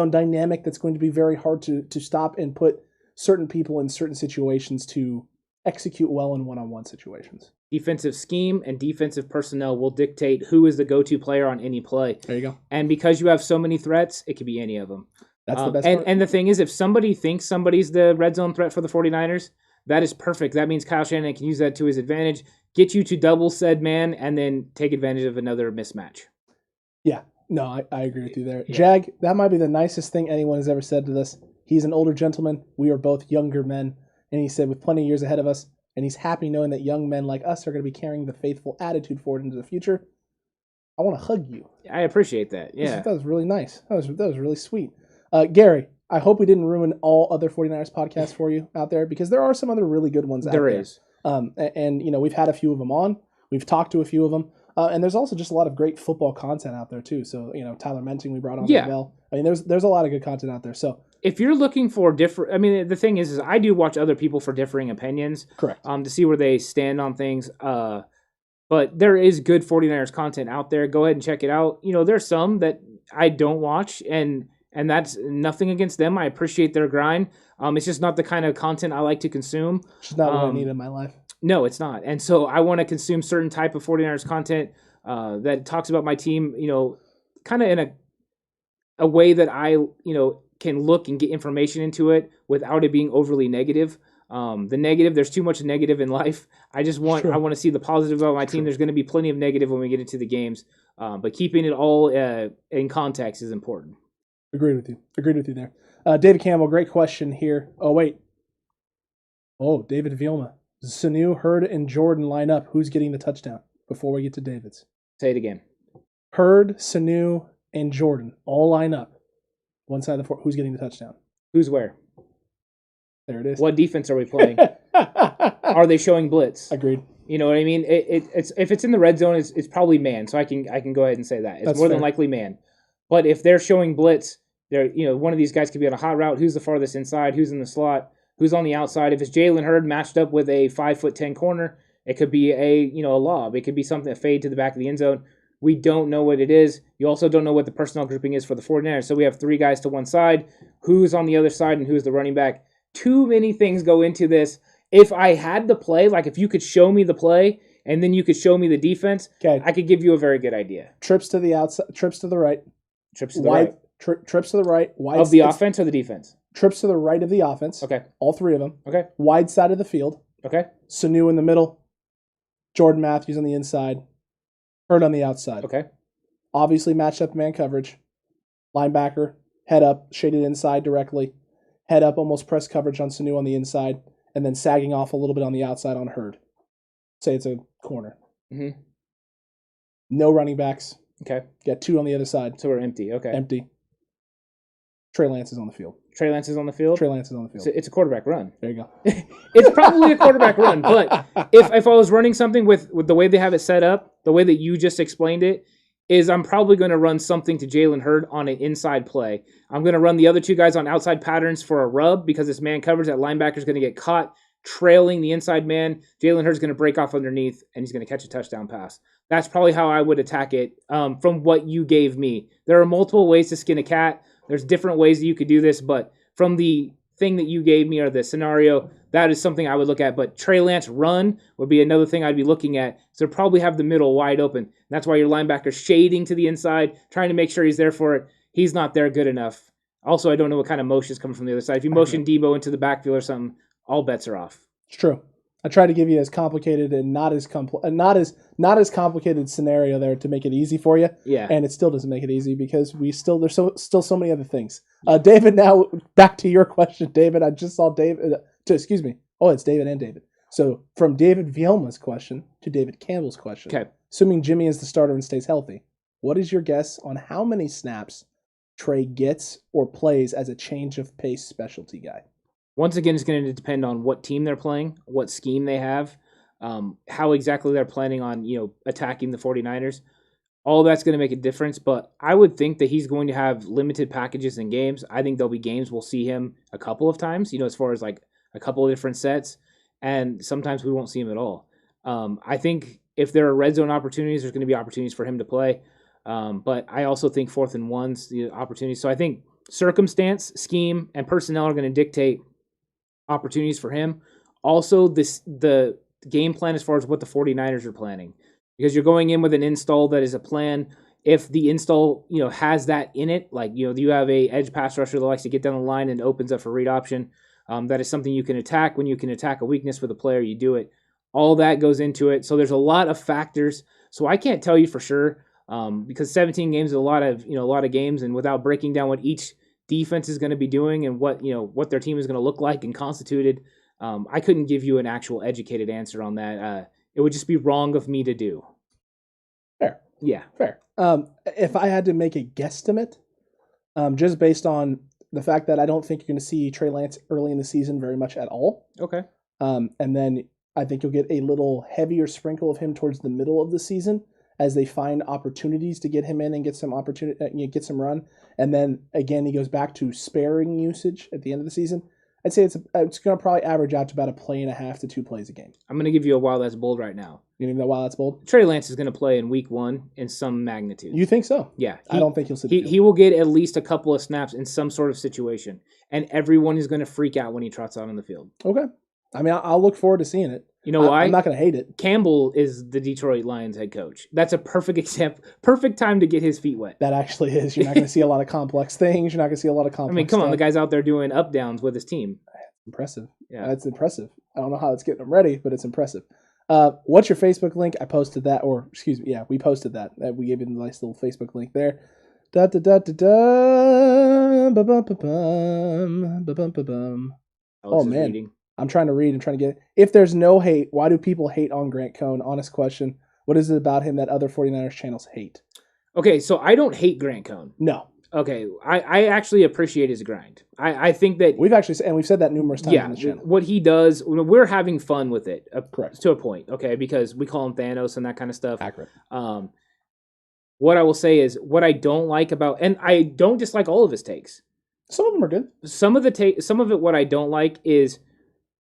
dynamic that's going to be very hard to stop and put certain people in certain situations to execute well in one-on-one situations. Defensive scheme and defensive personnel will dictate who is the go-to player on any play. There you go. And because you have so many threats, it could be any of them. That's the best part. And the thing is, if somebody thinks somebody's the red zone threat for the 49ers, that is perfect. That means Kyle Shanahan can use that to his advantage, get you to double said man, and then take advantage of another mismatch. Yeah. No, I agree with you there. Yeah. Jag, that might be the nicest thing anyone has ever said to this. He's an older gentleman. We are both younger men. And he said, with plenty of years ahead of us, and he's happy knowing that young men like us are going to be carrying the faithful attitude forward into the future. I want to hug you. I appreciate that. Yeah. That was really nice. That was really sweet. Gary, I hope we didn't ruin all other 49ers podcasts for you out there, because there are some other really good ones out there. There is. And we've had a few of them on. We've talked to a few of them. And there's also just a lot of great football content out there too. So, Tyler Menting we brought on as well. I mean, there's a lot of good content out there. So if you're looking for the thing is I do watch other people for differing opinions. Correct. To see where they stand on things. But there is good 49ers content out there. Go ahead and check it out. There's some that I don't watch, and that's nothing against them. I appreciate their grind. It's just not the kind of content I like to consume. It's just not what I need in my life. No, it's not. And so I want to consume certain type of 49ers content that talks about my team, kind of in a way that I, can look and get information into it without it being overly negative. There's too much negative in life. I want to see the positive about my team. There's going to be plenty of negative when we get into the games, but keeping it all in context is important. Agreed with you there. David Campbell, great question here. Oh, wait. Oh, David Vielma. Sanu, Hurd, and Jordan line up. Who's getting the touchdown before we get to David's? Say it again. Hurd, Sanu, and Jordan all line up. One side of the floor. Who's getting the touchdown? Who's where? There it is. What defense are we playing? Are they showing blitz? Agreed. You know what I mean? It's if it's in the red zone, it's probably man. So I can go ahead and say that. It's That's more fair. than likely man. But if they're showing blitz, one of these guys could be on a hot route. Who's the farthest inside? Who's in the slot? Who's on the outside? If it's Jalen Hurd matched up with a 5'10" corner, it could be a lob. It could be something that fade to the back of the end zone. We don't know what it is. You also don't know what the personnel grouping is for the 49ers. So we have three guys to one side. Who's on the other side and who's the running back? Too many things go into this. If I had the play, like if you could show me the play and then you could show me the defense, okay, I could give you a very good idea. Trips to the outside, trips to the right. Trips to the right. Trips to the right. Wide of the offense or the defense? Trips to the right of the offense. Okay. All three of them. Okay. Wide side of the field. Okay. Sanu in the middle. Jordan Matthews on the inside. Hurd on the outside. Okay. Obviously matched up man coverage. Linebacker, head up, shaded inside directly. Head up, almost press coverage on Sanu on the inside. And then sagging off a little bit on the outside on Hurd. Say it's a corner. Mm-hmm. No running backs. Okay. Got two on the other side. So we're empty. Okay. Empty. Trey Lance is on the field. Trey Lance is on the field? Trey Lance is on the field. So it's a quarterback run. There you go. It's probably a quarterback run, but if I was running something with the way they have it set up, the way that you just explained it, is I'm probably going to run something to Jalen Hurd on an inside play. I'm going to run the other two guys on outside patterns for a rub because this man coverage, that linebacker is going to get caught trailing the inside man. Jalen Hurd's going to break off underneath, and he's going to catch a touchdown pass. That's probably how I would attack it from what you gave me. There are multiple ways to skin a cat. There's different ways that you could do this, but from the thing that you gave me or the scenario, that is something I would look at. But Trey Lance run would be another thing I'd be looking at. So probably have the middle wide open. That's why your linebacker's shading to the inside, trying to make sure he's there for it. He's not there good enough. Also, I don't know what kind of motion is coming from the other side. If you motion Debo into the backfield or something, all bets are off. It's true. I try to give you as complicated and not as complicated scenario there to make it easy for you. Yeah. And it still doesn't make it easy because there's still so many other things. David, now back to your question, David. I just saw David. Excuse me. Oh, it's David and David. So from David Vielma's question to David Campbell's question. Okay. Assuming Jimmy is the starter and stays healthy, what is your guess on how many snaps Trey gets or plays as a change of pace specialty guy? Once again, it's going to depend on what team they're playing, what scheme they have, how exactly they're planning on, attacking the 49ers. All that's going to make a difference, but I would think that he's going to have limited packages in games. I think there'll be games we'll see him a couple of times, as far as like a couple of different sets, and sometimes we won't see him at all. I think if there are red zone opportunities, there's going to be opportunities for him to play, but I also think 4th and 1's the opportunities. So I think circumstance, scheme, and personnel are going to dictate opportunities for him. Also, the game plan as far as what the 49ers are planning, because you're going in with an install that is a plan. If the install has that in it, like you have a edge pass rusher that likes to get down the line and opens up for read option, that is something you can attack. When you can attack a weakness with a player, you do it. All that goes into it. So there's a lot of factors. So I can't tell you for sure, because 17 games is a lot of games, and without breaking down what each defense is going to be doing and what their team is going to look like and constituted, I couldn't give you an actual educated answer on that. It would just be wrong of me to do. Fair. Yeah. Fair. If I had to make a guesstimate, just based on the fact that I don't think you're going to see Trey Lance early in the season very much at all. Okay. And then I think you'll get a little heavier sprinkle of him towards the middle of the season as they find opportunities to get him in and get some get some run. And then again, he goes back to sparing usage at the end of the season. I'd say it's going to probably average out to about 1.5 to 2 plays a game. I'm going to give you a while that's bold right now. You even know why that's bold? Trey Lance is going to play in week 1 in some magnitude. You think so? Yeah. I don't think he'll sit. He will get at least a couple of snaps in some sort of situation, and everyone is going to freak out when he trots out on the field. Okay. I mean, I'll look forward to seeing it. You know why? I'm not going to hate it. Campbell is the Detroit Lions head coach. That's a perfect example. Perfect time to get his feet wet. That actually is. You're not going to see a lot of complex things. You're not going to see a lot of complex come on. stuff. The guy's out there doing up downs with his team. Impressive. Yeah. That's impressive. I don't know how it's getting them ready, but it's impressive. What's your Facebook link? I posted that, or excuse me, we posted that. We gave you a nice little Facebook link there. Oh, man. Reading. I'm trying to read and trying to get. If there's no hate, why do people hate on Grant Cohn? Honest question. What is it about him that other 49ers channels hate? Okay, so I don't hate Grant Cohn. No. Okay, I actually appreciate his grind. I think that we've said that numerous times on the channel. What he does, we're having fun with it. Correct. To a point, okay, because we call him Thanos and that kind of stuff. Accurate. What I will say is what I don't like about, and I don't dislike all of his takes. Some of them are good. Some of it, what I don't like is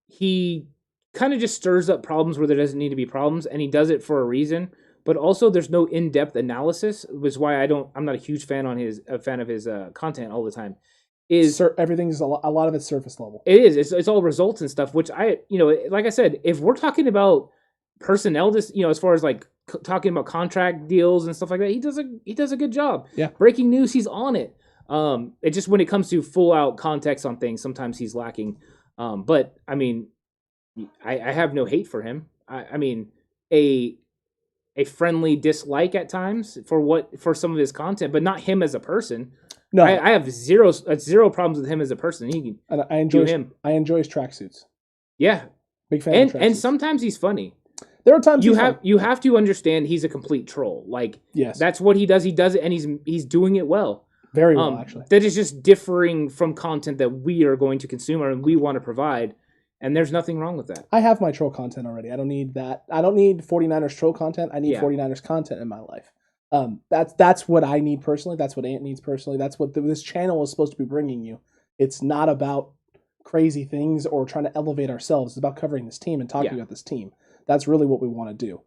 he kind of just stirs up problems where there doesn't need to be problems, and he does it for a reason. But also, there's no in-depth analysis, which is why I'm not a huge fan of his content all the time. Everything's a lot of it's surface level. It is. It's all results and stuff. Which like I said, if we're talking about personnel, as far as like talking about contract deals and stuff like that, he does a good job. Yeah. Breaking news, he's on it. It just when it comes to full out context on things, sometimes he's lacking. But I mean, I have no hate for him. I mean, a friendly dislike at times for some of his content, but not him as a person. No, I have zero problems with him as a person. I enjoy him. I enjoy his tracksuits. Yeah, big fan. And sometimes he's funny. There are times you have to understand he's a complete troll. Like, yes, that's what he does. He does it, and he's doing it well. Very well, actually. That is just differing from content that we are going to consume and we want to provide. And there's nothing wrong with that. I have my troll content already. I don't need that. I don't need 49ers troll content. I need 49ers content in my life. That's what I need personally. That's what Ant needs personally. That's what this channel is supposed to be bringing you. It's not about crazy things or trying to elevate ourselves. It's about covering this team and talking about this team. That's really what we want to do.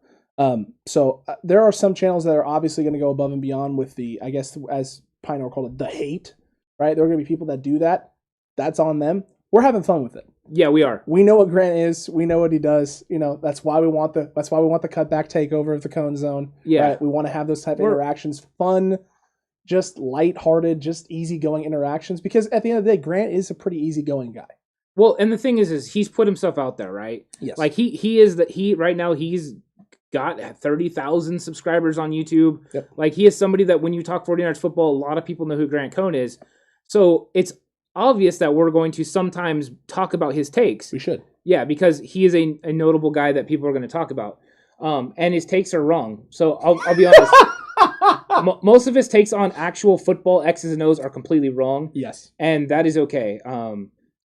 So there are some channels that are obviously going to go above and beyond with the, I guess, as Pioneer called it, the hate, right? There are going to be people that do that. that's on them. We're having fun with it. Yeah, we are. We know what Grant is. We know what he does. That's why we want the cutback takeover of the Cone Zone. Yeah. Right? We want to have those type of interactions, fun, just lighthearted, just easygoing interactions. Because at the end of the day, Grant is a pretty easygoing guy. Well, and the thing is he's put himself out there, right? Yes. Like he right now he's got 30,000 subscribers on YouTube. Yep. Like he is somebody that when you talk 49ers football, a lot of people know who Grant Cone is. So it's obvious that we're going to sometimes talk about his takes. We should. Yeah, because he is a notable guy that people are going to talk about. And his takes are wrong. So I'll be honest. Most of his takes on actual football X's and O's are completely wrong. Yes. And that is okay.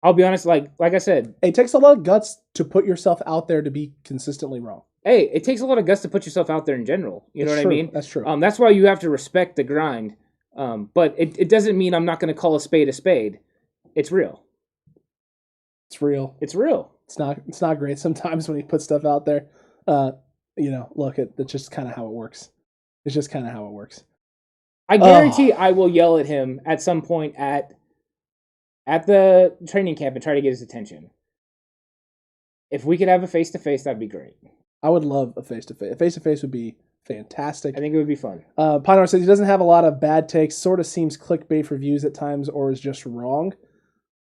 I'll be honest, like I said. It takes a lot of guts to put yourself out there to be consistently wrong. Hey, it takes a lot of guts to put yourself out there in general. You know what I mean? That's true. That's why you have to respect the grind. But it doesn't mean I'm not going to call a spade a spade. It's real. It's real. It's real. It's not great sometimes when he puts stuff out there. Look, it's just kind of how it works. It's just kind of how it works. I guarantee I will yell at him at some point at the training camp and try to get his attention. If we could have a face-to-face, that'd be great. I would love a face-to-face. A face-to-face would be fantastic. I think it would be fun. Pinor says he doesn't have a lot of bad takes, sort of seems clickbait reviews at times, or is just wrong.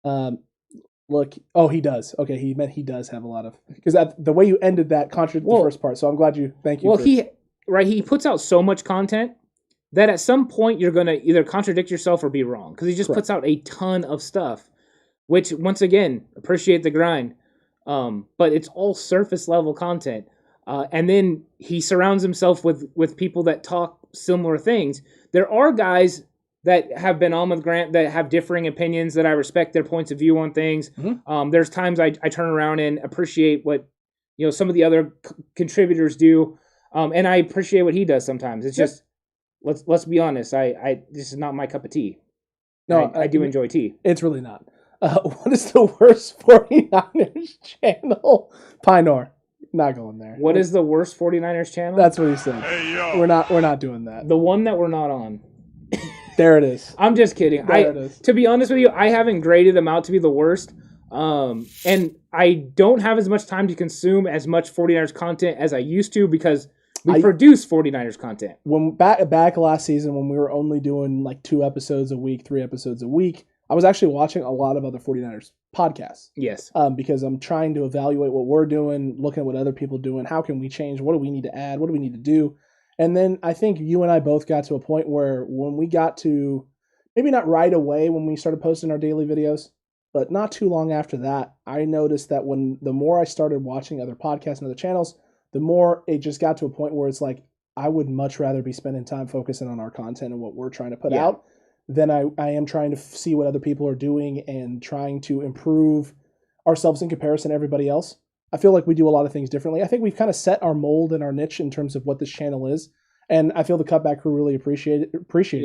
He does. Okay, he meant he does have a lot of... Because the way you ended that contradicted the first part, so I'm glad you... Thank you. Well, he puts out so much content that at some point you're going to either contradict yourself or be wrong. Because he just puts out a ton of stuff, which, once again, appreciate the grind. But it's all surface level content. And then he surrounds himself with people that talk similar things. There are guys that have been on with Grant that have differing opinions that I respect their points of view on things. Mm-hmm. There's times I turn around and appreciate what some of the other contributors do. And I appreciate what he does sometimes. It's just, let's be honest. This is not my cup of tea. No, I do enjoy tea. It's really not. What is the worst 49ers channel? Pinor. Not going there. What is the worst 49ers channel? That's what he said. Hey, yo. We're not doing that. The one that we're not on. There it is. I'm just kidding. There it is. To be honest with you, I haven't graded them out to be the worst. And I don't have as much time to consume as much 49ers content as I used to because we produce 49ers content. When back last season when we were only doing like 2 episodes a week, 3 episodes a week, I was actually watching a lot of other 49ers podcasts. Yes. Because I'm trying to evaluate what we're doing, looking at what other people are doing. How can we change? What do we need to add? What do we need to do? And then I think you and I both got to a point where when we got to, maybe not right away when we started posting our daily videos, but not too long after that, I noticed that the more I started watching other podcasts and other channels, the more it just got to a point where it's like, I would much rather be spending time focusing on our content and what we're trying to put out than I am trying to see what other people are doing and trying to improve ourselves in comparison to everybody else. I feel like we do a lot of things differently. I think we've kind of set our mold and our niche in terms of what this channel is. And I feel the Cutback crew really appreciates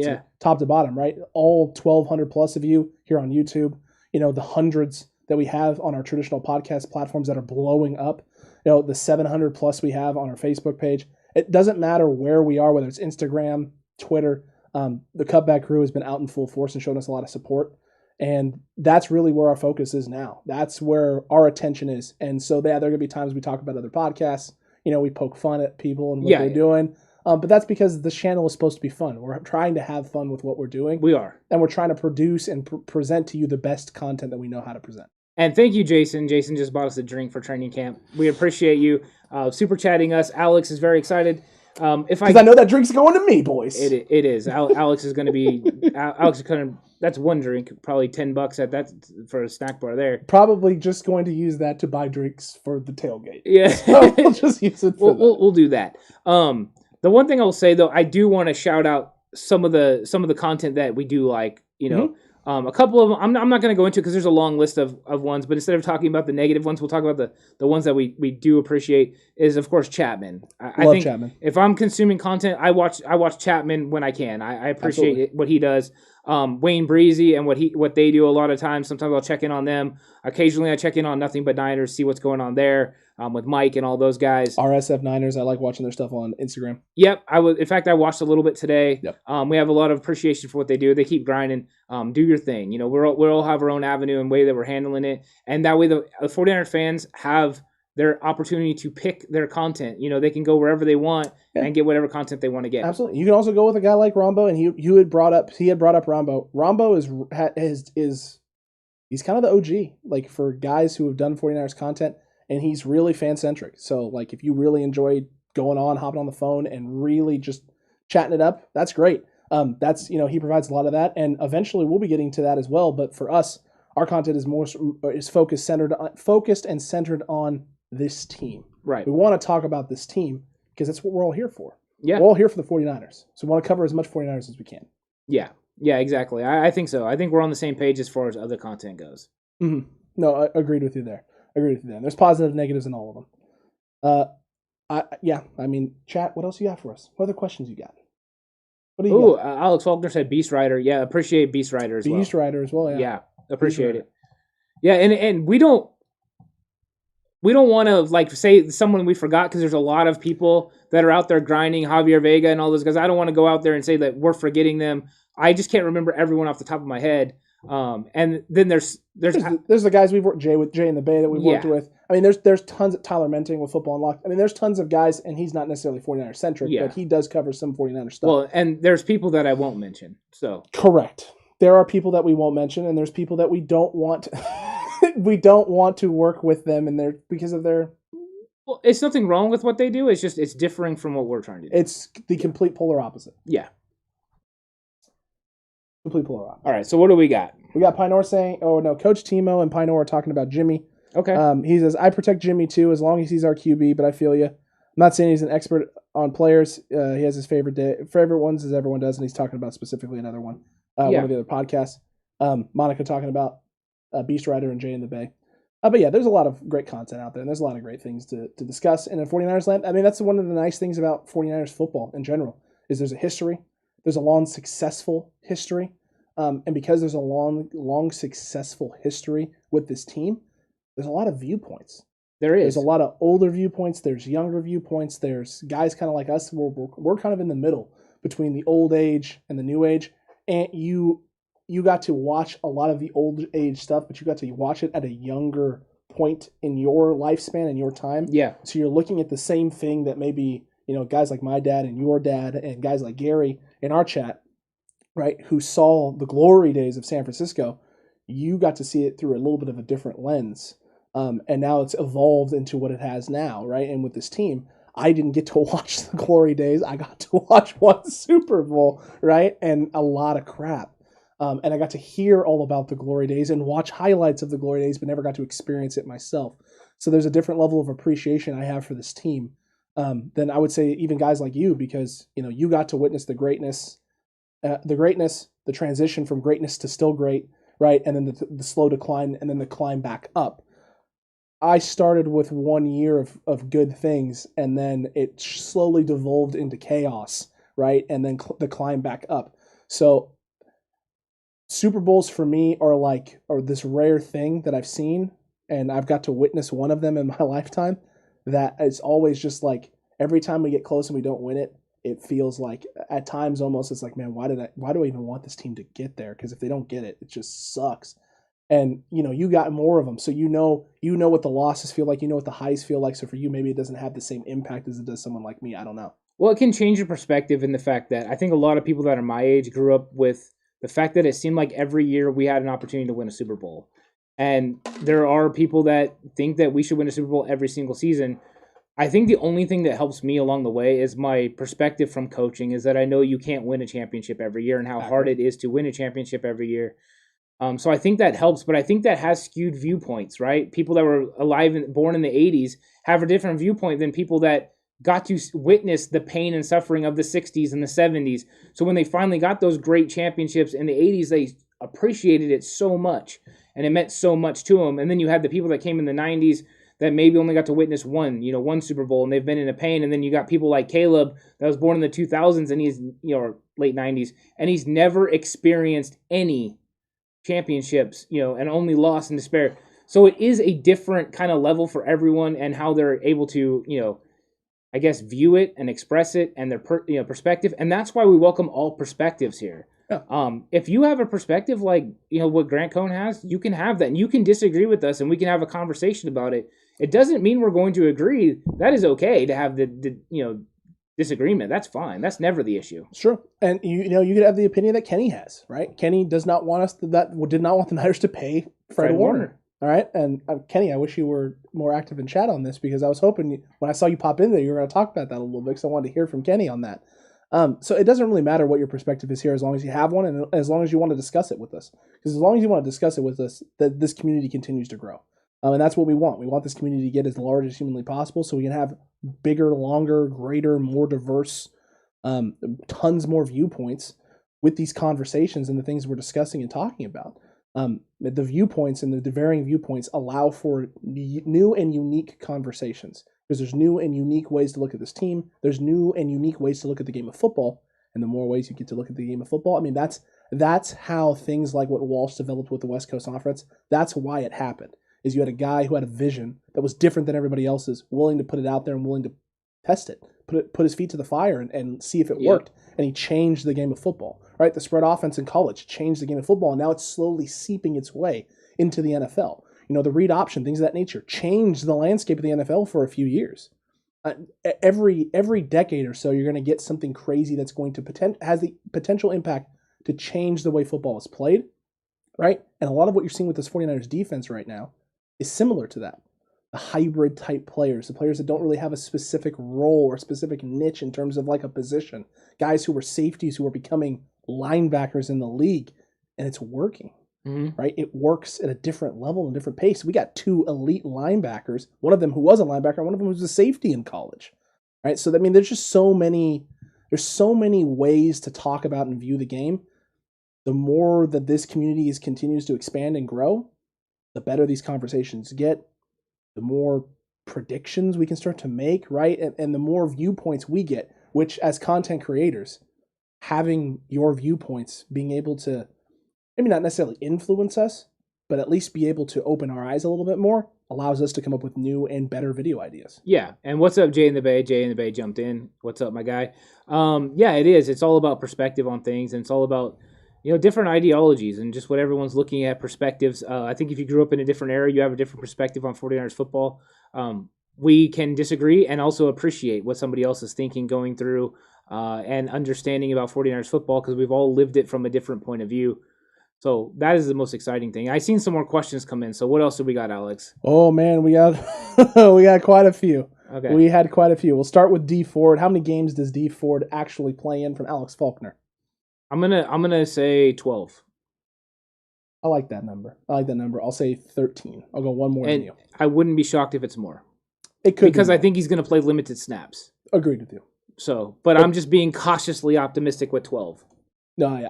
it, top to bottom, right? All 1,200 plus of you here on YouTube, the hundreds that we have on our traditional podcast platforms that are blowing up, the 700 plus we have on our Facebook page. It doesn't matter where we are, whether it's Instagram, Twitter. The Cutback crew has been out in full force and shown us a lot of support. And that's really where our focus is now. That's where our attention is. And so there are going to be times we talk about other podcasts. We poke fun at people and what they're doing. But that's because this channel is supposed to be fun. We're trying to have fun with what we're doing. We are. And we're trying to produce and present to you the best content that we know how to present. And thank you, Jason. Jason just bought us a drink for training camp. We appreciate you super chatting us. Alex is very excited. Because I know that drink's going to me, boys. It is. Alex is going to be. Alex is going to. That's one drink, probably $10 at that for a snack bar there. Probably just going to use that to buy drinks for the tailgate. Yeah, so we'll just use it. We'll do that. The one thing I will say though, I do want to shout out some of the content that we do like. A couple of them, I'm not going to go into because there's a long list of ones, but instead of talking about the negative ones, we'll talk about the ones that we do appreciate is, of course, Chapman. I think Chapman. If I'm consuming content, I watch Chapman when I can. I appreciate what he does. Wayne Breezy and what they do a lot of times. Sometimes I'll check in on them. Occasionally I check in on Nothing But Niners, see what's going on there. with Mike and all those guys. RSF Niners, I like watching their stuff on Instagram. Yep, in fact, I watched a little bit today. Yep. We have a lot of appreciation for what they do. They keep grinding. Do your thing. We'll all have our own avenue and way that we're handling it. And that way the 49er fans have their opportunity to pick their content. They can go wherever they want and get whatever content they want to get. Absolutely. You can also go with a guy like Rombo, and he had brought up Rombo. Rombo he's kind of the OG, like for guys who have done 49ers content, and he's really fan-centric. So like if you really enjoy going on, hopping on the phone and really just chatting it up, that's great. He provides a lot of that, and eventually we'll be getting to that as well. But for us, our content is focused and centered on this team. Right. We want to talk about this team because that's what we're all here for. Yeah. We're all here for the 49ers. So we want to cover as much 49ers as we can. Yeah. Yeah, exactly. I think so. I think we're on the same page as far as other content goes. Mm-hmm. No, I agreed with you there. There's positives, negatives in all of them. Chat, what else you got for us? What other questions you got? What do you got? Alex Faulkner said Beast Rider. Yeah, appreciate Beast Rider as well. Beast Rider as well, yeah. Yeah, appreciate it. Yeah, and we don't want to say someone we forgot because there's a lot of people that are out there grinding, Javier Vega and all those guys. I don't want to go out there and say that we're forgetting them. I just can't remember everyone off the top of my head. And then there's the guys we've worked Jay in the Bay that we've worked with. I mean, there's tons of Tyler Menting with Football Unlocked. I mean, there's tons of guys, and he's not necessarily 49er centric, but he does cover some 49er stuff. Well, and there's people that I won't mention. So correct. There are people that we won't mention, and there's people that we don't want. We don't want to work with them, and because of their. Well, it's nothing wrong with what they do. It's just it's differing from what we're trying to do. It's the complete polar opposite. Yeah. Complete polar opposite. All right. So what do we got? We got Pinor saying, "Oh no, Coach Timo and Pinor are talking about Jimmy." Okay. He says, "I protect Jimmy too, as long as he's our QB. But I feel you. I'm not saying he's an expert on players. He has his favorite ones, as everyone does, and he's talking about specifically another one, one of the other podcasts. Monica talking about Beast Rider and Jay in the Bay. But yeah, there's a lot of great content out there, and there's a lot of great things to discuss. And in 49ers land, I mean, that's one of the nice things about 49ers football in general, is there's a history. There's a long, successful history. And because there's a long, successful history with this team, there's a lot of viewpoints. There's a lot of older viewpoints. There's younger viewpoints. There's guys kind of like us. We're kind of in the middle between the old age and the new age. And you got to watch a lot of the old age stuff, but you got to watch it at a younger point in your lifespan and your time. Yeah. So you're looking at the same thing that maybe, guys like my dad and your dad and guys like Gary in our chat, right, who saw the glory days of San Francisco, you got to see it through a little bit of a different lens. And now it's evolved into what it has now, right? And with this team, I didn't get to watch the glory days. I got to watch one Super Bowl, right? And a lot of crap. And I got to hear all about the glory days and watch highlights of the glory days, but never got to experience it myself. So there's a different level of appreciation I have for this team than I would say even guys like you, because, you got to witness the greatness, the transition from greatness to still great, right? And then the slow decline and then the climb back up. I started with 1 year of good things, and then it slowly devolved into chaos, right? And then the climb back up. So Super Bowls for me are this rare thing that I've seen, and I've got to witness one of them in my lifetime. That is always just like every time we get close and we don't win it, it feels like at times almost it's like, man, why do I even want this team to get there? Because if they don't get it, it just sucks. And you got more of them, so you know what the losses feel like, what the highs feel like. So for you, maybe it doesn't have the same impact as it does someone like me. I don't know. Well, it can change your perspective in the fact that I think a lot of people that are my age grew up with the fact that it seemed like every year we had an opportunity to win a Super Bowl. And there are people that think that we should win a Super Bowl every single season. I think the only thing that helps me along the way is my perspective from coaching, is that I know you can't win a championship every year and how hard it is to win a championship every year. So I think that helps, but I think that has skewed viewpoints, right? People that were alive and born in the 80s have a different viewpoint than people that got to witness the pain and suffering of the 60s and the 70s. So when they finally got those great championships in the 80s, they appreciated it so much, and it meant so much to them. And then you had the people that came in the 90s that maybe only got to witness one Super Bowl, and they've been in a pain. And then you got people like Caleb that was born in the 2000s, and he's, or late 90s, and he's never experienced any championships, and only lost in despair. So it is a different kind of level for everyone and how they're able to, I guess, view it and express it and their perspective. And that's why we welcome all perspectives here. Yeah. If you have a perspective like, what Grant Cohn has, you can have that and you can disagree with us and we can have a conversation about it. It doesn't mean we're going to agree. That is okay to have the disagreement. That's fine. That's never the issue. Sure. And you could have the opinion that Kenny has, right? Kenny does not want did not want the Niners to pay Fred Warner. All right. And Kenny, I wish you were more active in chat on this because I was hoping when I saw you pop in there, you were going to talk about that a little bit because I wanted to hear from Kenny on that. So it doesn't really matter what your perspective is here as long as you have one and as long as you want to discuss it with us. Because as long as you want to discuss it with us, that this community continues to grow. And that's what we want. We want this community to get as large as humanly possible so we can have bigger, longer, greater, more diverse, tons more viewpoints with these conversations and the things we're discussing and talking about. The viewpoints and the varying viewpoints allow for new and unique conversations because there's new and unique ways to look at this team. There's new and unique ways to look at the game of football. And the more ways you get to look at the game of football, I mean, that's how things like what Walsh developed with the West Coast Conference, that's why it happened. Is you had a guy who had a vision that was different than everybody else's, willing to put it out there and willing to test it, put his feet to the fire and see if it worked. And he changed the game of football, right? The spread offense in college changed the game of football, and now it's slowly seeping its way into the NFL. The read option, things of that nature, changed the landscape of the NFL for a few years. Every decade or so, you're going to get something crazy that's going to has the potential impact to change the way football is played, right? And a lot of what you're seeing with this 49ers defense right now is similar to that. The hybrid type players, the players that don't really have a specific role or specific niche in terms of like a position. Guys who were safeties who are becoming linebackers in the league, and it's working, right? It works at a different level and different pace. We got 2 elite linebackers, one of them who was a linebacker, one of them was a safety in college, right? So, I mean, there's so many ways to talk about and view the game. The more that this community continues to expand and grow, the better these conversations get, the more predictions we can start to make, right? And the more viewpoints we get, which as content creators, having your viewpoints, being able to, maybe not necessarily influence us, but at least be able to open our eyes a little bit more, allows us to come up with new and better video ideas. Yeah. And what's up, Jay in the Bay? Jay in the Bay jumped in. What's up, my guy? Yeah, it is. It's all about perspective on things, and it's all about different ideologies and just what everyone's looking at, perspectives. I think if you grew up in a different era, you have a different perspective on 49ers football. We can disagree and also appreciate what somebody else is thinking, going through, and understanding about 49ers football because we've all lived it from a different point of view. So that is the most exciting thing. I've seen some more questions come in. So what else do we got, Alex? Oh, man, we got we got quite a few. Okay. We had quite a few. We'll start with D Ford. How many games does D Ford actually play in from Alex Faulkner? I'm gonna say 12. I like that number. I'll say 13. I'll go one more than you. I wouldn't be shocked if it's more. It could because I think he's gonna play limited snaps. Agreed with you. So, but I'm just being cautiously optimistic with 12. No,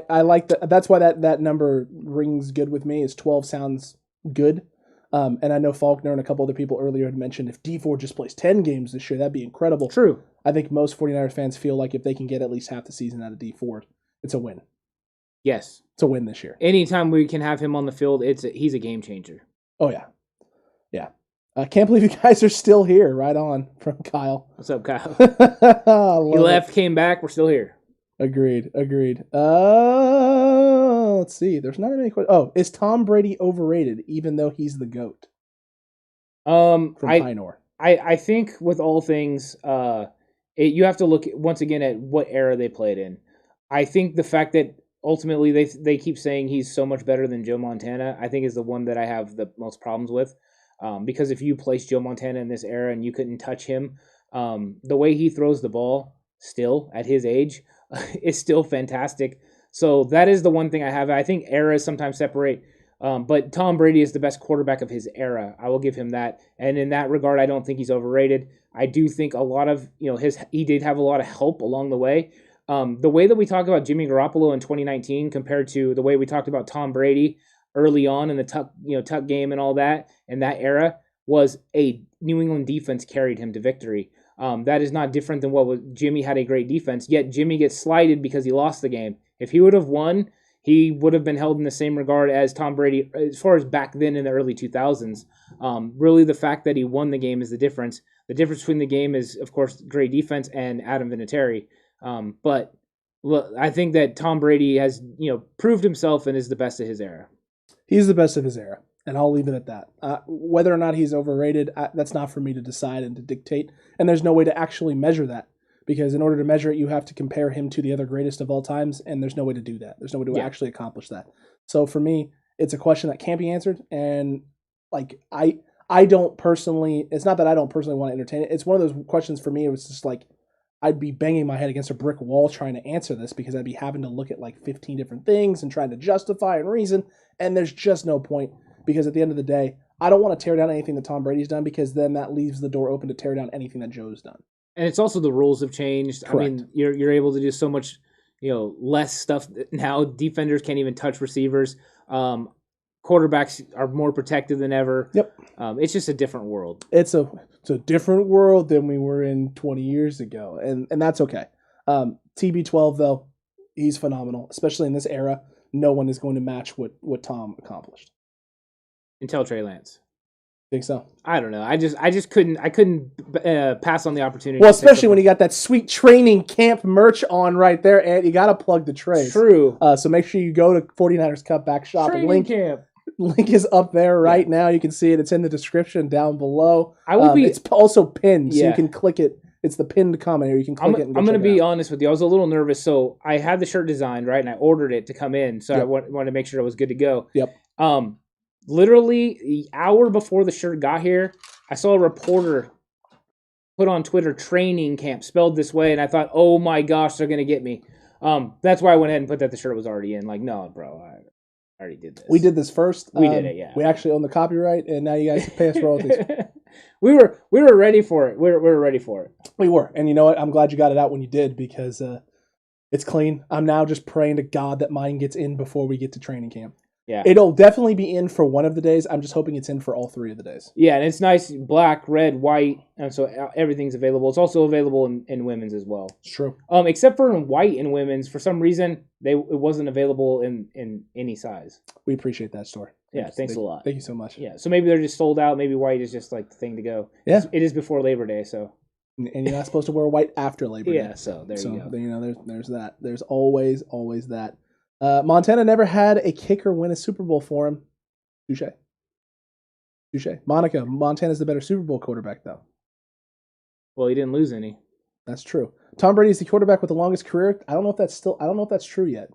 I like that. That's why that number rings good with me. Is 12 sounds good. And I know Faulkner and a couple other people earlier had mentioned if D Ford just plays 10 games this year, that'd be incredible. True. I think most 49ers fans feel like if they can get at least half the season out of D Ford, it's a win. Yes. It's a win this year. Anytime we can have him on the field, he's a game changer. Oh, yeah. Yeah. I can't believe you guys are still here. Right on from Kyle. What's up, Kyle? He left, came back. We're still here. Agreed. Let's see. There's not many questions. Oh, is Tom Brady overrated even though he's the GOAT? From Pinor. I think with all things, you have to look once again at what era they played in. I think the fact that ultimately they keep saying he's so much better than Joe Montana, I think is the one that I have the most problems with. Because if you place Joe Montana in this era and you couldn't touch him, the way he throws the ball still at his age is still fantastic. So that is the one thing I have. I think eras sometimes separate. But Tom Brady is the best quarterback of his era. I will give him that. And in that regard, I don't think he's overrated. I do think a lot of, he did have a lot of help along the way. The way that we talk about Jimmy Garoppolo in 2019 compared to the way we talked about Tom Brady early on in the tuck game and all that in that era was a New England defense carried him to victory. That is not different than Jimmy had a great defense, yet Jimmy gets slighted because he lost the game. If he would have won, he would have been held in the same regard as Tom Brady as far as back then in the early 2000s. Really, the fact that he won the game is the difference. The difference between the game is, of course, great defense and Adam Vinatieri. But look, I think that Tom Brady has, proved himself and is the best of his era. He's the best of his era, and I'll leave it at that. Whether or not he's overrated, that's not for me to decide and to dictate, and there's no way to actually measure that, because in order to measure it, you have to compare him to the other greatest of all times, and there's no way to do that. There's no way to actually accomplish that. So for me, it's a question that can't be answered, and I don't personally, it's not that I don't personally want to entertain it. It's one of those questions for me, it was just like, I'd be banging my head against a brick wall trying to answer this because I'd be having to look at like 15 different things and trying to justify and reason, and there's just no point, because at the end of the day, I don't want to tear down anything that Tom Brady's done, because then that leaves the door open to tear down anything that Joe's done. And it's also the rules have changed. Correct. I mean, you're able to do so much, less stuff now. Defenders can't even touch receivers. Quarterbacks are more protected than ever. Yep. It's just a different world. It's a different world than we were in 20 years ago, and that's okay. TB12, though, he's phenomenal, especially in this era. No one is going to match what Tom accomplished. Until Trey Lance. Think so? I don't know. I just couldn't pass on the opportunity. Well, especially when you got that sweet training camp merch on right there, and you got to plug the trays. True. So make sure you go to 49ers Cutback Shop. Training camp. Link is up there right now. You can see it. It's in the description down below. It's also pinned, so you can click it. It's the pinned comment here. You can click it. I'm going to be honest with you. I was a little nervous, so I had the shirt designed, right, and I ordered it to come in, so I wanted to make sure it was good to go. Yep. Literally, the hour before the shirt got here, I saw a reporter put on Twitter training camp spelled this way, and I thought, oh my gosh, they're going to get me. That's why I went ahead and put that the shirt was already in. Like, no, bro, I already did this. We did this first. We did it, yeah. We actually own the copyright, and now you guys pay us royalties. We were ready for it. We were ready for it. We were, and you know what? I'm glad you got it out when you did, because it's clean. I'm now just praying to God that mine gets in before we get to training camp. Yeah, it'll definitely be in for one of the days. I'm just hoping it's in for all 3 of the days. Yeah, and it's nice, black, red, white, and so everything's available. It's also available in women's as well. It's true. Except for in white in women's, for some reason it wasn't available in any size. We appreciate that, store. Yeah, thanks a lot. Thank you so much. Yeah, so maybe they're just sold out. Maybe white is just like the thing to go. Yeah, it is before Labor Day, so. And you're not supposed to wear white after Labor Day. Yeah, so there you go. There's that. There's always that. Montana never had a kicker win a Super Bowl for him. Touche. Monica, Montana's the better Super Bowl quarterback, though. Well, he didn't lose any. That's true. Tom Brady is the quarterback with the longest career. I don't know if that's true yet.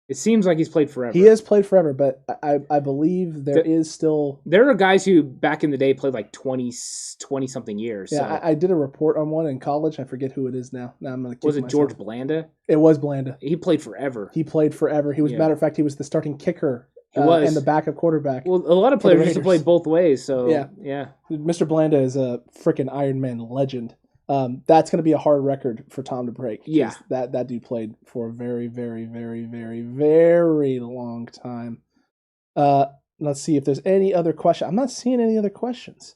It seems like he's played forever. He has played forever, but I believe there is still... There are guys who, back in the day, played like 20-something years. Yeah, so. I did a report on one in college. I forget who it is now. Now I'm going to Was it myself. George Blanda? It was Blanda. He played forever. He was, matter of fact, he was the starting kicker and the backup quarterback. Well, a lot of players used to play both ways, so yeah. Mr. Blanda is a freaking Iron Man legend. That's going to be a hard record for Tom to break. Yeah. That dude played for a very, very, very, very, very long time. Let's see if there's any other question. I'm not seeing any other questions.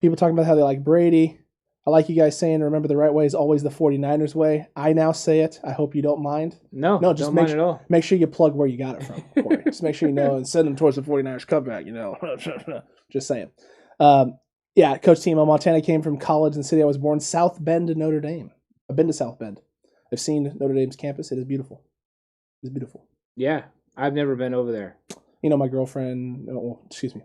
People talking about how they like Brady. I like you guys saying, remember the right way is always the 49ers way. I now say it. I hope you don't mind. No, just don't mind at all. Make sure you plug where you got it from, Corey. Just make sure you know and send them towards the 49ers cutback, Just saying. Yeah, Coach Timo, Montana came from college in the city I was born, South Bend, Notre Dame. I've been to South Bend. I've seen Notre Dame's campus. It is beautiful. It's beautiful. Yeah, I've never been over there. My girlfriend,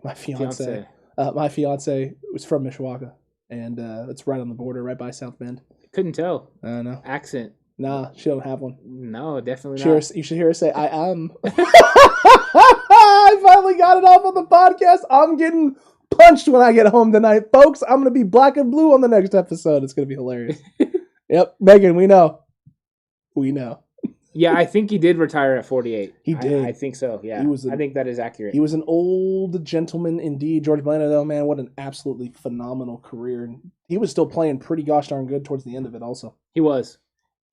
my fiance. My fiance was from Mishawaka, and it's right on the border, right by South Bend. Couldn't tell. I know. Accent. Nah, she don't have one. No, definitely not. You should hear her say, I am. I finally got it off on the podcast. I'm getting punched when I get home tonight, folks. I'm going to be black and blue on the next episode. It's going to be hilarious. Yep. Megan, we know. Yeah, I think he did retire at 48. He did. I think so, yeah. I think that is accurate. He was an old gentleman indeed. George Blanda, though, man, what an absolutely phenomenal career. And he was still playing pretty gosh darn good towards the end of it also. He was.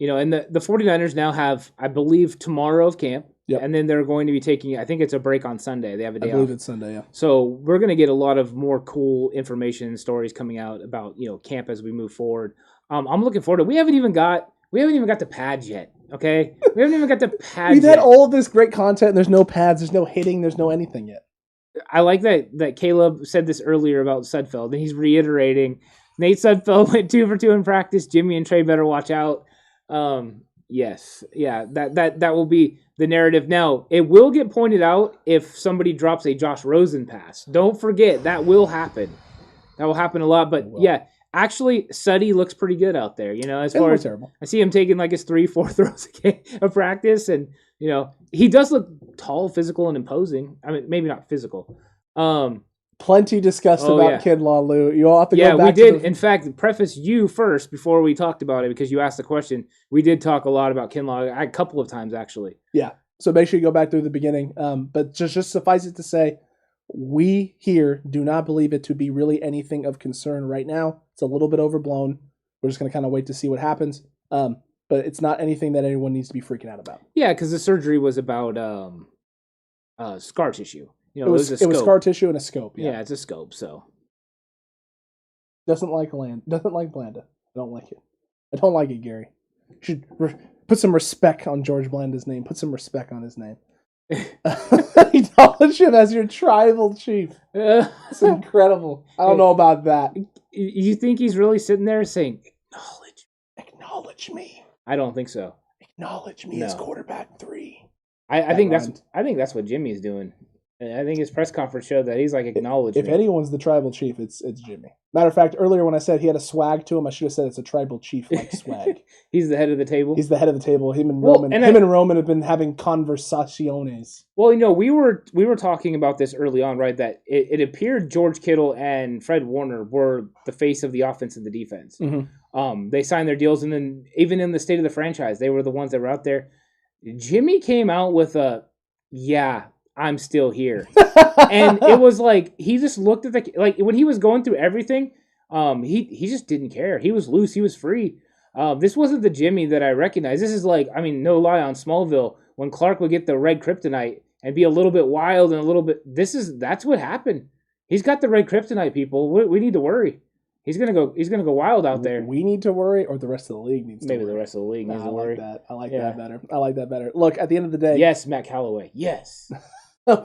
And the 49ers now have, I believe, tomorrow of camp. Yep. And then they're going to be taking, I think it's a break on Sunday. They have a day off. I believe it's Sunday, yeah. So we're going to get a lot of more cool information and stories coming out about, camp as we move forward. I'm looking forward to it. We haven't even got the pads yet. Okay, we haven't even got to pads. We've had yet. all of this great content. And there's no pads. There's no hitting. There's no anything yet. I like that Caleb said this earlier about Sudfeld, and he's reiterating. Nate Sudfeld went 2 for 2 in practice. Jimmy and Trey better watch out. Yes, yeah, that will be the narrative. Now, it will get pointed out if somebody drops a Josh Rosen pass. Don't forget, that will happen. That will happen a lot. But yeah, actually, Suddy looks pretty good out there. As far as terrible. I see him taking like his 3-4 throws of practice, and he does look tall, physical, and imposing. I mean, maybe not physical. Plenty discussed about Kinlaw, Lou. You all have to go back. Yeah, we did. In fact, preface you first before we talked about it because you asked the question. We did talk a lot about Kinlaw a couple of times, actually. Yeah, so make sure you go back through the beginning. But just suffice it to say, we here do not believe it to be really anything of concern right now. It's a little bit overblown. We're just going to kind of wait to see what happens. But it's not anything that anyone needs to be freaking out about. Yeah, because the surgery was about scar tissue. It was scar tissue and a scope. Yeah, it's a scope. So doesn't like Blanda. I don't like it. I don't like it, Gary. You should put some respect on George Blanda's name. Put some respect on his name. Acknowledge him as your tribal chief. It's incredible. I don't know about that. You think he's really sitting there saying, "Acknowledge me"? I don't think so. Acknowledge me as quarterback 3. I think that's what Jimmy's doing. I think his press conference showed that he's like, acknowledge me. If anyone's the tribal chief, it's Jimmy. Matter of fact, earlier when I said he had a swag to him, I should have said it's a tribal chief like swag. He's the head of the table. He's the head of the table. Him and Roman have been having conversaciones. Well, we were talking about this early on, right? That it appeared George Kittle and Fred Warner were the face of the offense and the defense. Mm-hmm. They signed their deals, and then even in the state of the franchise, they were the ones that were out there. Jimmy came out with I'm still here. And it was like, he just looked at when he was going through everything, he just didn't care. He was loose. He was free. This wasn't the Jimmy that I recognized. This is no lie on Smallville, when Clark would get the red kryptonite and be a little bit wild and a little bit, that's what happened. He's got the red kryptonite, people. We need to worry. He's gonna go wild out there. We need to worry, or the rest of the league needs to worry. Maybe the rest of the league needs to worry. I like that better. I like that better. Look, at the end of the day. Yes, Matt Callaway. Yes.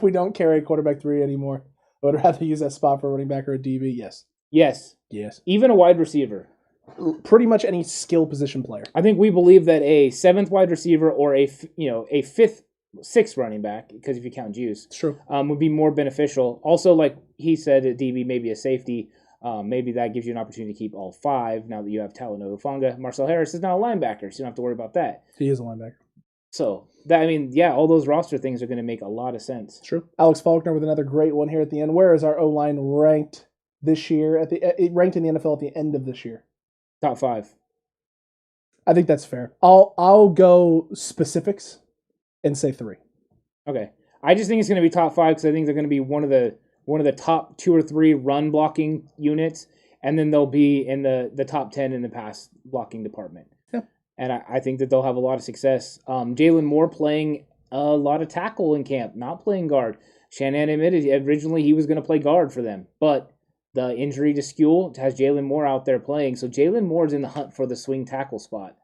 We don't carry quarterback 3 anymore. I would rather use that spot for a running back or a DB. Yes. Yes. Even a wide receiver. Pretty much any skill position player. I think we believe that a 7th wide receiver or a 5th, 6th running back, because if you count Juice, true, would be more beneficial. Also, like he said, a DB, maybe a safety. Maybe that gives you an opportunity to keep all 5 now that you have Talanoa Hufanga. Marcel Harris is now a linebacker, so you don't have to worry about that. He is a linebacker. So, all those roster things are going to make a lot of sense. True. Alex Faulkner with another great one here at the end. Where is our O-line ranked this year? Ranked in the NFL at the end of this year? Top 5. I think that's fair. I'll go specifics and say 3. Okay. I just think it's going to be top 5 because I think they're going to be one of the top 2 or 3 run blocking units, and then they'll be in the top 10 in the pass blocking department. And I think that they'll have a lot of success. Jalen Moore playing a lot of tackle in camp, not playing guard. Shanahan admitted originally he was going to play guard for them, but the injury to Skule has Jalen Moore out there playing. So Jalen Moore's in the hunt for the swing tackle spot.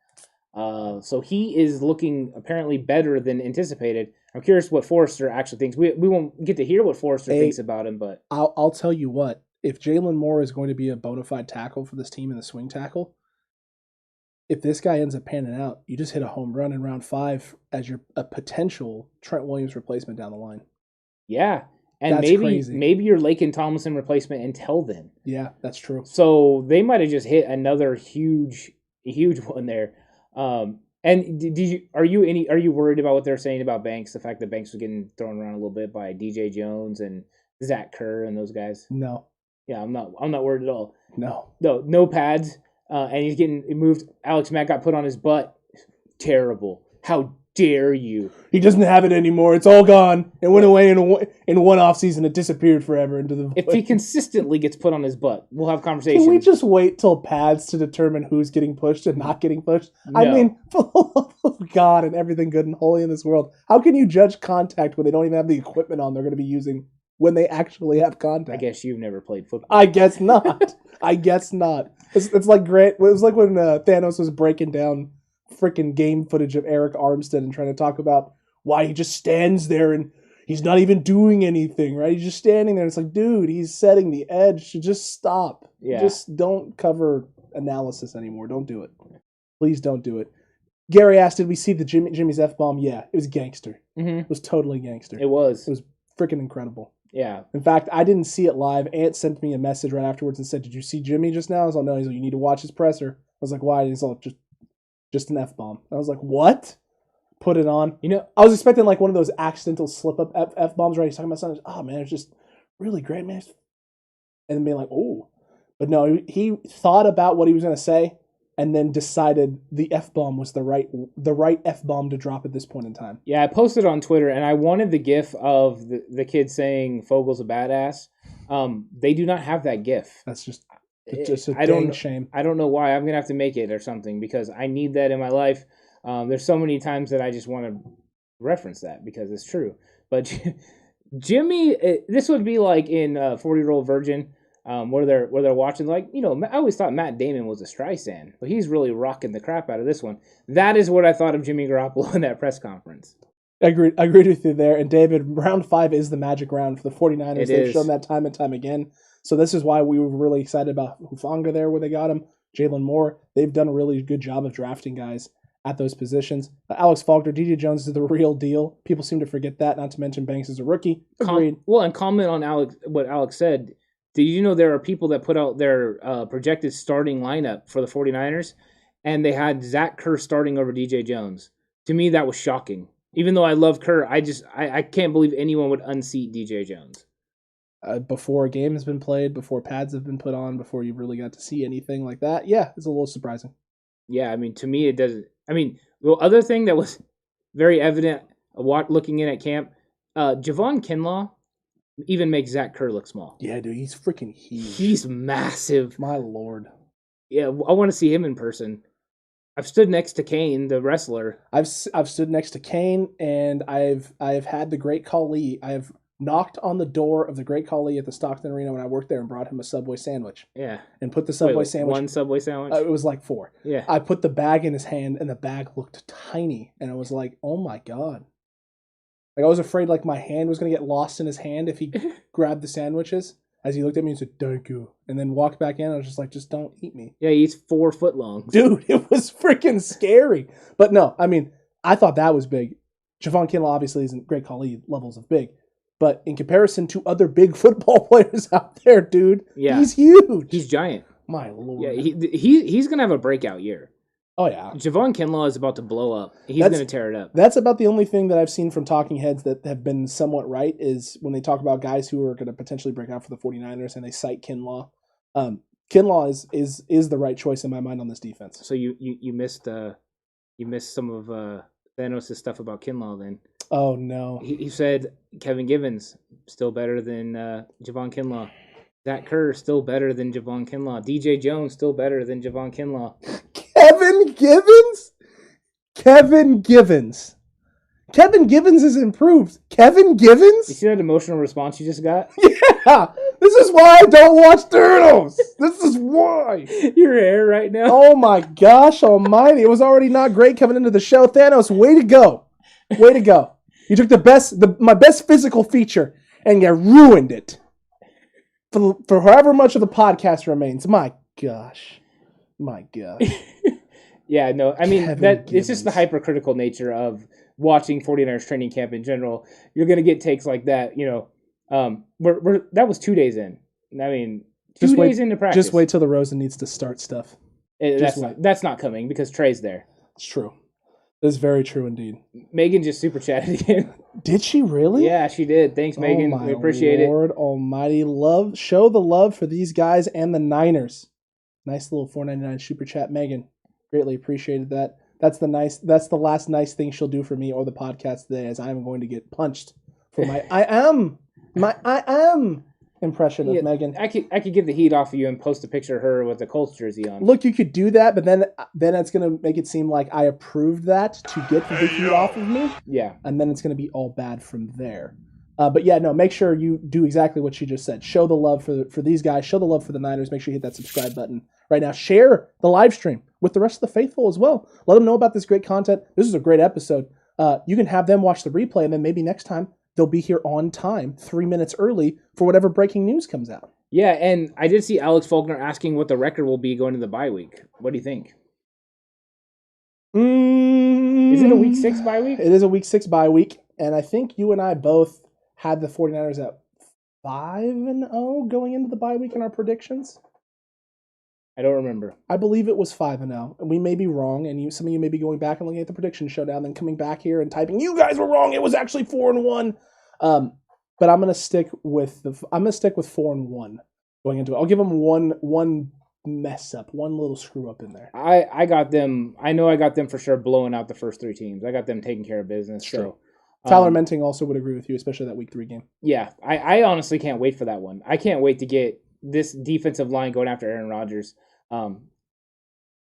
So he is looking apparently better than anticipated. I'm curious what Forrester actually thinks. We won't get to hear what Forrester thinks about him, but I'll tell you what. If Jalen Moore is going to be a bona fide tackle for this team in the swing tackle, if this guy ends up panning out, you just hit a home run in round 5 as a potential Trent Williams replacement down the line. Yeah. And that's crazy. Maybe your Laken Tomlinson replacement until then. Yeah, that's true. So they might have just hit another huge one there. And are you worried about what they're saying about Banks? The fact that Banks was getting thrown around a little bit by DJ Jones and Zach Kerr and those guys? No. Yeah, I'm not worried at all. No pads. And he's getting moved. Alex Mack got put on his butt. Terrible. How dare you? He doesn't have it anymore. It's all gone. It went away in one offseason. It disappeared forever into the void. If he consistently gets put on his butt, we'll have conversations. Can we just wait till pads to determine who's getting pushed and not getting pushed? No. I mean, for the love of God and everything good and holy in this world, how can you judge contact when they don't even have the equipment on they're going to be using when they actually have contact? I guess you've never played football. I guess not. It's like Grant. It was like when Thanos was breaking down freaking game footage of Eric Armstead and trying to talk about why he just stands there and he's not even doing anything, right? He's just standing there. It's like, dude, he's setting the edge. So just stop. Yeah. Just don't cover analysis anymore. Don't do it. Please don't do it. Gary asked, did we see the Jimmy's F-bomb? Yeah, it was gangster. Mm-hmm. It was totally gangster. It was. It was freaking incredible. Yeah. In fact, I didn't see it live. Ant sent me a message right afterwards and said, did you see Jimmy just now? I was like, no. He's like, you need to watch his presser. I was like, why? He's like, just an F-bomb. I was like, what? Put it on. You know, I was expecting like one of those accidental slip-up F-bombs, right? He's talking about something. Oh, man, it's just really great, man. And then being like, oh. But no, he thought about what he was going to say and then decided the F-bomb was the right F-bomb to drop at this point in time. Yeah, I posted on Twitter, and I wanted the gif of the kid saying Fogel's a badass. They do not have that gif. That's just a dang shame. I don't know why. I'm going to have to make it or something because I need that in my life. There's so many times that I just want to reference that because it's true. But Jimmy, this would be like in 40-Year-Old Virgin, where they're watching, like, you know, I always thought Matt Damon was a Streisand, but he's really rocking the crap out of this one. That is what I thought of Jimmy Garoppolo in that press conference. I agreed with you there. And David, round 5 is the magic round for the 49ers. They've shown that time and time again. So this is why we were really excited about Hufanga there where they got him. Jalen Moore, they've done a really good job of drafting guys at those positions. Alex Faulkner, DJ Jones is the real deal. People seem to forget that, not to mention Banks is a rookie. Agreed. And comment on what Alex said. Did you know there are people that put out their projected starting lineup for the 49ers, and they had Zach Kerr starting over DJ Jones? To me, that was shocking. Even though I love Kerr, I can't believe anyone would unseat DJ Jones. Before a game has been played, before pads have been put on, before you really got to see anything like that, yeah, it's a little surprising. Yeah, I mean, to me, it doesn't. I mean, the other thing that was very evident looking in at camp, Javon Kinlaw even makes Zach Kerr look small. Yeah, dude, he's freaking huge. He's massive. My lord. Yeah, I want to see him in person. I've stood next to Kane, the wrestler. I've stood next to Kane, and I've had the Great Khali. I have knocked on the door of the Great Khali at the Stockton Arena when I worked there and brought him a Subway sandwich. Yeah. And put the Subway sandwich. One Subway sandwich? It was like 4. Yeah. I put the bag in his hand, and the bag looked tiny. And I was like, oh my God. Like, I was afraid like my hand was going to get lost in his hand if he grabbed the sandwiches. As he looked at me and said, thank you. And then walked back in. I was just like, just don't eat me. Yeah, he eats 4 footlongs. Dude, it was freaking scary. But no, I mean, I thought that was big. Javon Kinlaw obviously isn't Great Khali levels of big. But in comparison to other big football players out there, dude, he's huge. He's giant. My lord. Yeah, he's going to have a breakout year. Oh, yeah. Javon Kinlaw is about to blow up. He's going to tear it up. That's about the only thing that I've seen from talking heads that have been somewhat right is when they talk about guys who are going to potentially break out for the 49ers and they cite Kinlaw. Kinlaw is the right choice in my mind on this defense. So you missed some of Thanos' stuff about Kinlaw then. Oh, no. He said Kevin Givens still better than Javon Kinlaw. Zach Kerr still better than Javon Kinlaw. DJ Jones still better than Javon Kinlaw. Kevin Givens? Kevin Givens. Kevin Givens has improved. Kevin Givens? You see that emotional response you just got? Yeah. This is why I don't watch Turtles. This is why. Your hair right now. Oh my gosh almighty. It was already not great coming into the show. Thanos, way to go. Way to go. You took my best physical feature and you ruined it. For however much of the podcast remains. My gosh. Yeah, no, I mean, it's just the hypercritical nature of watching 49ers training camp in general. You're going to get takes like that, you know. That was 2 days in. I mean, two days into practice. Just wait till the Rosen needs to start stuff. That's not coming because Trey's there. It's true. It's very true indeed. Megan just super chatted again. Did she really? Yeah, she did. Thanks, Megan. We appreciate it. Lord Almighty, show the love for these guys and the Niners. Nice little $4.99 super chat, Megan. Greatly appreciated that. That's the last nice thing she'll do for me or the podcast today, as I am going to get punched for my I am impression of Megan. I could get the heat off of you and post a picture of her with the Colts jersey on. Look, you could do that, but then it's going to make it seem like I approved that to get the heat off of me. Yeah. And then it's going to be all bad from there. But yeah, no, make sure you do exactly what she just said. Show the love for these guys. Show the love for the Niners. Make sure you hit that subscribe button right now. Share the live stream with the rest of the faithful as well. Let them know about this great content. This is a great episode. You can have them watch the replay, and then maybe next time they'll be here on time, 3 minutes early, for whatever breaking news comes out. Yeah, and I did see Alex Faulkner asking what the record will be going into the bye week. What do you think? Is it a week 6 bye week? It is a week 6 bye week, and I think you and I both had the 49ers at 5-0 going into the bye week in our predictions. I don't remember. I believe it was 5-0, and we may be wrong, and some of you may be going back and looking at the prediction showdown, then coming back here and typing, "You guys were wrong. It was actually 4-1." But I'm gonna stick with 4-1 going into it. I'll give them one mess up, one little screw up in there. I got them. I know I got them for sure blowing out the first 3 teams. I got them taking care of business. Sure. So Tyler Menting also would agree with you, especially that week 3 game. Yeah, I honestly can't wait for that one. I can't wait to get this defensive line going after Aaron Rodgers.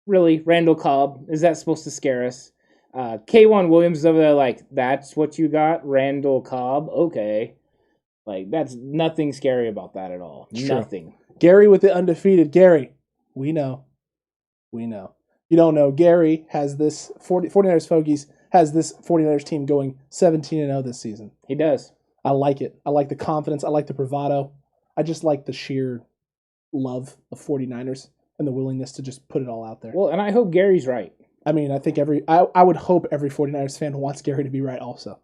Really, Randall Cobb, is that supposed to scare us? K'Wan Williams is over there like, that's what you got, Randall Cobb? Okay. Like, that's nothing scary about that at all. Sure. Nothing. Gary with the undefeated. Gary, we know. You don't know. Gary has this 49ers Fogies has this 49ers team going 17-0 this season. He does. I like it. I like the confidence. I like the bravado. I just like the sheer love of 49ers and the willingness to just put it all out there. Well, and I hope Gary's right. I mean, I think I would hope every 49ers fan wants Gary to be right also.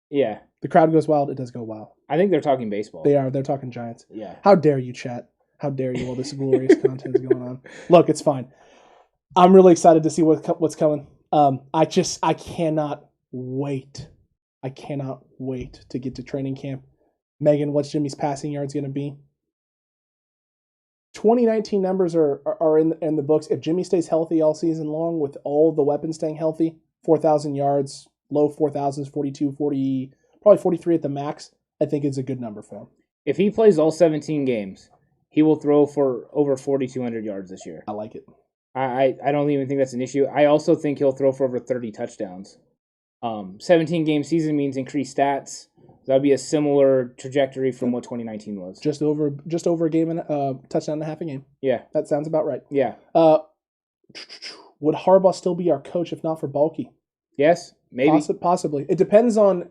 Yeah. The crowd goes wild. It does go wild. I think they're talking baseball. They are. They're talking Giants. Yeah. How dare you, chat? How dare you while this glorious content is going on? Look, it's fine. I'm really excited to see what's coming. I cannot wait. I cannot wait to get to training camp. Megan, what's Jimmy's passing yards going to be? 2019 numbers are in the books. If Jimmy stays healthy all season long with all the weapons staying healthy, 4,000 yards, low 4,000s, 42, 40, probably 43 at the max, I think is a good number for him. If he plays all 17 games, he will throw for over 4,200 yards this year. I like it. I don't even think that's an issue. I also think he'll throw for over 30 touchdowns. 17-game season means increased stats. That would be a similar trajectory from what 2019 was. Just over a game and touchdown and a half a game. Yeah. That sounds about right. Yeah. Would Harbaugh still be our coach if not for Balky? Yes, maybe. Possibly. It depends on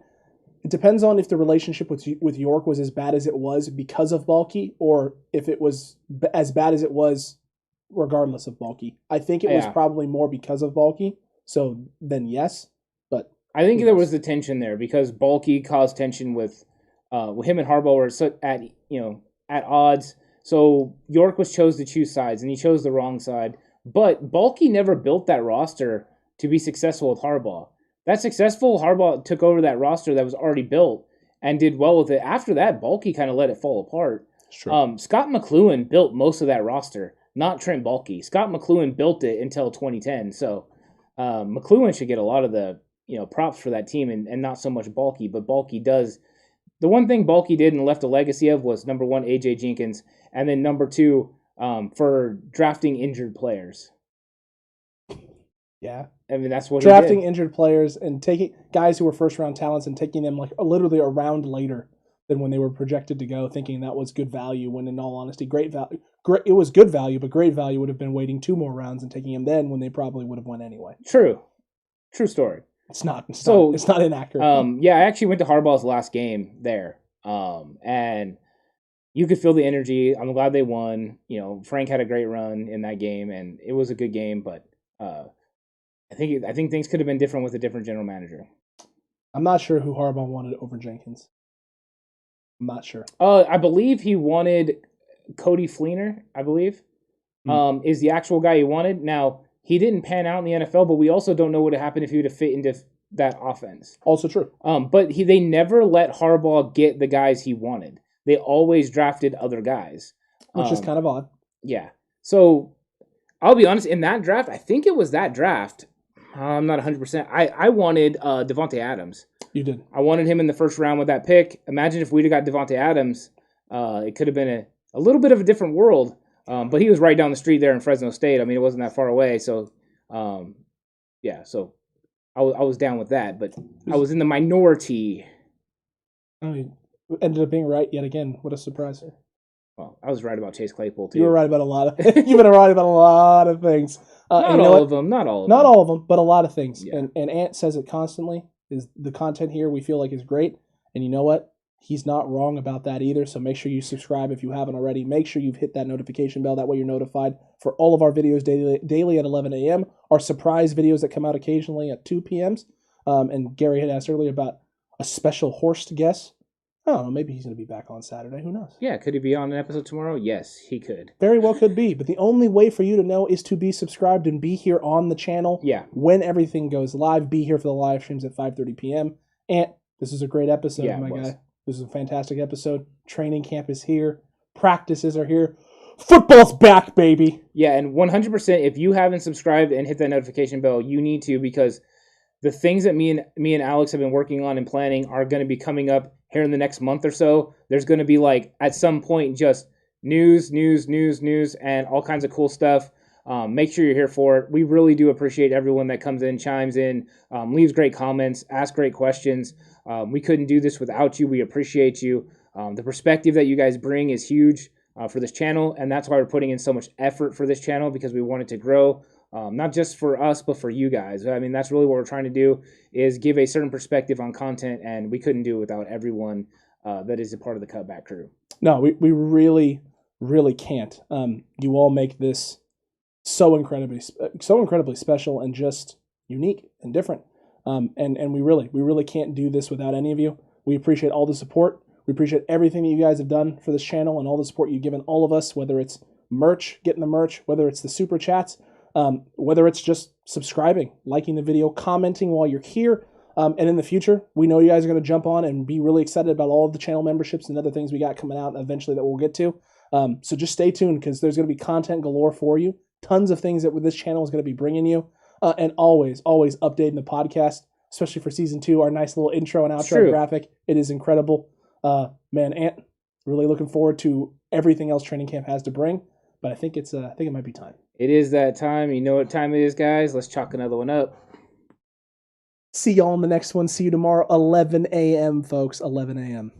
if the relationship with York was as bad as it was because of Balky, or if it was as bad as it was regardless of Balky. I think it was probably more because of Balky. So then yes, but I think there was the tension there because Balky caused tension with him and Harbaugh were at odds. So York was chose to choose sides, and he chose the wrong side. But Balky never built that roster to be successful with Harbaugh. That successful Harbaugh took over that roster that was already built and did well with it. After that, Balky kind of let it fall apart. Sure. Scott McCloughan built most of that roster, not Trent Baalke. Scott McCloughan built it until 2010. So McCloughan should get a lot of the props for that team and not so much Baalke. But Baalke does. The one thing Baalke did and left a legacy of was, number one, A.J. Jenkins, and then number two, for drafting injured players. Yeah. I mean, that's what drafting he did. Injured players and taking guys who were first-round talents and taking them like literally a round later than when they were projected to go, thinking that was good value, when in all honesty, it was good value, but great value would have been waiting 2 more rounds and taking him then when they probably would have won anyway. True story. It's not inaccurate. Yeah, I actually went to Harbaugh's last game there, and you could feel the energy. I'm glad they won. Frank had a great run in that game, and it was a good game, but I think things could have been different with a different general manager. I'm not sure who Harbaugh wanted over Jenkins. I'm not sure. I believe he wanted Cody Fleener, I believe, is the actual guy he wanted. Now, he didn't pan out in the NFL, but we also don't know what would have happened if he would have fit into that offense. Also true. But they never let Harbaugh get the guys he wanted. They always drafted other guys. Which is kind of odd. Yeah. So, I'll be honest, in that draft, I think it was that draft. I'm not 100%. I wanted Devontae Adams. You did. I wanted him in the first round with that pick. Imagine if we'd have got Devontae Adams. It could have been a little bit of a different world. But he was right down the street there in Fresno State. I mean, it wasn't that far away. So, so I was down with that. But I was in the minority. Oh, you ended up being right yet again. What a surprise. Well, I was right about Chase Claypool too. You were right about a lot of. You've been right about a lot of things. Not all of them. Not all of them. Not all of them, but a lot of things. Yeah. And Ant says it constantly. Is the content here we feel like is great, and you know what? He's not wrong about that either. So make sure you subscribe if you haven't already. Make sure you've hit that notification bell. That way you're notified for all of our videos daily at 11 a.m. Our surprise videos that come out occasionally at 2 p.m. And Gary had asked earlier about a special Horst guest. I don't know. Maybe he's going to be back on Saturday. Who knows? Yeah, could he be on an episode tomorrow? Yes, he could. Very well could be. But the only way for you to know is to be subscribed and be here on the channel. Yeah. When everything goes live, be here for the live streams at 5:30 p.m. And this is a great episode, my guy. This is a fantastic episode. Training camp is here. Practices are here. Football's back, baby. Yeah, and 100%, if you haven't subscribed and hit that notification bell, you need to, because the things that me and Alex have been working on and planning are going to be coming up here in the next month or so. There's going to be, like, at some point, just news, and all kinds of cool stuff. Make sure you're here for it. We really do appreciate everyone that comes in, chimes in, leaves great comments, asks great questions. We couldn't do this without you. We appreciate you. The perspective that you guys bring is huge for this channel, and that's why we're putting in so much effort for this channel, because we want it to grow, not just for us, but for you guys. I mean, that's really what we're trying to do, is give a certain perspective on content, and we couldn't do it without everyone that is a part of the Cutback crew. No, we really, really can't. You all make this so incredibly special and just unique and different. And we really can't do this without any of you. We appreciate all the support. We appreciate everything that you guys have done for this channel and all the support you've given all of us, whether it's merch, getting the merch, whether it's the super chats, whether it's just subscribing, liking the video, commenting while you're here. And in the future, we know you guys are going to jump on and be really excited about all of the channel memberships and other things we got coming out eventually that we'll get to. So just stay tuned, because there's going to be content galore for you. Tons of things that this channel is going to be bringing you. And always updating the podcast, especially for season 2. Our nice little intro and outro graphic. It is incredible. Man, Ant, really looking forward to everything else training camp has to bring. But I think it might be time. It is that time. You know what time it is, guys. Let's chalk another one up. See y'all in the next one. See you tomorrow, 11 a.m., folks. 11 a.m.